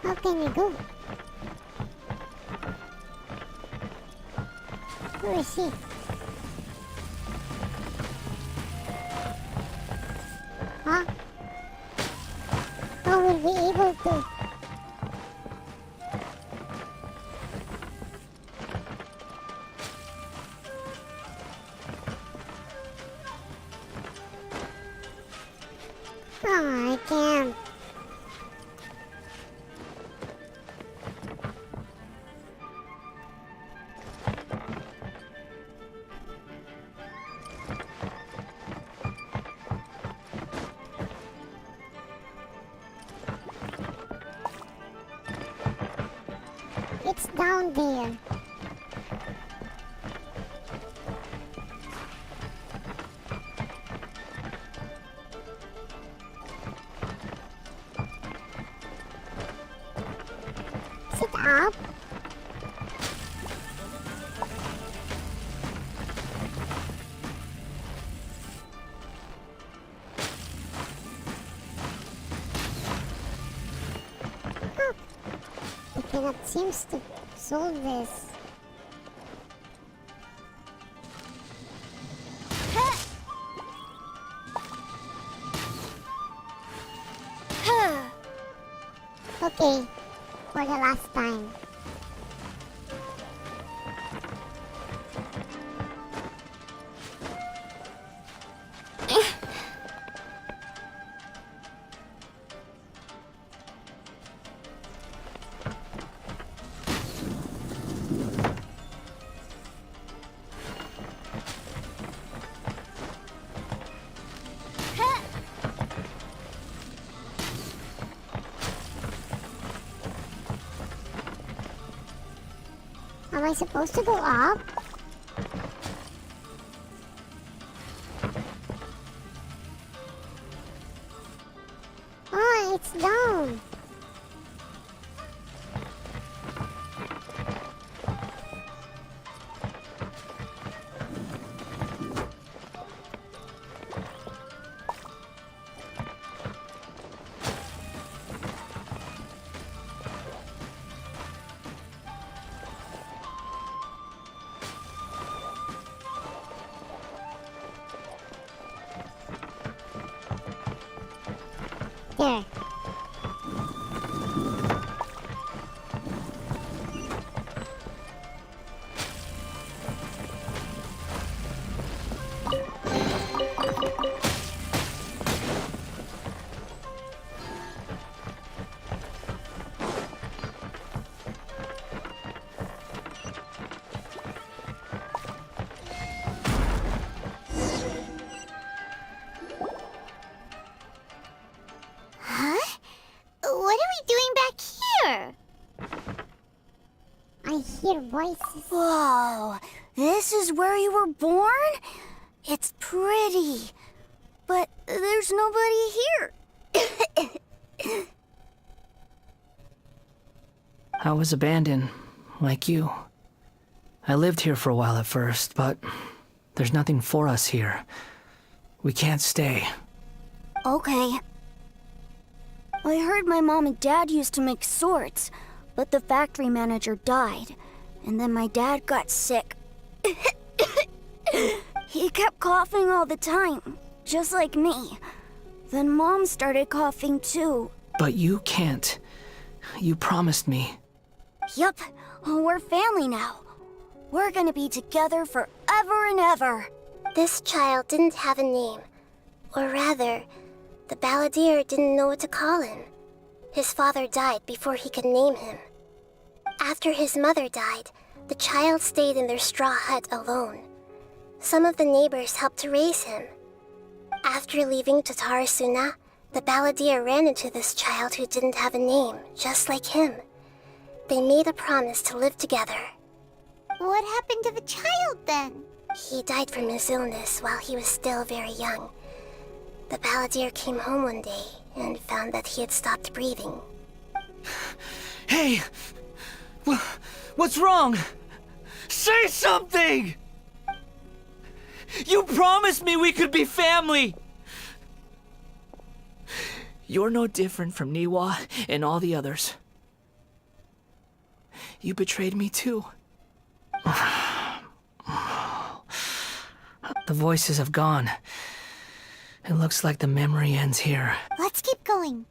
How can we go? Where is he? Huh? How will we be able to? Oh, I can't. It's down there. Is it up? Huh. I cannot seem to solve this. Okay, for the last time. Am I supposed to go up? Oh, it's down. There. I hear voices. Whoa, this is where you were born? It's pretty, but there's nobody here. I was abandoned, like you. I lived here for a while at first, but there's nothing for us here. We can't stay. Okay. I heard my mom and dad used to make swords, but the factory manager died, and then my dad got sick. He kept coughing all the time, just like me. Then Mom started coughing too. But you can't. You promised me. Yup, we're family now. We're gonna be together forever and ever. This child didn't have a name. Or rather, the balladeer didn't know what to call him. His father died before he could name him. After his mother died, the child stayed in their straw hut alone. Some of the neighbors helped to raise him. After leaving Tatarasuna, the balladeer ran into this child who didn't have a name, just like him. They made a promise to live together. What happened to the child then? He died from his illness while he was still very young. The balladeer came home one day and found that he had stopped breathing. Hey! What's wrong? Say something! You promised me we could be family! You're no different from Niwa and all the others. you betrayed me too. The voices have gone. It looks like the memory ends here. Let's keep going.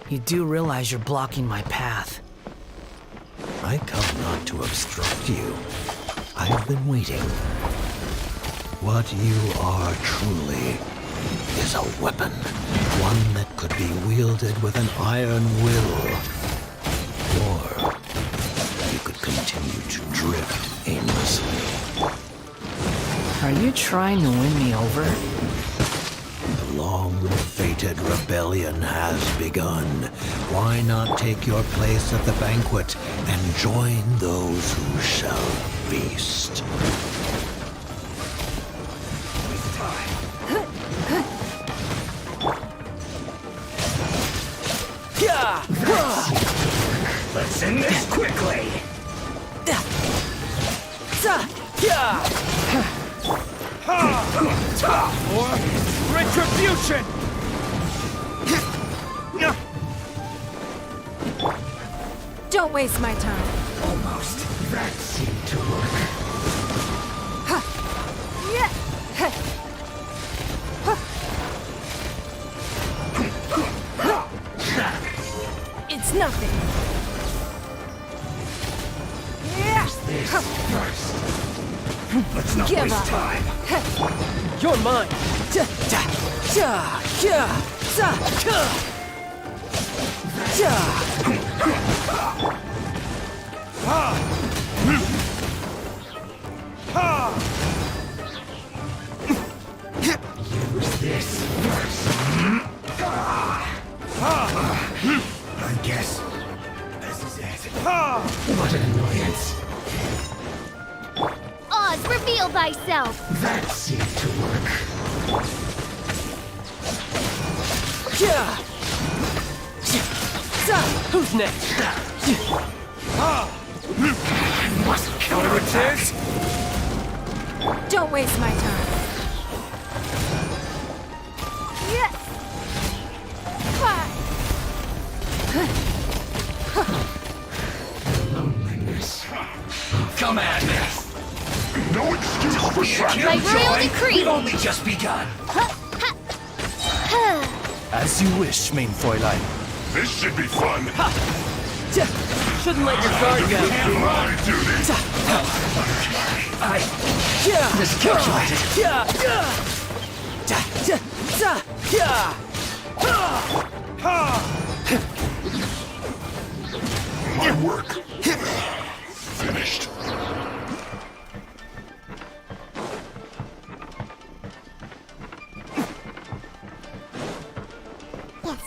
You do realize you're blocking my path. I come not to obstruct you. I have been waiting. What you are truly is a weapon. One that could be wielded with an iron will. Or you could continue to drift aimlessly. Are you trying to win me over? The long-fated rebellion has begun. Why not take your place at the banquet and join those who shall feast? Let's end this quickly! Or retribution! Don't waste my time. Almost. That seemed to work. It's nothing. This first. Let's not Give waste up. time. You're mine. Use this first. I guess this is it. What an annoyance. Oz, reveal thyself! That seemed to work. Who's next? I must counterattack. Don't waste my time. Loneliness. Come at me! No excuse for slacking. By royal decree! We've only just begun. As you wish, main Fräulein. This should be fun. Shouldn't let your guard down. My duty. My work finished. Yes.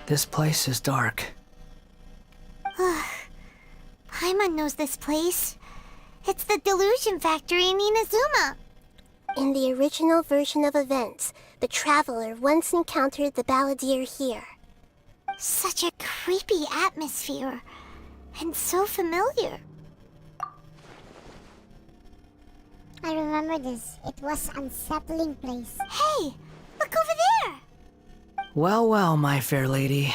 This place is dark. Paimon knows this place. It's the Delusion Factory in Inazuma. In the original version of events, the Traveler once encountered the Balladeer here. Such a creepy atmosphere. And so familiar. I remember this. It was an unsettling place. Hey, look over there! Well, well, my fair lady.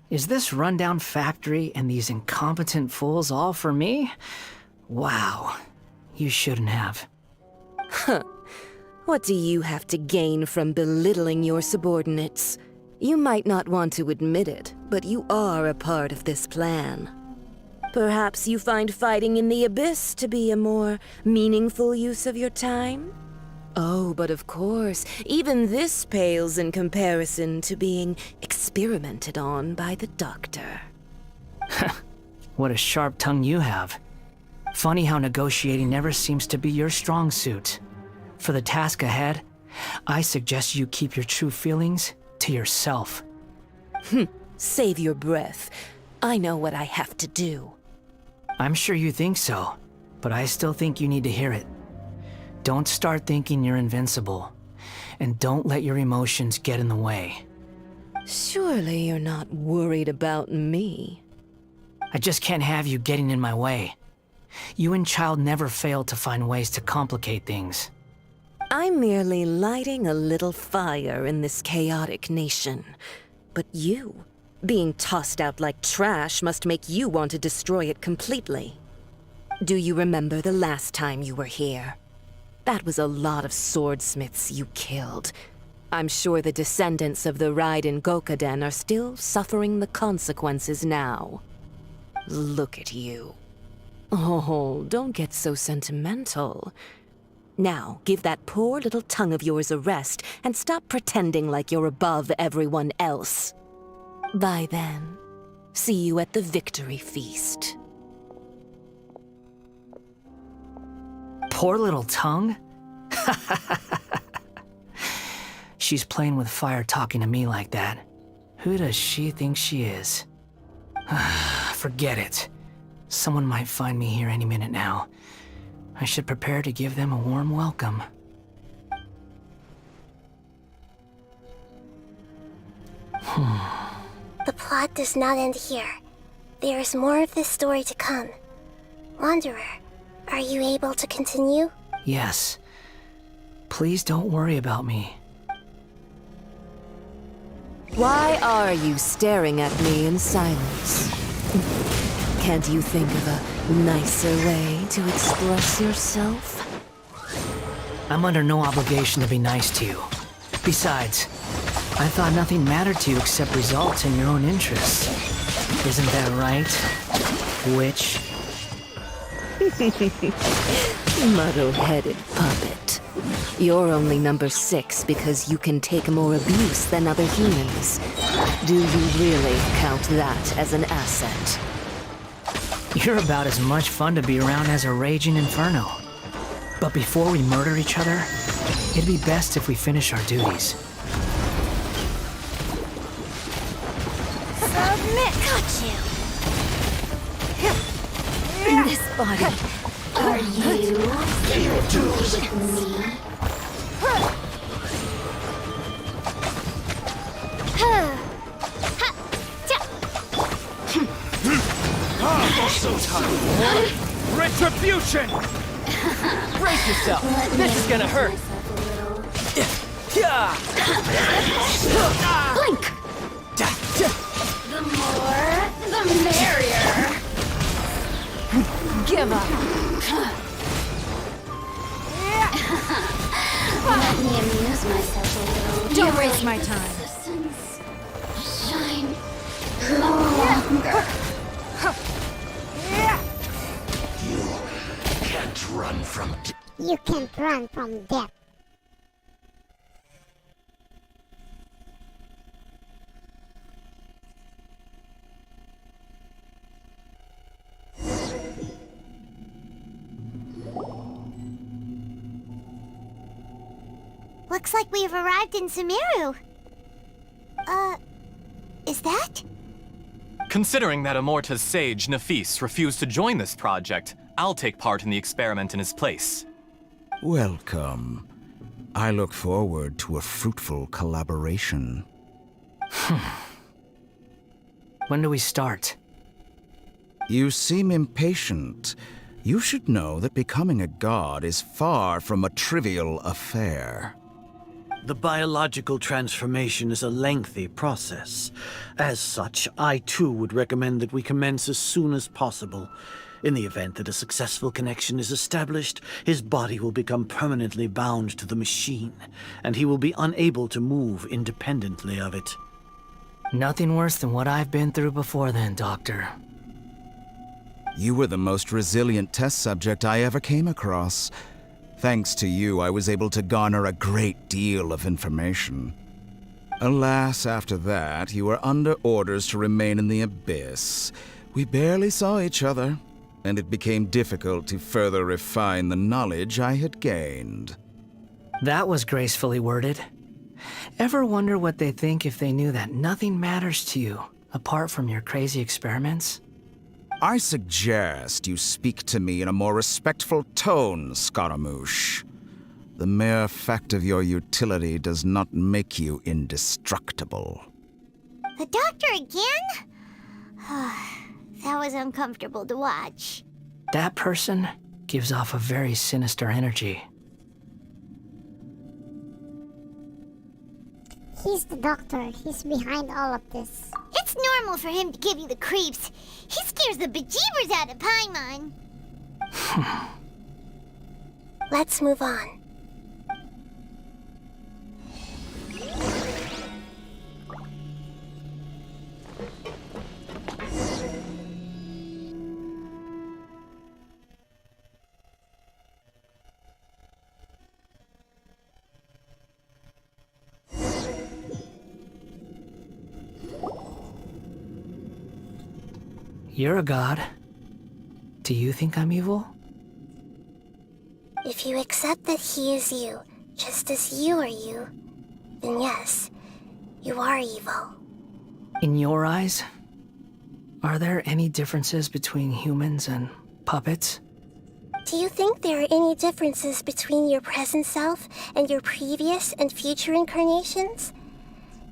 Is this rundown factory and these incompetent fools all for me? Wow. You shouldn't have. Huh. What do you have to gain from belittling your subordinates? You might not want to admit it, but you are a part of this plan. Perhaps you find fighting in the Abyss to be a more meaningful use of your time? Oh, but of course, even this pales in comparison to being experimented on by the Doctor. What a sharp tongue you have. Funny how negotiating never seems to be your strong suit. For the task ahead, I suggest you keep your true feelings to yourself. Save your breath. I know what I have to do. I'm sure you think so, but I still think you need to hear it. Don't start thinking you're invincible. And don't let your emotions get in the way. Surely you're not worried about me. I just can't have you getting in my way. You and Child never fail to find ways to complicate things. I'm merely lighting a little fire in this chaotic nation. But you, being tossed out like trash, must make you want to destroy it completely. Do you remember the last time you were here? That was a lot of swordsmiths you killed. I'm sure the descendants of the Raiden Gokaden are still suffering the consequences now. Look at you. Oh, don't get so sentimental. Now, give that poor little tongue of yours a rest and stop pretending like you're above everyone else. Bye then. See you at the victory feast. Poor little tongue? She's playing with fire talking to me like that. Who does she think she is? Forget it. Someone might find me here any minute now. I should prepare to give them a warm welcome. The plot does not end here. There is more of this story to come. Wanderer, are you able to continue? Yes. Please don't worry about me. Why are you staring at me in silence? Can't you think of a nicer way to express yourself? I'm under no obligation to be nice to you. Besides, I thought nothing mattered to you except results and your own interests. Isn't that right, witch? Muddle-headed puppet. You're only number 6 because you can take more abuse than other humans. Do you really count that as an asset? You're about as much fun to be around as a raging inferno. But before we murder each other, it'd be best if we finish our duties. Submit! Got you! This body. Are you gonna do with me? So tired. Retribution! Brace yourself. This is gonna hurt. Blink! The more, the merrier. Give up. Let me amuse myself a little. Don't waste my time. Shine longer. You can't run from death. Looks like we've arrived in Sumeru. Is that? Considering that Amorta's sage, Nafis, refused to join this project, I'll take part in the experiment in his place. Welcome. I look forward to a fruitful collaboration. When do we start? You seem impatient. You should know that becoming a god is far from a trivial affair. The biological transformation is a lengthy process. As such, I too would recommend that we commence as soon as possible. In the event that a successful connection is established, his body will become permanently bound to the machine, and he will be unable to move independently of it. Nothing worse than what I've been through before then, Doctor. You were the most resilient test subject I ever came across. Thanks to you, I was able to garner a great deal of information. Alas, after that, you were under orders to remain in the Abyss. We barely saw each other, and it became difficult to further refine the knowledge I had gained. That was gracefully worded. Ever wonder what they think if they knew that nothing matters to you, apart from your crazy experiments? I suggest you speak to me in a more respectful tone, Scaramouche. The mere fact of your utility does not make you indestructible. The doctor again? That was uncomfortable to watch. That person gives off a very sinister energy. He's the doctor. He's behind all of this. It's normal for him to give you the creeps. He scares the bejeebers out of Paimon. Let's move on. You're a god. Do you think I'm evil? If you accept that he is you, just as you are you, then yes, you are evil. In your eyes, are there any differences between humans and puppets? Do you think there are any differences between your present self and your previous and future incarnations?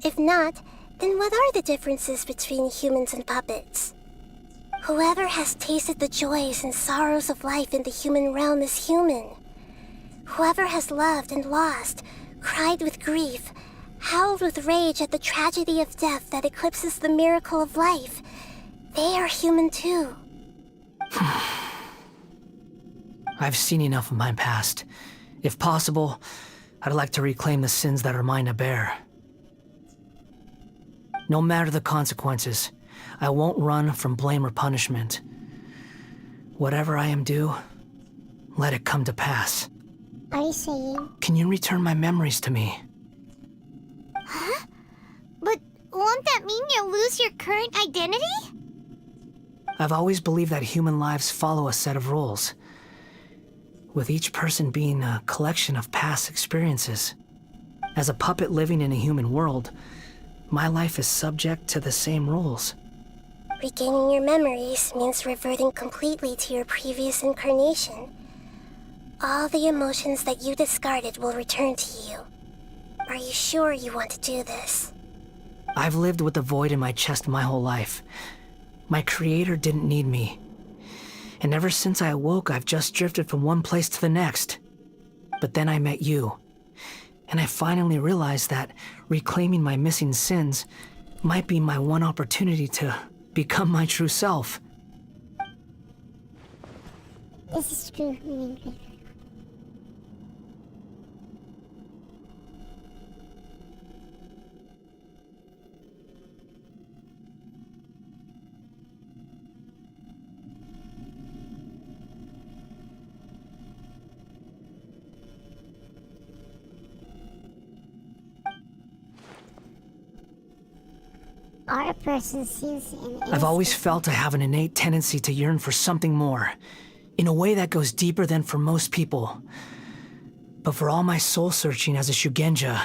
If not, then what are the differences between humans and puppets? Whoever has tasted the joys and sorrows of life in the human realm is human. Whoever has loved and lost, cried with grief, howled with rage at the tragedy of death that eclipses the miracle of life, they are human too. I've seen enough of my past. If possible, I'd like to reclaim the sins that are mine to bear. No matter the consequences, I won't run from blame or punishment. Whatever I am due, let it come to pass. Are you saying? Can you return my memories to me? Huh? But won't that mean you'll lose your current identity? I've always believed that human lives follow a set of rules, with each person being a collection of past experiences. As a puppet living in a human world, my life is subject to the same rules. Regaining your memories means reverting completely to your previous incarnation. All the emotions that you discarded will return to you. Are you sure you want to do this? I've lived with the void in my chest my whole life. My creator didn't need me. And ever since I awoke, I've just drifted from one place to the next. But then I met you. And I finally realized that reclaiming my missing sins might be my one opportunity to become my true self. This is true. Are a person's sins and I've always felt I have an innate tendency to yearn for something more, in a way that goes deeper than for most people. But for all my soul searching as a Shugenja,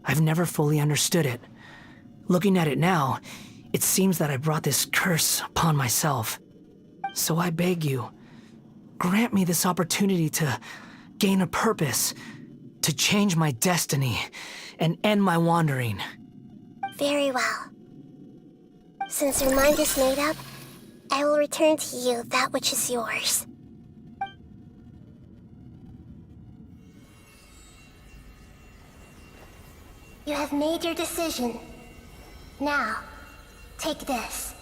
I've never fully understood it. Looking at it now, it seems that I brought this curse upon myself. So I beg you, grant me this opportunity to gain a purpose, to change my destiny, and end my wandering. Very well. Since your mind is made up, I will return to you that which is yours. You have made your decision. Now, take this.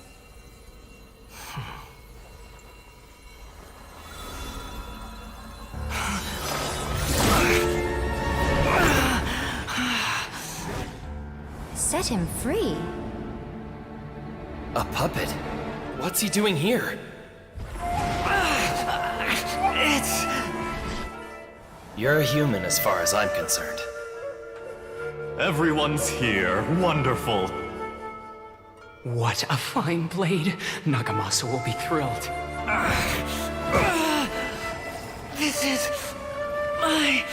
Set him free. A puppet? What's he doing here? You're a human as far as I'm concerned. Everyone's here. Wonderful. What a fine blade. Nagamasa will be thrilled. This is my...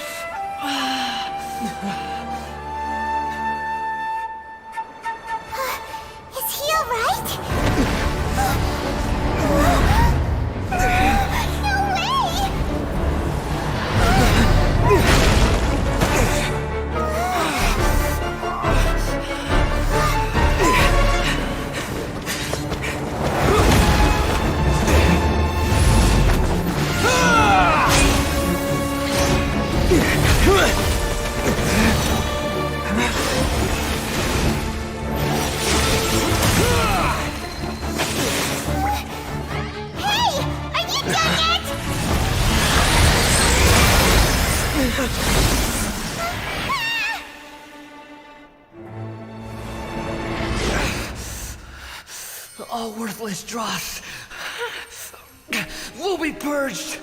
Is he alright? No way! worthless dross will be purged.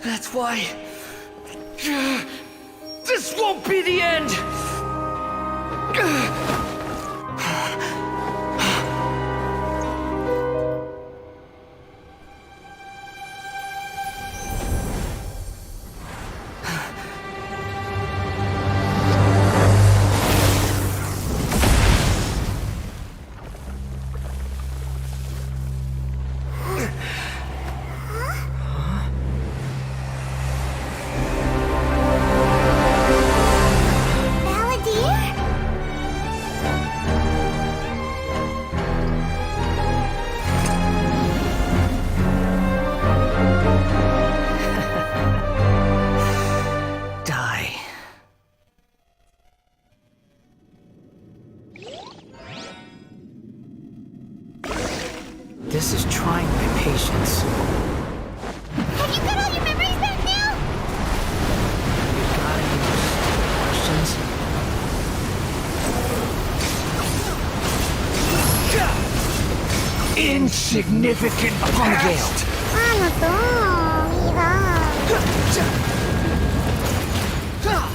That's why this won't be the end. This is trying my patience. Have you got all your memories back now? You got any questions? Insignificant upon the gale. Ano to? Hirap.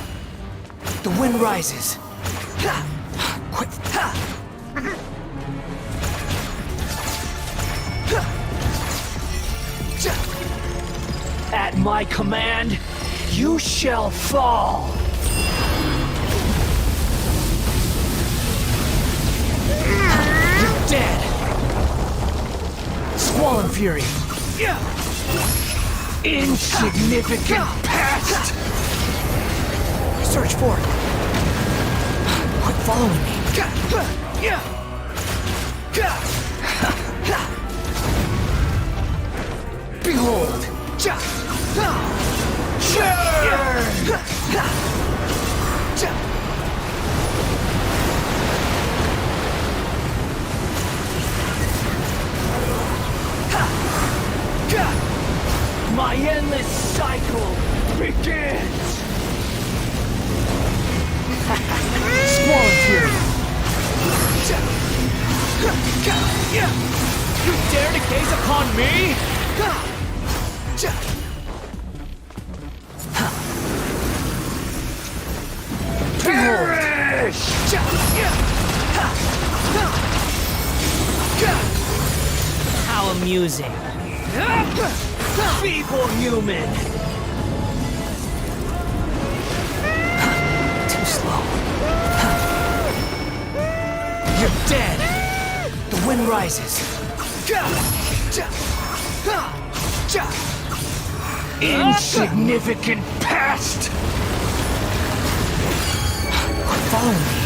The wind rises. Quick. At my command, you shall fall. You're dead. Squall and fury. Insignificant past. Search for it. Quit following me. Behold. My endless cycle begins! Squall and fury. You dare to gaze upon me? Perish! How amusing. Feeble human! Too slow. You're dead. The wind rises. Insignificant past! Quit following me.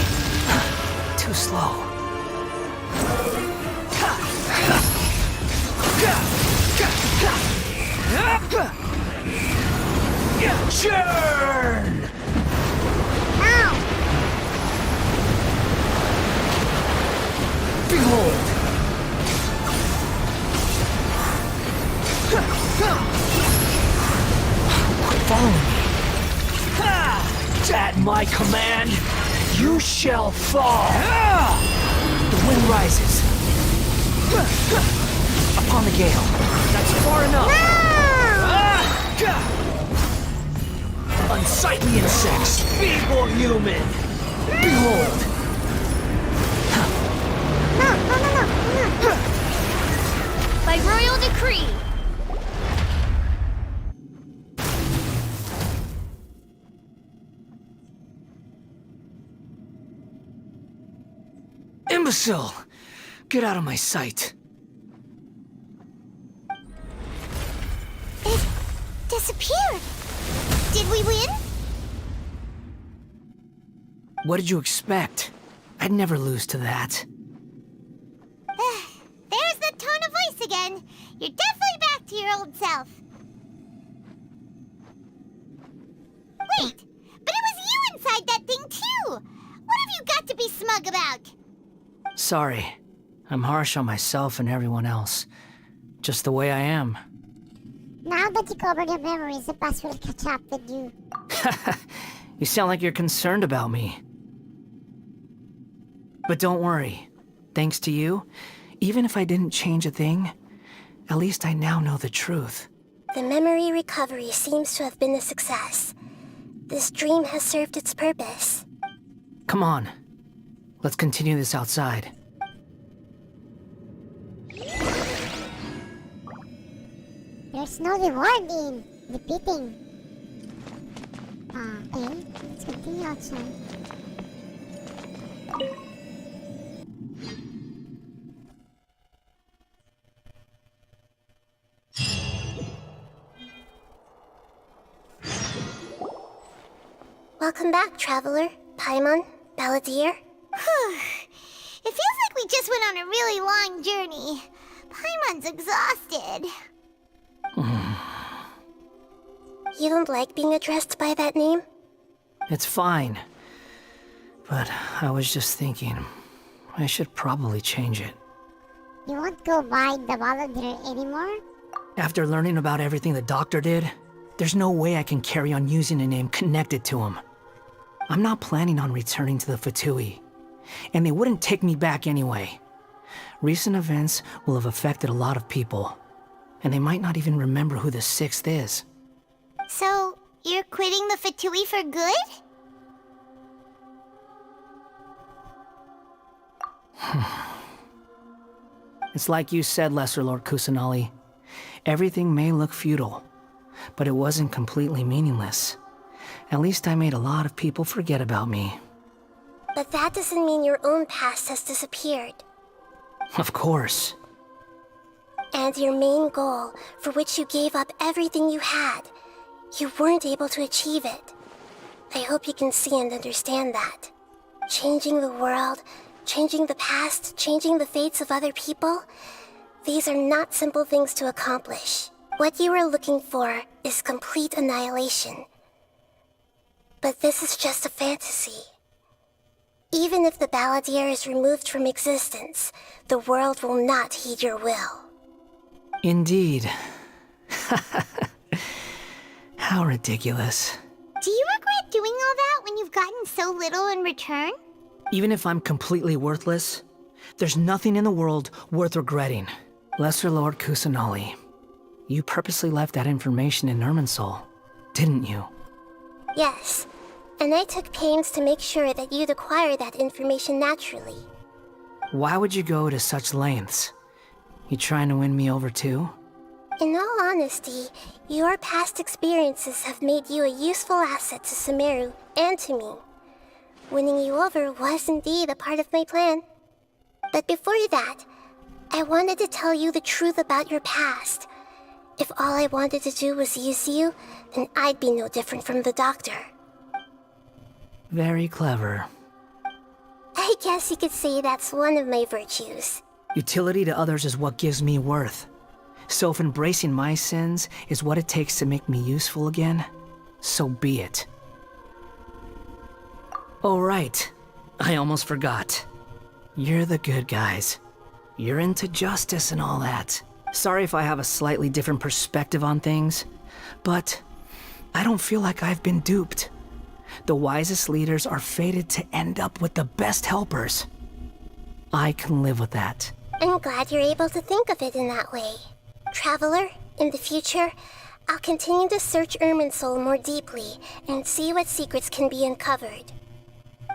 Too slow. Churn! Behold! Quit following me. At my command, you shall fall! The wind rises. Upon the gale. That's far enough! Unsightly insects! Feeble human! Behold! By royal decree. Imbecile! Get out of my sight. It disappeared. Did we win? What did you expect? I'd never lose to that. There's the tone of voice again. You're definitely back to your old self. Wait, but it was you inside that thing too! What have you got to be smug about? Sorry. I'm harsh on myself and everyone else. Just the way I am. Now that you covered your memories, the past will catch up with you. You sound like you're concerned about me. But don't worry. Thanks to you, Even if I didn't change a thing, at least I now know the truth. The memory recovery seems to have been a success. This dream has served its purpose. Come on. Let's continue this outside. There's no reward in repeating. Okay, let's continue outside. Welcome back, Traveler, Paimon, Balladeer. It feels like we just went on a really long journey. Paimon's exhausted. You don't like being addressed by that name? It's fine. But I was just thinking, I should probably change it. You won't go by the Balladeer anymore? After learning about everything the doctor did, there's no way I can carry on using a name connected to him. I'm not planning on returning to the Fatui, and they wouldn't take me back anyway. Recent events will have affected a lot of people, and they might not even remember who the 6th is. So, you're quitting the Fatui for good? It's like you said, Lesser Lord Kusanali. Everything may look futile, but it wasn't completely meaningless. At least I made a lot of people forget about me. But that doesn't mean your own past has disappeared. Of course. And your main goal, for which you gave up everything you had, you weren't able to achieve it. I hope you can see and understand that. Changing the world, changing the past, changing the fates of other people, these are not simple things to accomplish. What you are looking for is complete annihilation. But this is just a fantasy. Even if the Balladeer is removed from existence, the world will not heed your will. Indeed. How ridiculous. Do you regret doing all that when you've gotten so little in return? Even if I'm completely worthless, there's nothing in the world worth regretting. Lesser Lord Kusanali, you purposely left that information in Irminsul, didn't you? Yes, and I took pains to make sure that you'd acquire that information naturally. Why would you go to such lengths? You trying to win me over too? In all honesty, your past experiences have made you a useful asset to Sumeru and to me. Winning you over was indeed a part of my plan. But before that, I wanted to tell you the truth about your past. If all I wanted to do was use you, then I'd be no different from the doctor. Very clever. I guess you could say that's one of my virtues. Utility to others is what gives me worth. So if embracing my sins is what it takes to make me useful again, so be it. Oh right, I almost forgot. You're the good guys. You're into justice and all that. Sorry if I have a slightly different perspective on things, but I don't feel like I've been duped. The wisest leaders are fated to end up with the best helpers. I can live with that. I'm glad you're able to think of it in that way. Traveler, in the future, I'll continue to search Irminsul more deeply and see what secrets can be uncovered.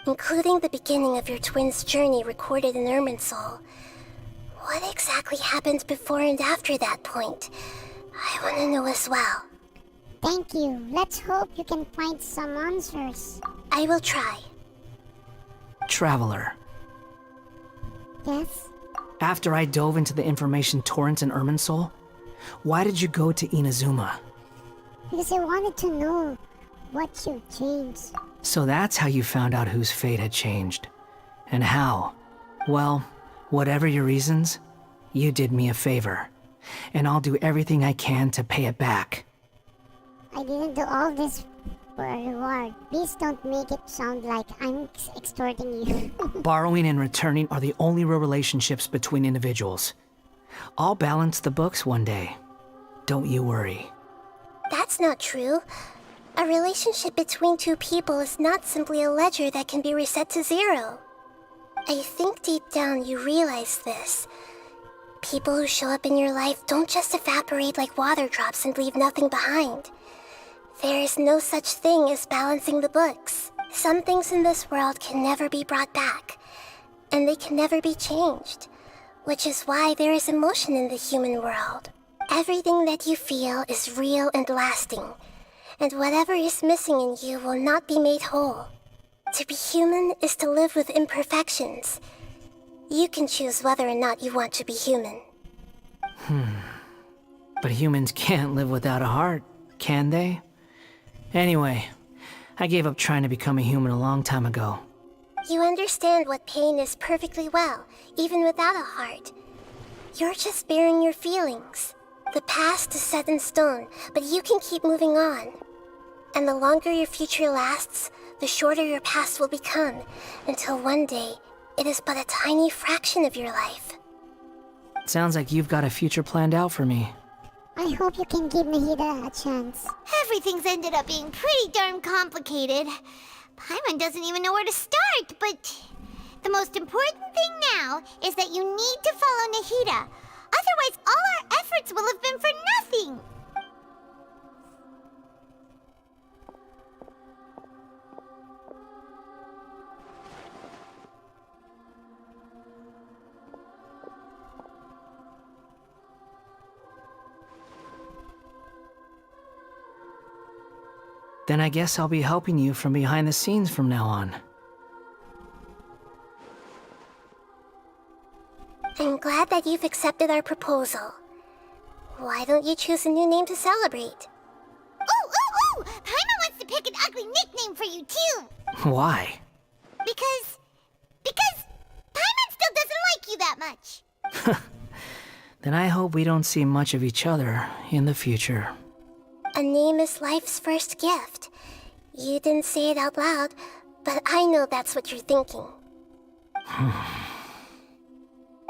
Including the beginning of your twins' journey recorded in Irminsul. What exactly happened before and after that point? I want to know as well. Thank you. Let's hope you can find some answers. I will try. Traveler. Yes? After I dove into the information torrents in Irminsul, why did you go to Inazuma? Because I wanted to know what you've changed. So that's how you found out whose fate had changed. And how? Well, whatever your reasons, you did me a favor. And I'll do everything I can to pay it back. I didn't do all this for a reward. Please don't make it sound like I'm extorting you. Borrowing and returning are the only real relationships between individuals. I'll balance the books one day. Don't you worry. That's not true. A relationship between two people is not simply a ledger that can be reset to zero. I think deep down you realize this. People who show up in your life don't just evaporate like water drops and leave nothing behind. There is no such thing as balancing the books. Some things in this world can never be brought back, and they can never be changed, which is why there is emotion in the human world. Everything that you feel is real and lasting, and whatever is missing in you will not be made whole. To be human is to live with imperfections. You can choose whether or not you want to be human. But humans can't live without a heart, can they? Anyway, I gave up trying to become a human a long time ago. You understand what pain is perfectly well, even without a heart. You're just bearing your feelings. The past is set in stone, but you can keep moving on. And the longer your future lasts, the shorter your past will become, until one day, it is but a tiny fraction of your life. Sounds like you've got a future planned out for me. I hope you can give Nahida a chance. Everything's ended up being pretty darn complicated. Paimon doesn't even know where to start, but the most important thing now is that you need to follow Nahida. Otherwise, all our efforts will have been for nothing. Then I guess I'll be helping you from behind the scenes from now on. I'm glad that you've accepted our proposal. Why don't you choose a new name to celebrate? Ooh! Paimon wants to pick an ugly nickname for you, too! Why? Because Paimon still doesn't like you that much. Then I hope we don't see much of each other in the future. A name is life's first gift. You didn't say it out loud, but I know that's what you're thinking.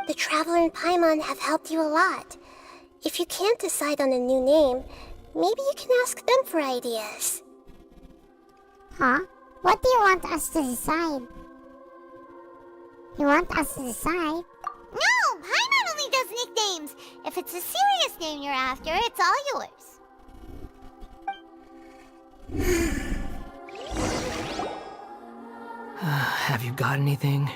The Traveler and Paimon have helped you a lot. If you can't decide on a new name, maybe you can ask them for ideas. Huh? What do you want us to decide? You want us to decide? No! Paimon only does nicknames! If it's a serious name you're after, it's all yours. Have you got anything?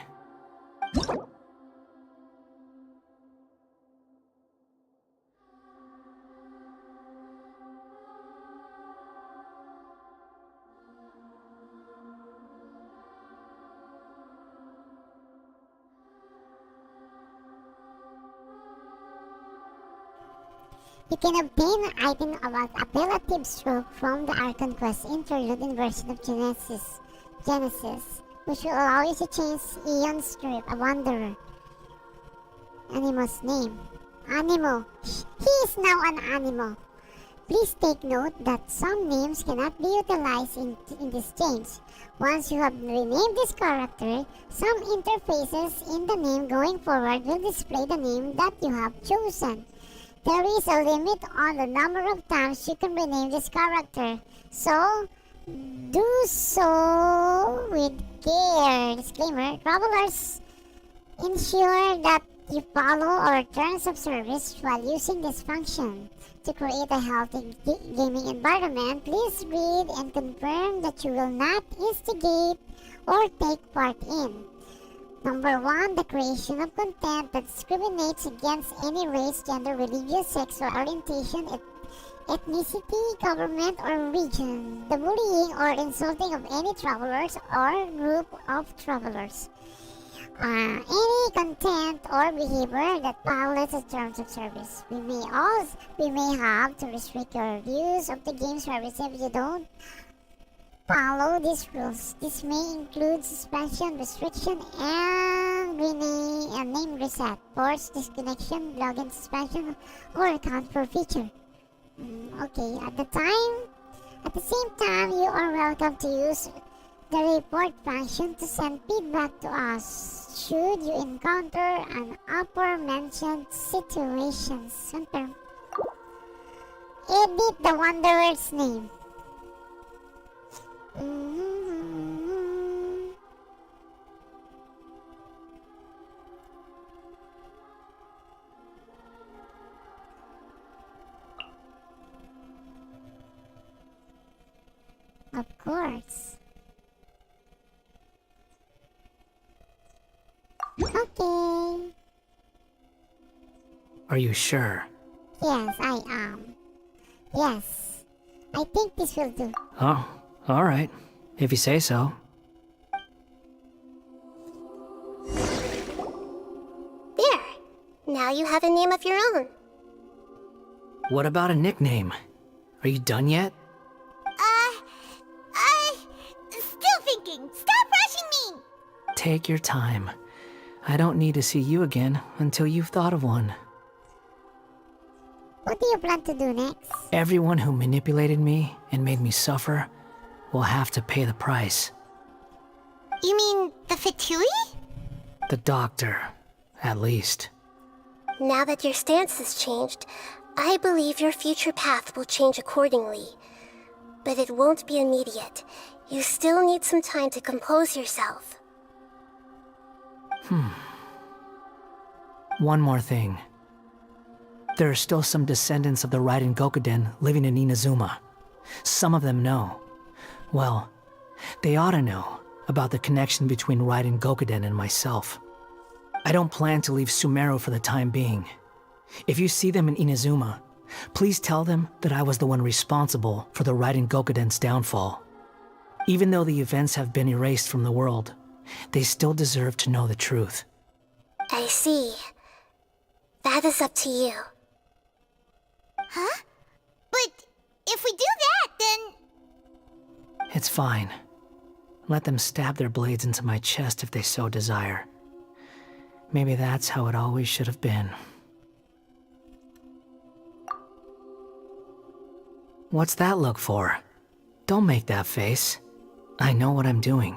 You can obtain an item about appellative stroke from the Archon quest interlude Inversion of Genesis, which will allow you to change Aeon Strip, a wanderer. Animo's name. Animo. He is now an Animo. Please take note that some names cannot be utilized in this change. Once you have renamed this character, some interfaces in the name going forward will display the name that you have chosen. There is a limit on the number of times you can rename this character, so do so with care. Disclaimer, travelers, ensure that you follow our terms of service while using this function. To create a healthy gaming environment, please read and confirm that you will not instigate or take part in. Number 1, the creation of content that discriminates against any race, gender, religious, sexual orientation, ethnicity, government, or region. The bullying or insulting of any travelers or group of travelers. Any content or behavior that violates the terms of service. We may have to restrict your use of the game service if you don't follow these rules. This may include suspension, restriction, and name reset, forced disconnection, login suspension, or account forfeiture. Okay, at the same time, you are welcome to use the report function to send feedback to us should you encounter an aforementioned situations. Confirm. Edit the Wanderer's name. Of course. Okay. Are you sure? Yes, I am. Yes. I think this will do. Oh, alright. If you say so. There. Now you have a name of your own. What about a nickname? Are you done yet? Still thinking. Stop rushing me! Take your time. I don't need to see you again until you've thought of one. What do you plan to do next? Everyone who manipulated me and made me suffer will have to pay the price. You mean the Fatui? The doctor, at least. Now that your stance has changed, I believe your future path will change accordingly. But it won't be immediate. You still need some time to compose yourself. One more thing. There are still some descendants of the Raiden Gokuden living in Inazuma. Some of them know. Well, they ought to know about the connection between Raiden Gokuden and myself. I don't plan to leave Sumeru for the time being. If you see them in Inazuma, please tell them that I was the one responsible for the Raiden Gokuden's downfall. Even though the events have been erased from the world, they still deserve to know the truth. I see. That is up to you. Huh? But if we do that, then... It's fine. Let them stab their blades into my chest if they so desire. Maybe that's how it always should have been. What's that look for? Don't make that face. I know what I'm doing.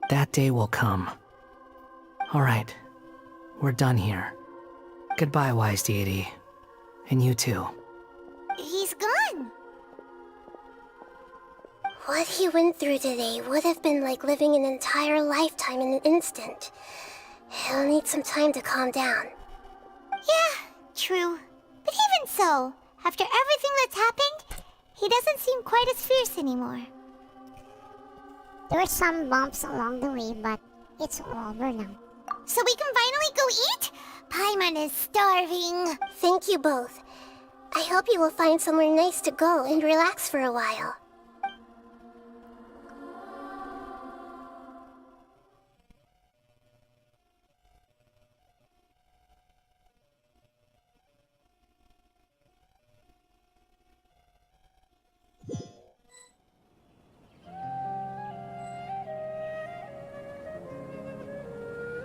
That day will come. Alright. We're done here. Goodbye, wise deity. And you too. He's gone. What he went through today would have been like living an entire lifetime in an instant. He'll need some time to calm down. Yeah, true. But even so, after everything that's happened, he doesn't seem quite as fierce anymore. There were some bumps along the way, but it's all over now. So we can finally go eat? Paimon is starving. Thank you both. I hope you will find somewhere nice to go and relax for a while.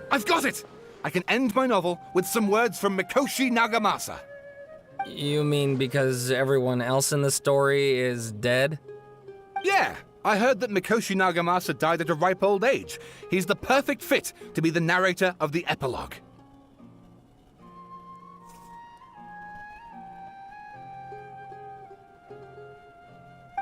I've got it! I can end my novel with some words from Mikoshi Nagamasa. You mean because everyone else in the story is dead? Yeah, I heard that Mikoshi Nagamasa died at a ripe old age. He's the perfect fit to be the narrator of the epilogue.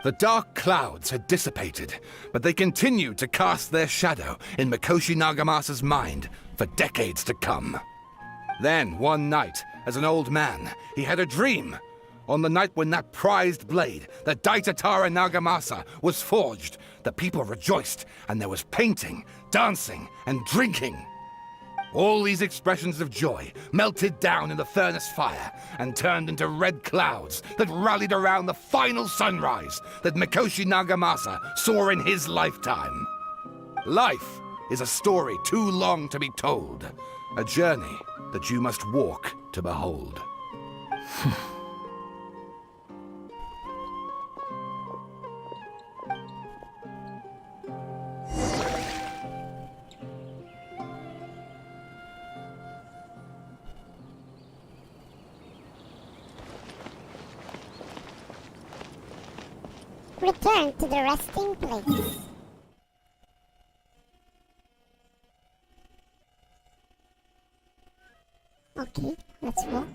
The dark clouds had dissipated, but they continued to cast their shadow in Mikoshi Nagamasa's mind for decades to come. Then, one night, as an old man, he had a dream. On the night when that prized blade, the Daitatara Nagamasa, was forged, the people rejoiced, and there was painting, dancing, and drinking. All these expressions of joy melted down in the furnace fire and turned into red clouds that rallied around the final sunrise that Mikoshi Nagamasa saw in his lifetime. Life is a story too long to be told, a journey that you must walk to behold. Return to the resting place. Okay, let's go.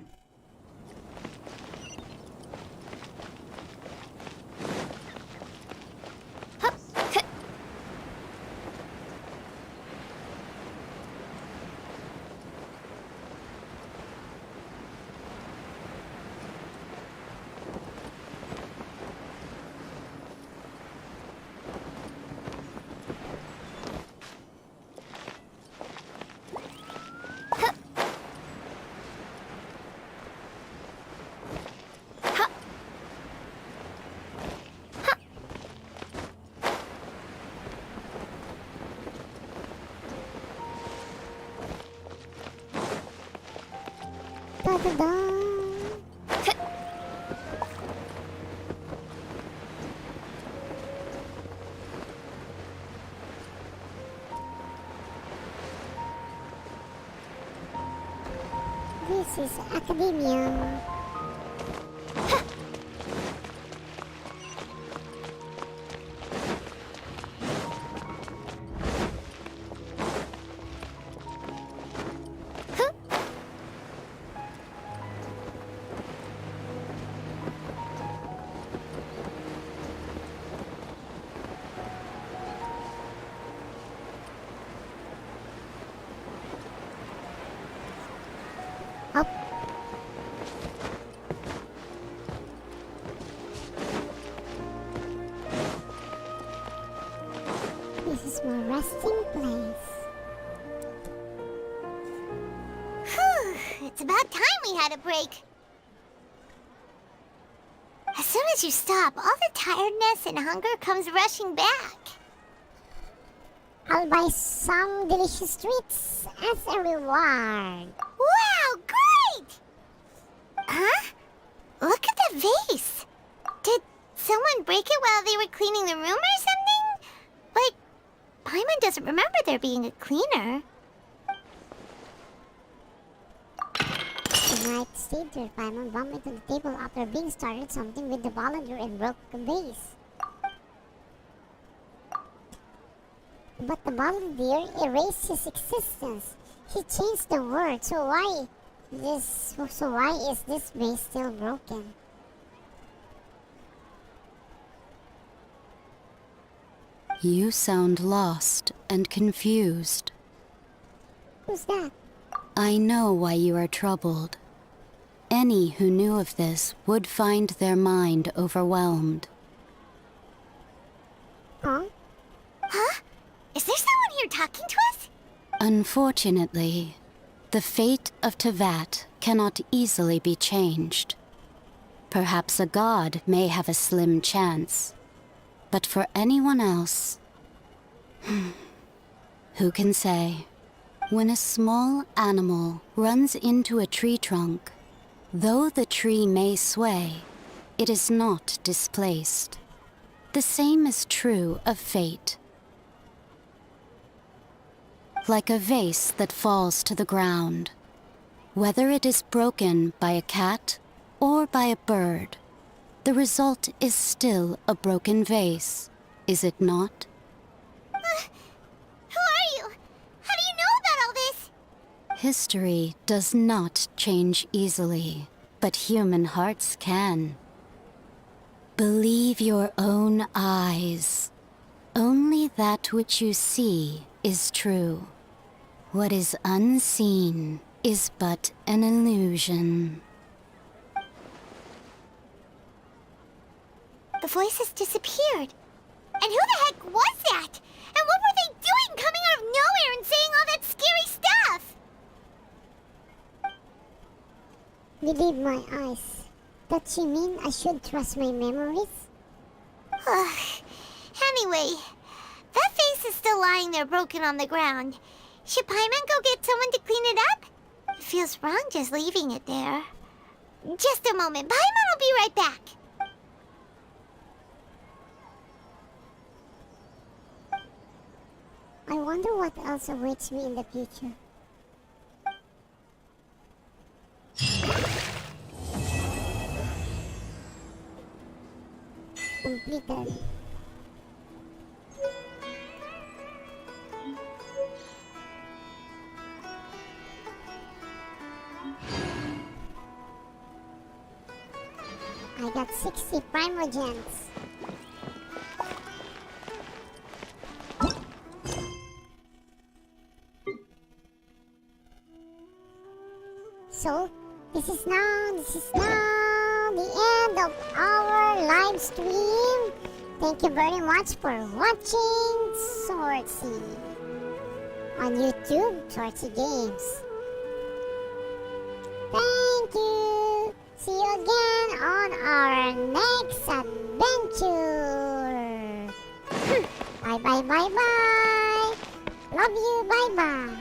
Da da da. This is academia. This is my resting place. Whew, it's about time we had a break. As soon as you stop, all the tiredness and hunger comes rushing back. I'll buy some delicious treats as a reward. Wow, great! Huh? Look at the vase. Did someone break it while they were cleaning the room or something? Like, Paimon doesn't remember there being a cleaner. The night stayed there. Paimon bumped into the table after being started something with the volunteer and broke the vase. But the volunteer erased his existence. He changed the word. So why is this vase still broken? You sound lost and confused. Who's that? I know why you are troubled. Any who knew of this would find their mind overwhelmed. Huh? Huh? Is there someone here talking to us? Unfortunately, the fate of Tevat cannot easily be changed. Perhaps a god may have a slim chance. But for anyone else, who can say? When a small animal runs into a tree trunk, though the tree may sway, it is not displaced. The same is true of fate. Like a vase that falls to the ground, whether it is broken by a cat or by a bird, the result is still a broken vase, is it not? Who are you? How do you know about all this? History does not change easily, but human hearts can. Believe your own eyes. Only that which you see is true. What is unseen is but an illusion. The voices disappeared. And who the heck was that? And what were they doing coming out of nowhere and saying all that scary stuff? Believe my eyes. That you mean I should trust my memories? Anyway, that vase is still lying there broken on the ground. Should Paimon go get someone to clean it up? It feels wrong just leaving it there. Just a moment. Paimon will be right back. I wonder what else awaits me in the future. Completed. I got 60 primogens. So, this is now the end of our live stream. Thank you very much for watching Swordsy on YouTube, Swordsy Games. Thank you. See you again on our next adventure. Bye bye bye bye. Love you. Bye bye.